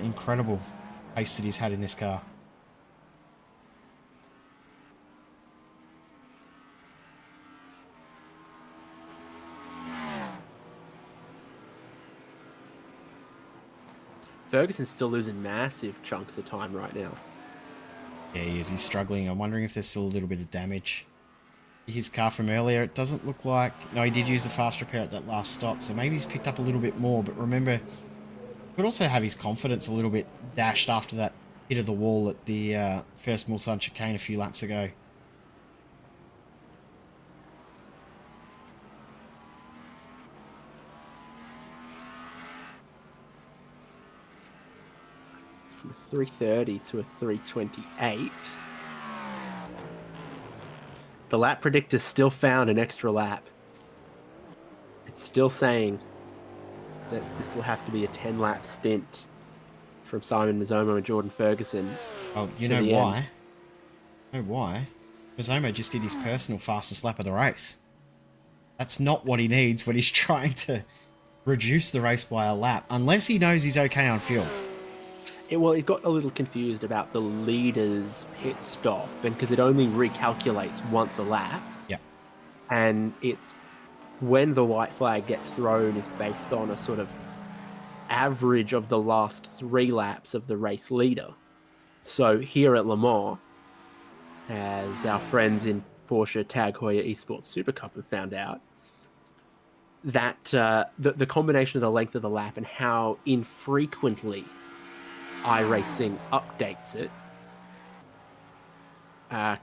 Incredible pace that he's had in this car. Ferguson's still losing massive chunks of time right now. Yeah, he is. He's struggling. I'm wondering if there's still a little bit of damage. His car from earlier, it doesn't look like... No, he did use the fast repair at that last stop, so maybe he's picked up a little bit more. But remember, he could also have his confidence a little bit dashed after that hit of the wall at the first Mulsanne chicane a few laps ago. From a 330 to a 328. The lap predictor still found an extra lap. It's still saying that this will have to be a 10-lap stint from Simon Mazzomo and Jordan Ferguson. Oh, you know why? You know why? Mazzomo just did his personal fastest lap of the race. That's not what he needs when he's trying to reduce the race by a lap, unless he knows he's okay on fuel. Well, he got a little confused about the leader's pit stop, and because it only recalculates once a lap. Yeah. And it's when the white flag gets thrown is based on a sort of average of the last 3 laps of the race leader. So here at Le Mans, as our friends in Porsche Tag Heuer Esports Super Cup have found out, that the combination of the length of the lap and how infrequently iRacing updates it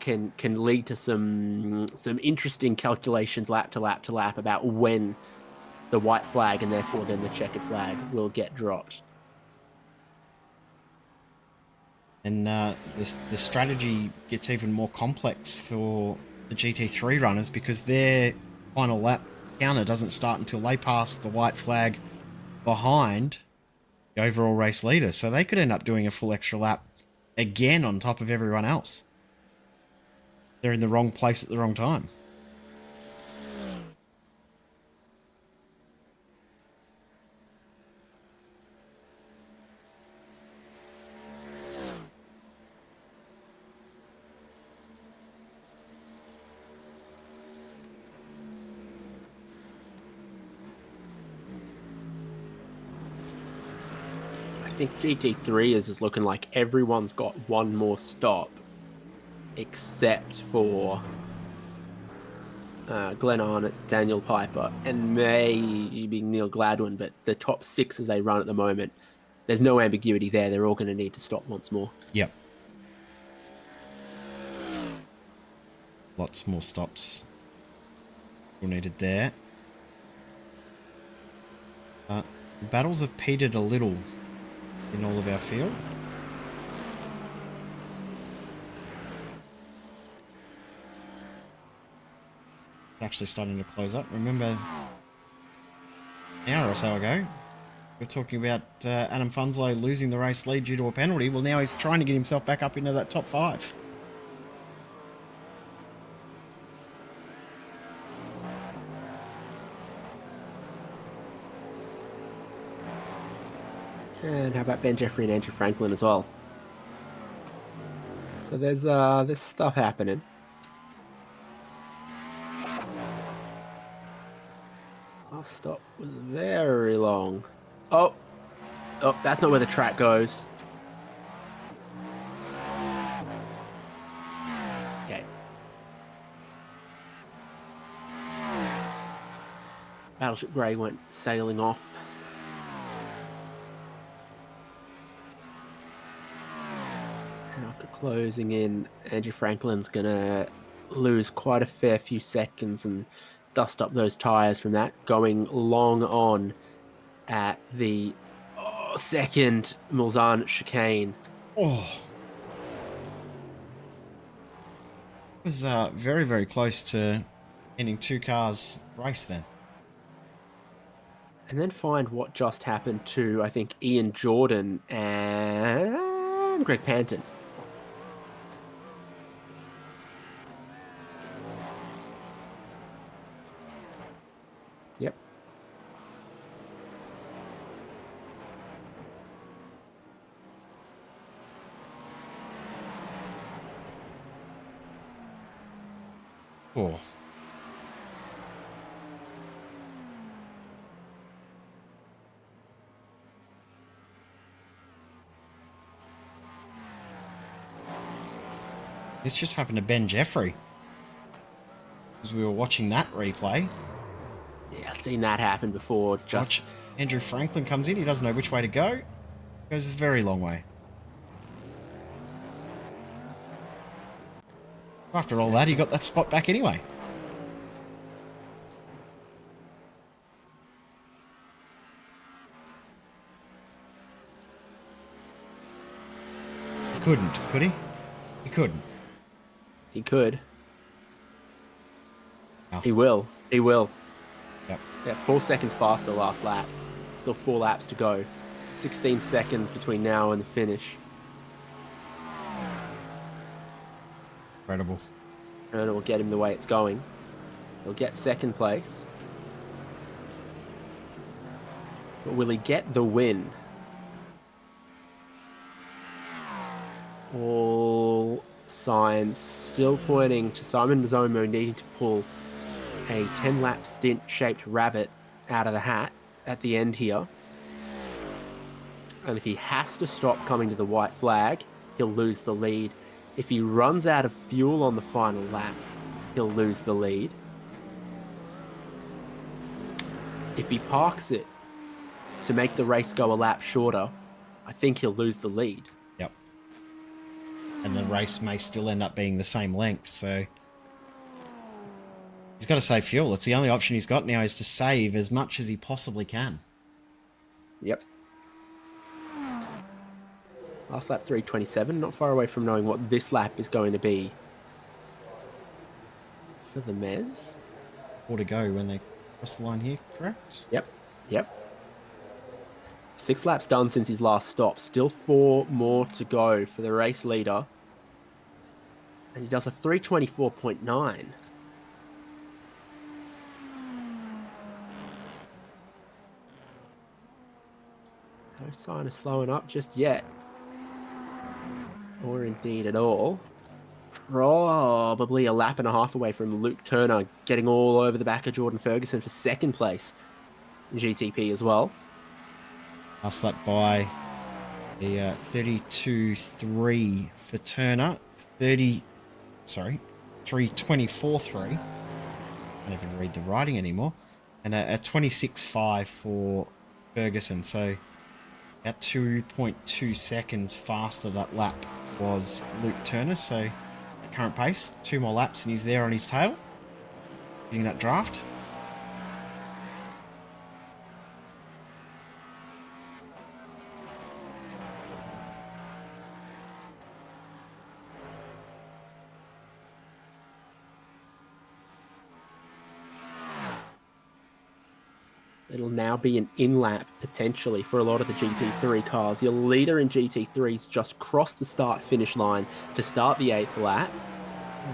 can lead to some interesting calculations lap to lap to lap about when the white flag and therefore then the checkered flag will get dropped. And the strategy gets even more complex for the GT3 runners because their final lap counter doesn't start until they pass the white flag behind the overall race leader. So they could end up doing a full extra lap again on top of everyone else. They're in the wrong place at the wrong time. I think GT3 is just looking like everyone's got one more stop except for Glenn Arnott, Daniel Piper, and maybe Neil Gladwin, but the top 6 as they run at the moment, there's no ambiguity there. They're all going to need to stop once more. Yep. Lots more stops were needed there. The battles have petered a little in all of our field. Actually starting to close up. Remember, an hour or so ago, we were talking about Adam Funslow losing the race lead due to a penalty. Well, now he's trying to get himself back up into that top 5. And how about Ben Jeffrey and Andrew Franklin as well? So there's stuff happening. Last stop was very long. Oh, that's not where the track goes. Okay. Battleship Grey went sailing off. And after closing in, Andrew Franklin's gonna lose quite a fair few seconds and dust up those tyres from that, going long on at the second Mulsanne chicane. Oh. It was very, very close to ending 2 cars race then. And then find what just happened to, I think, Ian Jordan and and Greg Panton. Yep. Oh. This just happened to Ben Jeffrey. As we were watching that replay. Yeah, I've seen that happen before. Watch, Andrew Franklin comes in. He doesn't know which way to go. Goes a very long way. After all that, he got that spot back anyway. He couldn't, could he? He couldn't. He could. Oh. He will. He will. Yep. Yeah, 4 seconds faster last lap. Still 4 laps to go. 16 seconds between now and the finish. Incredible. And it will get him the way it's going. He'll get second place. But will he get the win? All signs still pointing to Simon Mazzomo needing to pull a 10-lap stint-shaped rabbit out of the hat at the end here. And if he has to stop coming to the white flag, he'll lose the lead. If he runs out of fuel on the final lap, he'll lose the lead. If he parks it to make the race go a lap shorter, I think he'll lose the lead. Yep. And the race may still end up being the same length, so he's got to save fuel. It's the only option he's got now, is to save as much as he possibly can. Yep. Last lap 3:27, not far away from knowing what this lap is going to be for the Mez. 4 to go when they cross the line here, correct? Yep. 6 laps done since his last stop. Still 4 more to go for the race leader. And he does a 3:24.9. No sign of slowing up just yet. Or indeed at all. Probably a lap and a half away from Luke Turner getting all over the back of Jordan Ferguson for second place in GTP as well. Last lap by the 32.3 for Turner. 3:24.3. I don't even read the writing anymore. And a 26.5 for Ferguson. So at 2.2 seconds faster that lap was Luke Turner. So at current pace, 2 more laps and he's there on his tail, getting that draft. It'll now be an in-lap, potentially, for a lot of the GT3 cars. Your leader in GT3's just crossed the start-finish line to start the 8th lap.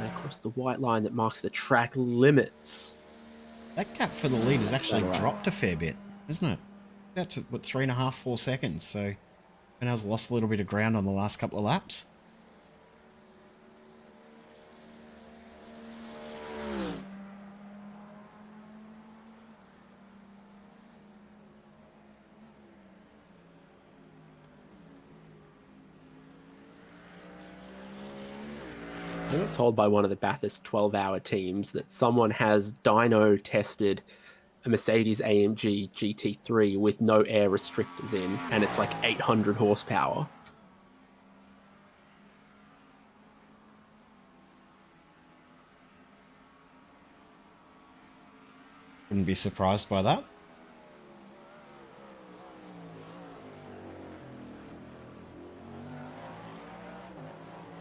Across the white line that marks the track limits. That gap for the lead has actually dropped a fair bit, isn't it? That's, what, 3.5, 4 seconds, so Fernand's lost a little bit of ground on the last couple of laps. I got told by one of the Bathurst 12-hour teams that someone has dyno tested a Mercedes AMG GT3 with no air restrictors in, and it's like 800 horsepower. Wouldn't be surprised by that.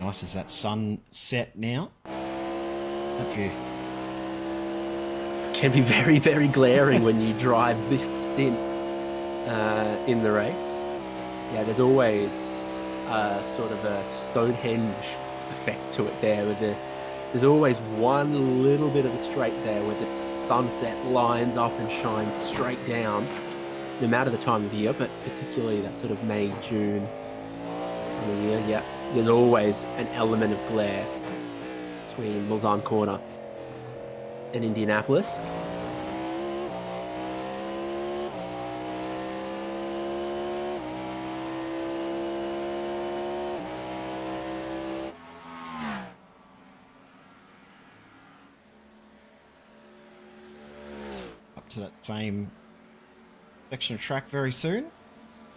Nice as that sun set now. That view. Can be very, very glaring when you drive this stint in the race. Yeah, there's always sort of a Stonehenge effect to it there, where there's always one little bit of a straight there where the sunset lines up and shines straight down, no matter the time of year, but particularly that sort of May, June time of year. Yeah, there's always an element of glare between Lausanne Corner and Indianapolis. Up to that same section of track very soon.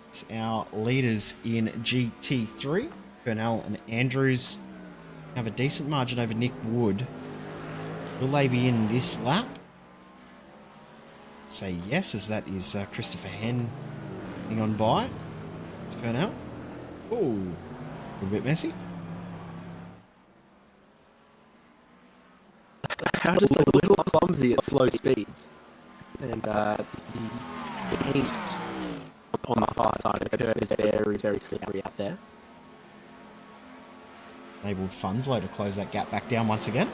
It's our leaders in GT3. Bernal and Andrews have a decent margin over Nick Wood. Will they be in this lap? Say yes, as that is Christopher Henn getting on by. It's Bernal. Oh, a little bit messy. How just a little clumsy at slow speeds. And the paint on the far side of the curve is very, very slippery out there. Enabled Funslow to close that gap back down once again.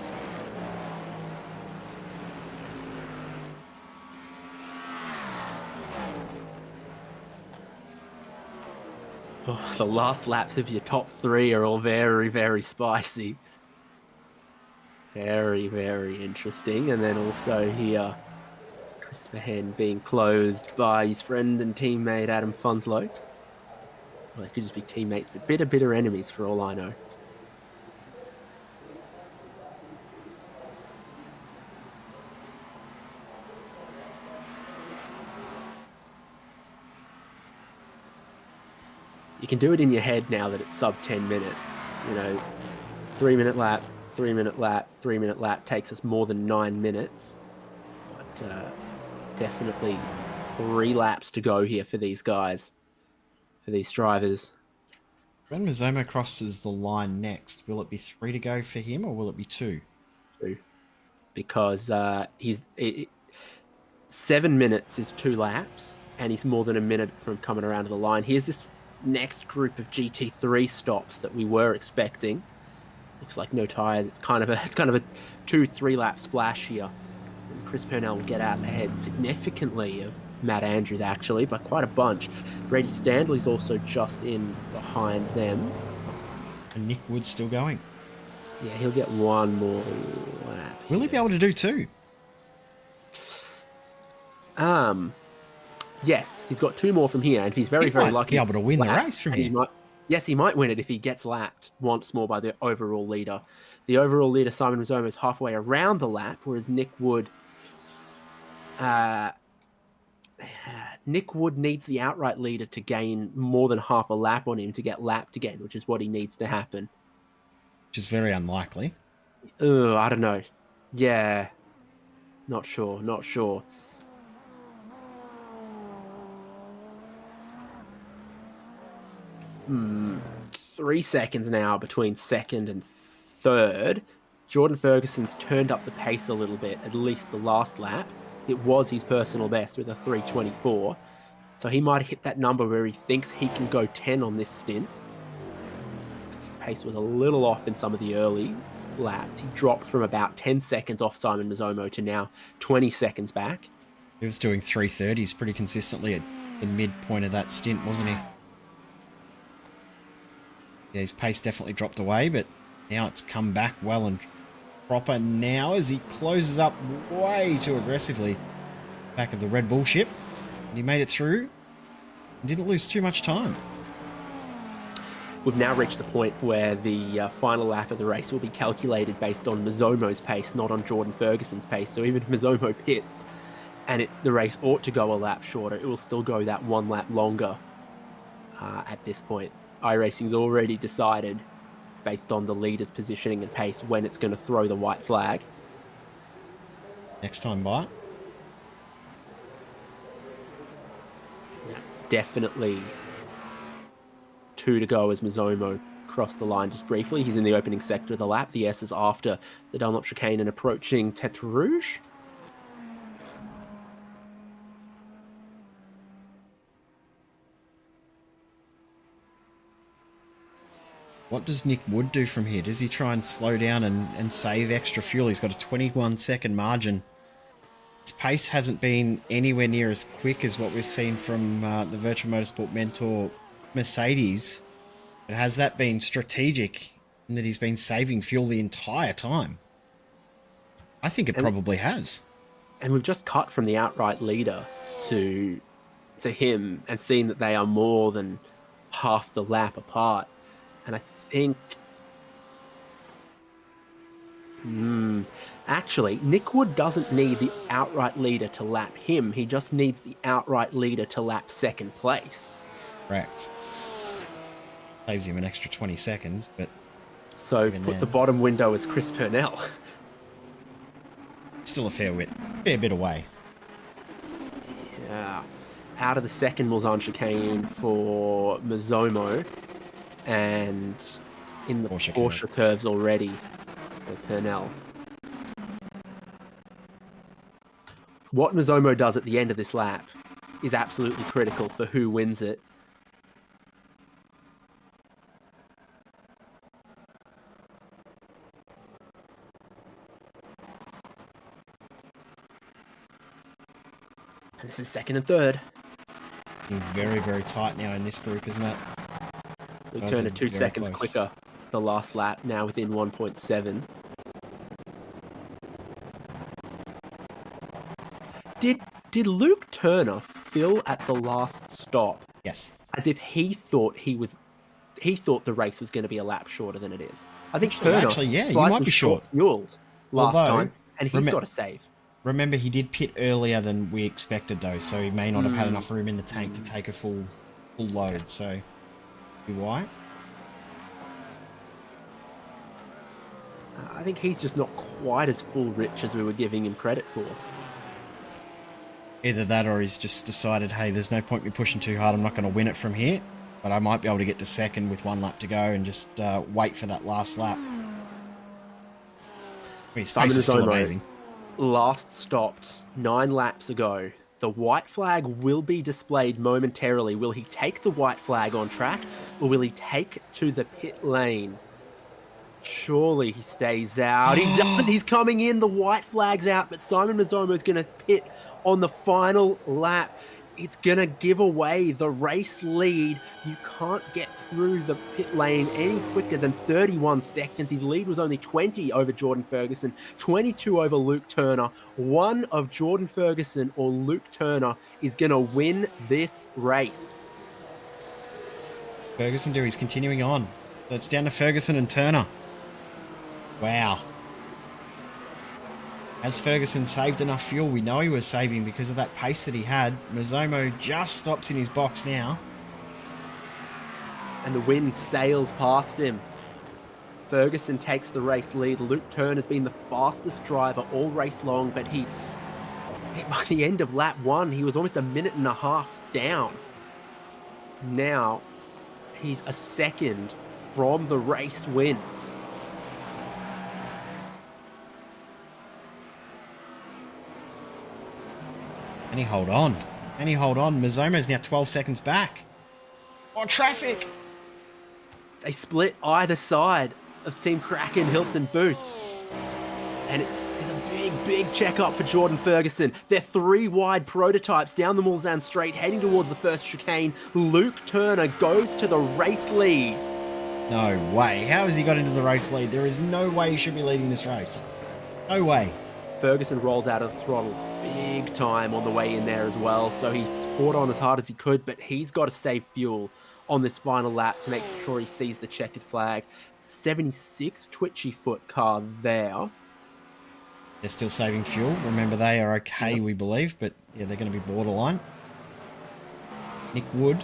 Oh, the last laps of your top three are all very, very spicy. Very, very interesting. And then also here, Christopher Henn being closed by his friend and teammate Adam Funslow. Well, they could just be teammates, but bitter enemies for all I know. You can do it in your head now that it's sub 10 minutes. You know, 3-minute lap, 3-minute lap, 3-minute lap takes us more than 9 minutes. But definitely 3 laps to go here for these guys, for these drivers. When Mizomo crosses the line next, will it be 3 to go for him or will it be 2? 2. Because 7 minutes is 2 laps, and he's more than a minute from coming around to the line. Here's this next group of GT3 stops that we were expecting. Looks like no tires. It's kind of a 2-3 lap splash here. And Chris Purnell will get out ahead significantly of Matt Andrews, actually, by quite a bunch. Brady Standley's also just in behind them. And Nick Wood's still going. Yeah, he'll get one more lap. Will he be able to do 2? Yes, he's got 2 more from here, and if he's very lucky, be able to win the race from here. He might win it if he gets lapped once more by the overall leader. The overall leader, Simon Mizomo, is halfway around the lap, whereas Nick Wood needs the outright leader to gain more than half a lap on him to get lapped again, which is what he needs to happen. Which is very unlikely. I don't know. Yeah. Not sure. 3 seconds now between second and third. Jordan Ferguson's turned up the pace a little bit, at least the last lap. It was his personal best with a 3:24. So he might hit that number where he thinks he can go 10 on this stint. His pace was a little off in some of the early laps. He dropped from about 10 seconds off Simon Mizomo to now 20 seconds back. He was doing 3:30s pretty consistently at the midpoint of that stint, wasn't he? Yeah, his pace definitely dropped away, but now it's come back well and proper now as he closes up way too aggressively back of the Red Bull ship. And he made it through and didn't lose too much time. We've now reached the point where the final lap of the race will be calculated based on Mizomo's pace, not on Jordan Ferguson's pace. So even if Mizomo pits and the race ought to go a lap shorter, it will still go that 1 lap longer at this point. iRacing's already decided, based on the leader's positioning and pace, when it's going to throw the white flag. Next time by. Yeah, definitely 2 to go as Mizomo crossed the line just briefly. He's in the opening sector of the lap. The S is after the Dunlop chicane and approaching Tete Rouge. What does Nick Wood do from here? Does he try and slow down and save extra fuel? He's got a 21-second margin. His pace hasn't been anywhere near as quick as what we've seen from the Virtual Motorsport mentor Mercedes. But has that been strategic in that he's been saving fuel the entire time? I think it probably has. And we've just cut from the outright leader to him and seen that they are more than half the lap apart. And I think... actually, Nick Wood doesn't need the outright leader to lap him. He just needs the outright leader to lap second place. Correct. Saves him an extra 20 seconds, but... So put the bottom window as Chris Purnell. Still a fair bit away. Yeah. Out of the second Mulsanne chicane for Mazomo, and in the Porsche curves already for Purnell. What Mazomo does at the end of this lap is absolutely critical for who wins it. And this is second and third. Very, very tight now in this group, isn't it? Luke Turner 2 seconds quicker the last lap, now within 1.7. Did Luke Turner fill at the last stop? Yes. As if he thought the race was going to be a lap shorter than it is. I think Turner you might be short fueled last time, and he's got to save. Remember, he did pit earlier than we expected, though, so he may not have had enough room in the tank to take a full load. Okay. So, be why? I think he's just not quite as full rich as we were giving him credit for. Either that, or he's just decided, hey, there's no point me pushing too hard. I'm not going to win it from here, but I might be able to get to second with 1 lap to go and just wait for that last lap. His pace is still amazing. Last stopped 9 laps ago. The white flag will be displayed momentarily. Will he take the white flag on track, or will he take to the pit lane? Surely he stays out. He doesn't. He's coming in. The white flag's out, but Simon Mazomo is going to pit on the final lap. It's going to give away the race lead. You can't get through the pit lane any quicker than 31 seconds. His lead was only 20 over Jordan Ferguson, 22 over Luke Turner. One of Jordan Ferguson or Luke Turner is going to win this race. Ferguson he's continuing on. So it's down to Ferguson and Turner. Wow. Has Ferguson saved enough fuel? We know he was saving because of that pace that he had. Mazomo just stops in his box now. And the wind sails past him. Ferguson takes the race lead. Luke Turner has been the fastest driver all race long, but by the end of lap 1, he was almost a minute and a half down. Now, he's a second from the race win. And he hold on. Mazomo's now 12 seconds back. Oh, traffic! They split either side of Team Kraken, Hilton Booth. And it is a big check-up for Jordan Ferguson. They're 3 wide prototypes down the Mulsanne straight, heading towards the first chicane. Luke Turner goes to the race lead. No way. How has he got into the race lead? There is no way he should be leading this race. No way. Ferguson rolled out of the throttle big time on the way in there as well, so he fought on as hard as he could, but he's got to save fuel on this final lap to make sure he sees the checkered flag. 76 twitchy foot car there. They're still saving fuel. Remember, they are okay, we believe, but yeah, they're going to be borderline. Nick Wood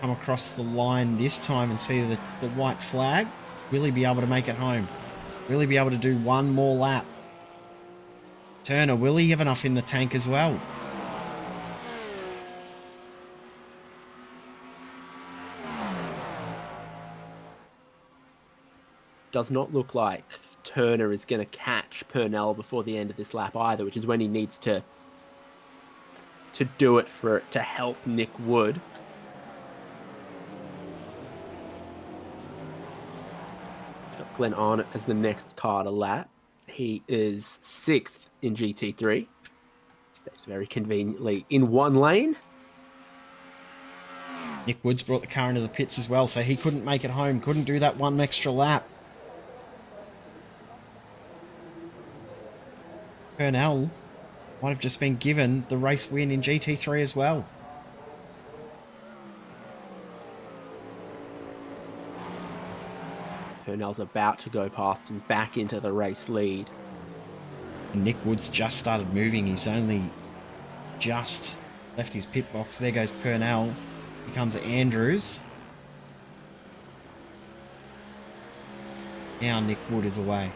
come across the line this time and see the white flag. Will he be able to make it home? Will he be able to do one more lap? Turner, will he have enough in the tank as well? Does not look like Turner is going to catch Purnell before the end of this lap either, which is when he needs to do it to help Nick Wood. Glenn Arnott as the next car to lap. He is 6th in GT3. Stays very conveniently in one lane. Nick Woods brought the car into the pits as well, so he couldn't make it home, couldn't do that one extra lap. Purnell might have just been given the race win in GT3 as well. Purnell's about to go past and back into the race lead. And Nick Woods just started moving. He's only just left his pit box. There goes Purnell. Here comes Andrews. Now Nick Wood is away.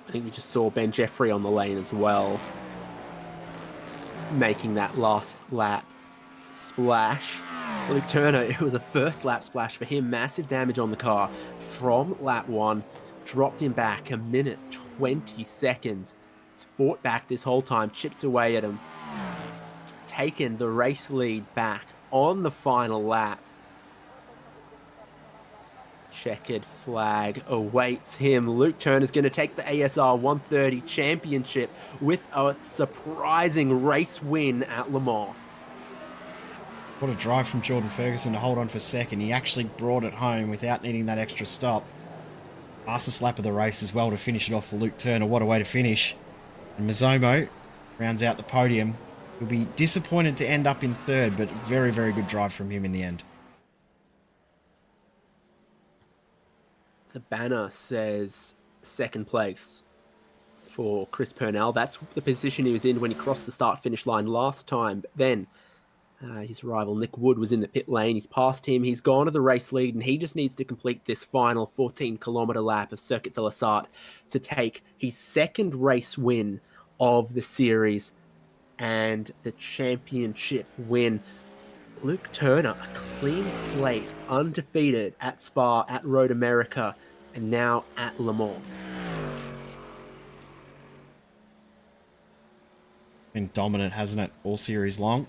I think we just saw Ben Jeffrey on the lane as well, making that last lap splash. Luke Turner, it was a first lap splash for him. Massive damage on the car from lap 1. Dropped him back a minute, 20 seconds. He's fought back this whole time, chipped away at him. Taken the race lead back on the final lap. Checkered flag awaits him. Luke Turner's going to take the ASR 130 championship with a surprising race win at Le Mans. What a drive from Jordan Ferguson to hold on for second. He actually brought it home without needing that extra stop. Fastest lap of the race as well to finish it off for Luke Turner. What a way to finish. And Mazzomo rounds out the podium. He'll be disappointed to end up in third, but very, very good drive from him in the end. The banner says second place for Chris Purnell. That's the position he was in when he crossed the start-finish line last time. But then his rival Nick Wood was in the pit lane. He's passed him. He's gone to the race lead, and he just needs to complete this final 14-kilometer lap of Circuit de la Sarthe to take his second race win of the series and the championship win. Luke Turner, a clean slate, undefeated at Spa, at Road America, and now at Le Mans. Been dominant, hasn't it? All series long.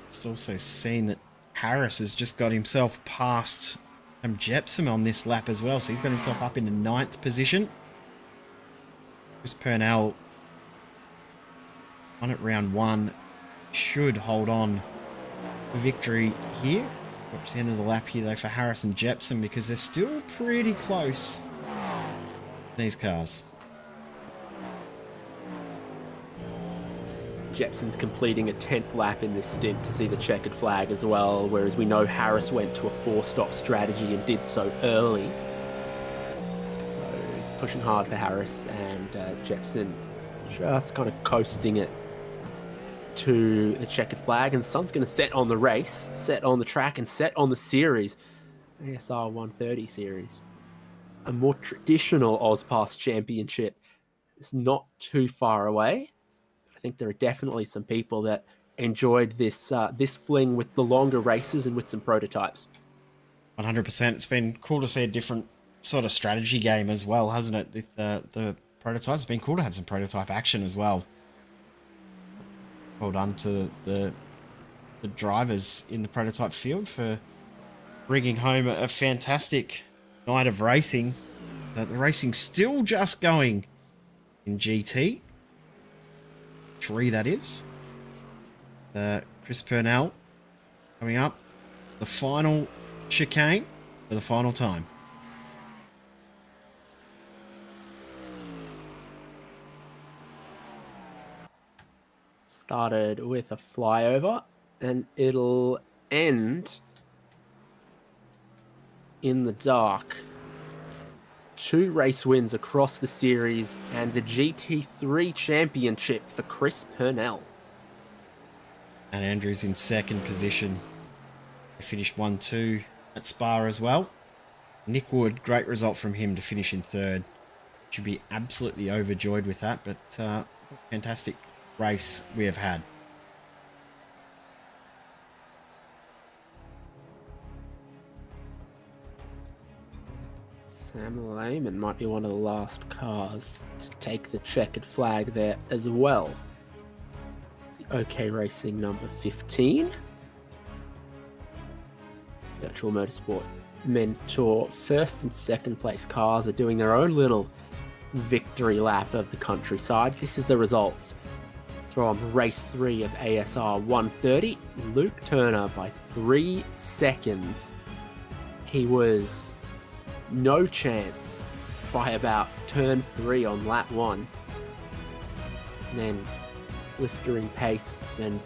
It's also seen that Harris has just got himself past Jepsen on this lap as well, so he's got himself up into 9th position. Chris Purnell on at round 1 should hold on for victory here. Watch the end of the lap here though for Harris and Jepsen because they're still pretty close, these cars. Jepsen's completing a 10th lap in this stint to see the checkered flag as well, whereas we know Harris went to a 4-stop strategy and did so early. So pushing hard for Harris, and Jepsen just kind of coasting it to the checkered flag, and the sun's going to set on the race, set on the track, and set on the series. ASR 130 series. A more traditional AUSPASS championship. It's not too far away. I think there are definitely some people that enjoyed this this fling with the longer races and with some prototypes. 100%. It's been cool to see a different sort of strategy game as well, hasn't it? With the prototypes, it's been cool to have some prototype action as well. Well done to the drivers in the prototype field for bringing home a fantastic night of racing. The racing's still just going in GT. 3, that is. Chris Purnell coming up. The final chicane for the final time. Started with a flyover, and it'll end in the dark. 2 race wins across the series and the GT3 championship for Chris Purnell. And Andrews in second position. He finished 1-2 at Spa as well. Nick Wood, great result from him to finish in third. Should be absolutely overjoyed with that, but fantastic race we have had. Sam Lehman might be one of the last cars to take the checkered flag there as well. The OK Racing number 15. Virtual Motorsport Mentor first and second place cars are doing their own little victory lap of the countryside. This is the results from race 3 of ASR 130. Luke Turner by 3 seconds. He was no chance by about turn 3 on lap 1. And then blistering pace, and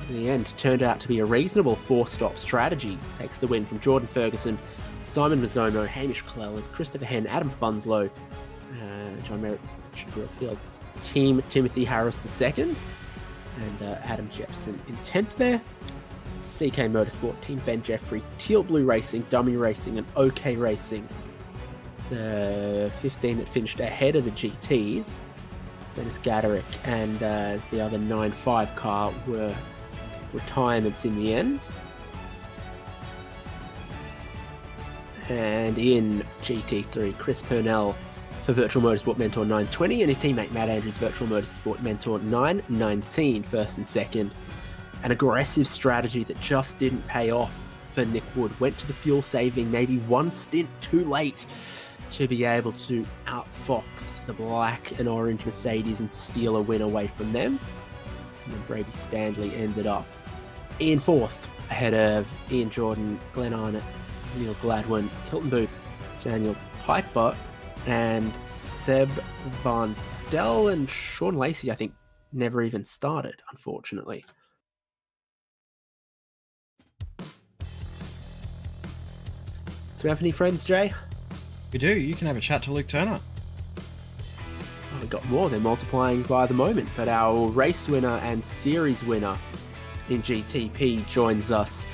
in the end turned out to be a reasonable 4-stop strategy. Takes the win from Jordan Ferguson, Simon Mazzomo, Hamish Cleland, Christopher Henn, Adam Funslow, John Merritt, Fields, Team Timothy Harris II, and Adam Jepson in 10th there. CK Motorsport, Team Ben Jeffrey, Teal Blue Racing, Dummy Racing, and OK Racing. The 15 that finished ahead of the GTs, Dennis Gaderick and the other 9.5 car, were retirements in the end. And in GT3, Chris Purnell for Virtual Motorsport Mentor 920 and his teammate Matt Andrews, Virtual Motorsport Mentor 919, first and second. An aggressive strategy that just didn't pay off for Nick Wood. Went to the fuel saving maybe one stint too late to be able to outfox the black and orange Mercedes and steal a win away from them. And then Brady Stanley ended up in 4th ahead of Ian Jordan, Glenn Arnott, Neil Gladwin, Hilton Booth, Daniel Piper, and Seb Van Dell, and Sean Lacey, I think, never even started, unfortunately. Do we have any friends, Jay? We do. You can have a chat to Luke Turner. Oh, we got more. They're multiplying by the moment. But our race winner and series winner in GTP joins us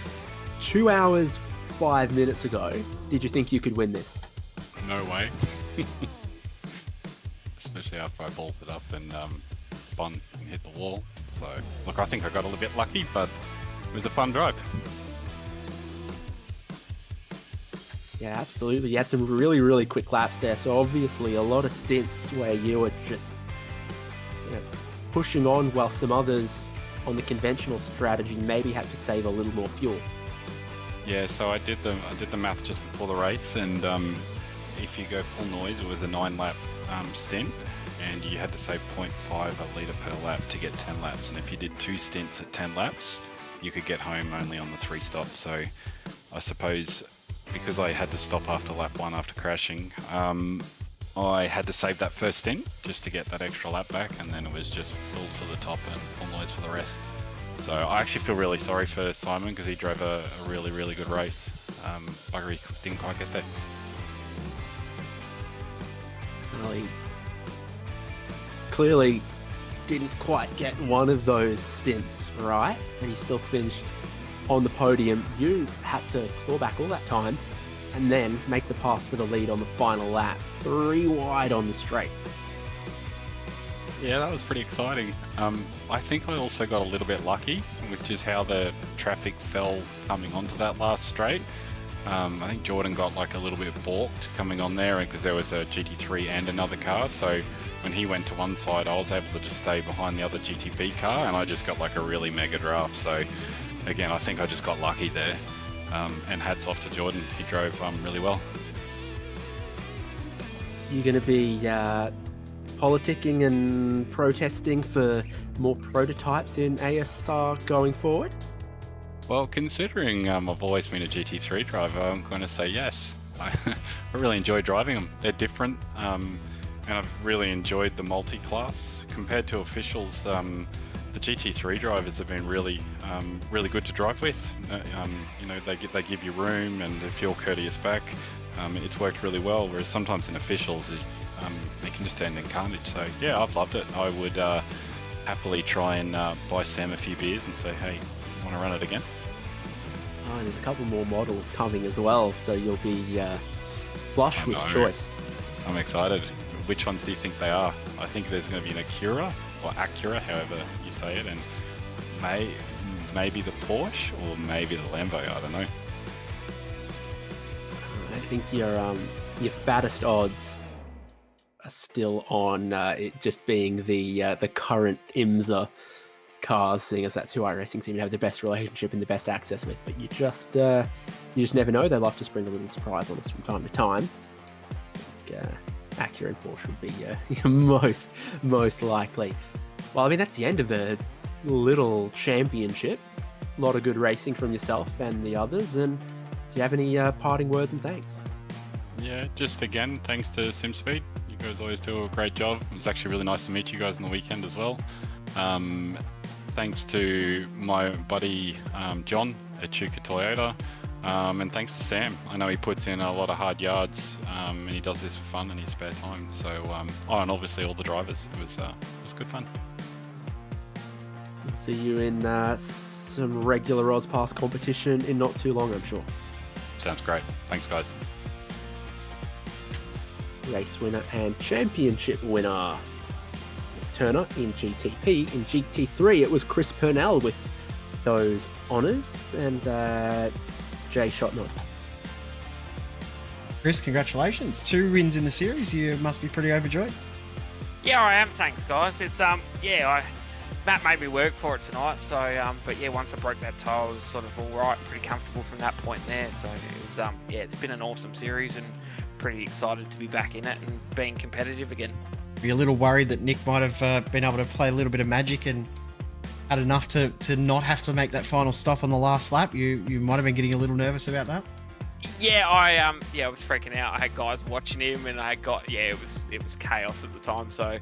2 hours, 5 minutes ago. Did you think you could win this? No way. Especially after I bolted up and spun and hit the wall. So, look, I think I got a little bit lucky, but it was a fun drive. Yeah, absolutely. You had some really, really quick laps there. So obviously a lot of stints where you were just pushing on while some others on the conventional strategy maybe had to save a little more fuel. Yeah, so I did the math just before the race, and if you go full noise, it was a 9-lap stint, and you had to save 0.5 a litre per lap to get 10 laps. And if you did 2 stints at 10 laps, you could get home only on the 3 stops. So I suppose, because I had to stop after lap 1 after crashing, I had to save that first stint just to get that extra lap back, and then it was just full to the top and full noise for the rest. So I actually feel really sorry for Simon, because he drove a really, really good race. Bugger, he didn't quite get that. Well, he clearly didn't quite get one of those stints right, and he still finished on the podium. You had to claw back all that time and then make the pass for the lead on the final lap, 3 wide on the straight. Yeah, that was pretty exciting. I think I also got a little bit lucky, which is how the traffic fell coming onto that last straight. I think Jordan got like a little bit balked coming on there, because there was a GT3 and another car, so when he went to one side, I was able to just stay behind the other GTB car, and I just got like a really mega draft. So again, I think I just got lucky there, and hats off to Jordan. He drove really well. You're going to be politicking and protesting for more prototypes in ASR going forward? Well, considering I've always been a GT3 driver, I'm going to say yes. I really enjoy driving them. They're different, and I've really enjoyed the multi-class. Compared to officials, the GT3 drivers have been really good to drive with. They give you room and they feel courteous back. It's worked really well, whereas sometimes in officials they can just end in carnage. So yeah, I've loved it. I would happily try and buy Sam a few beers and say, hey, want to run it again? Oh, there's a couple more models coming as well, so you'll be flush with choice. I'm excited. Which ones do you think they are? I think there's going to be an Acura, or Acura, however you say it, and maybe the Porsche, or maybe the Lambo. I don't know. I think your fattest odds still on it just being the current IMSA cars, seeing as that's who iRacing seem to have the best relationship and the best access with. But you just never know. They love to spring a little surprise on us from time to time. Acura and Porsche would be most likely. Well, I mean, that's the end of the little championship. A lot of good racing from yourself and the others. And do you have any parting words and thanks? Yeah, just again, thanks to SimSpeed. You guys always do a great job. It was actually really nice to meet you guys on the weekend as well. Thanks to my buddy John at Chuka Toyota. And thanks to Sam. I know he puts in a lot of hard yards and he does this for fun in his spare time. So, and obviously all the drivers. It was good fun. We'll see you in some regular AUSPASS competition in not too long, I'm sure. Sounds great. Thanks, guys. Race winner and championship winner Turner in GTP. In GT3 it was Chris Purnell with those honours, and Jay Shotnut. Chris, congratulations. 2 wins in the series. You must be pretty overjoyed. Yeah, I am. Thanks, guys. It's Matt made me work for it tonight. So, but yeah, once I broke that tie, I was sort of all right, pretty comfortable from that point there. So it was, it's been an awesome series and pretty excited to be back in it and being competitive again. Were you a little worried that Nick might have been able to play a little bit of magic and had enough to not have to make that final stop on the last lap? You might have been getting a little nervous about that. Yeah, I was freaking out. I had guys watching him, and it was chaos at the time. So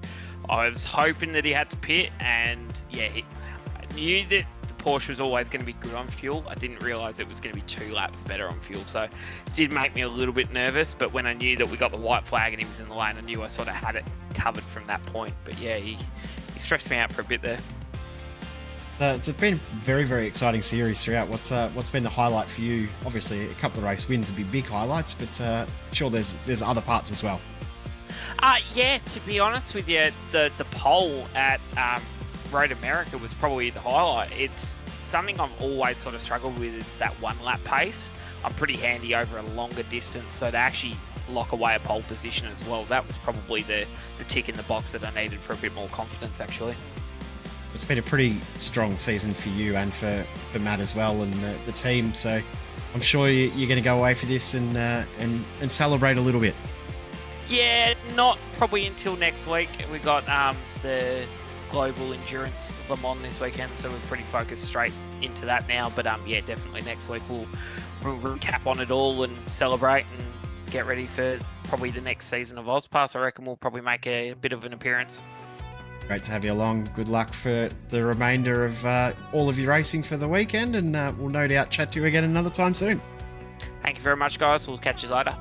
I was hoping that he had to pit, and I knew that the Porsche was always going to be good on fuel. I didn't realise it was going to be 2 laps better on fuel, so it did make me a little bit nervous. But when I knew that we got the white flag and he was in the lane, I knew I sort of had it covered from that point. But yeah, he stressed me out for a bit there. It's been a very, very exciting series throughout. What's been the highlight for you? Obviously, a couple of race wins would be big highlights, but sure, there's other parts as well. To be honest with you, the pole at Road America was probably the highlight. It's something I've always sort of struggled with, is that 1 lap pace. I'm pretty handy over a longer distance, so to actually lock away a pole position as well, that was probably the tick in the box that I needed for a bit more confidence, actually. It's been a pretty strong season for you and for Matt as well, and the team. So I'm sure you're going to go away for this and celebrate a little bit. Yeah, not probably until next week. We got the Global Endurance Le Mans this weekend, so we're pretty focused straight into that now. But definitely next week we'll recap on it all and celebrate and get ready for probably the next season of AUSPASS. I reckon we'll probably make a bit of an appearance. Great to have you along. Good luck for the remainder of all of your racing for the weekend, and we'll no doubt chat to you again another time soon. Thank you very much, guys. We'll catch you later.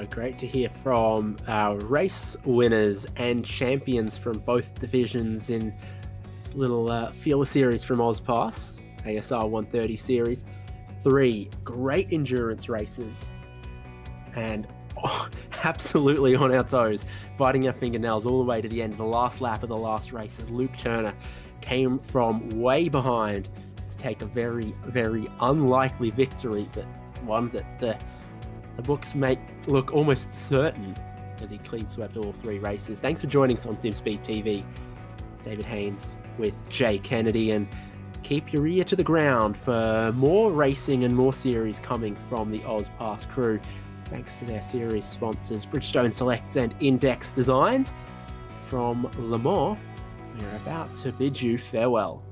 Great to hear from our race winners and champions from both divisions in this little feeler series from AUSPASS, ASR 130 series. 3 great endurance races, and absolutely on our toes, biting our fingernails all the way to the end of the last lap of the last race, as Luke Turner came from way behind to take a very, very unlikely victory, but one that the books make look almost certain, as he clean swept all 3 races. Thanks for joining us on SimSpeed TV. David Haynes with Jay Kennedy, and keep your ear to the ground for more racing and more series coming from the AUSPASS crew. Thanks to their series sponsors, Bridgestone Selects and Index Designs. From Le Mans, we're about to bid you farewell.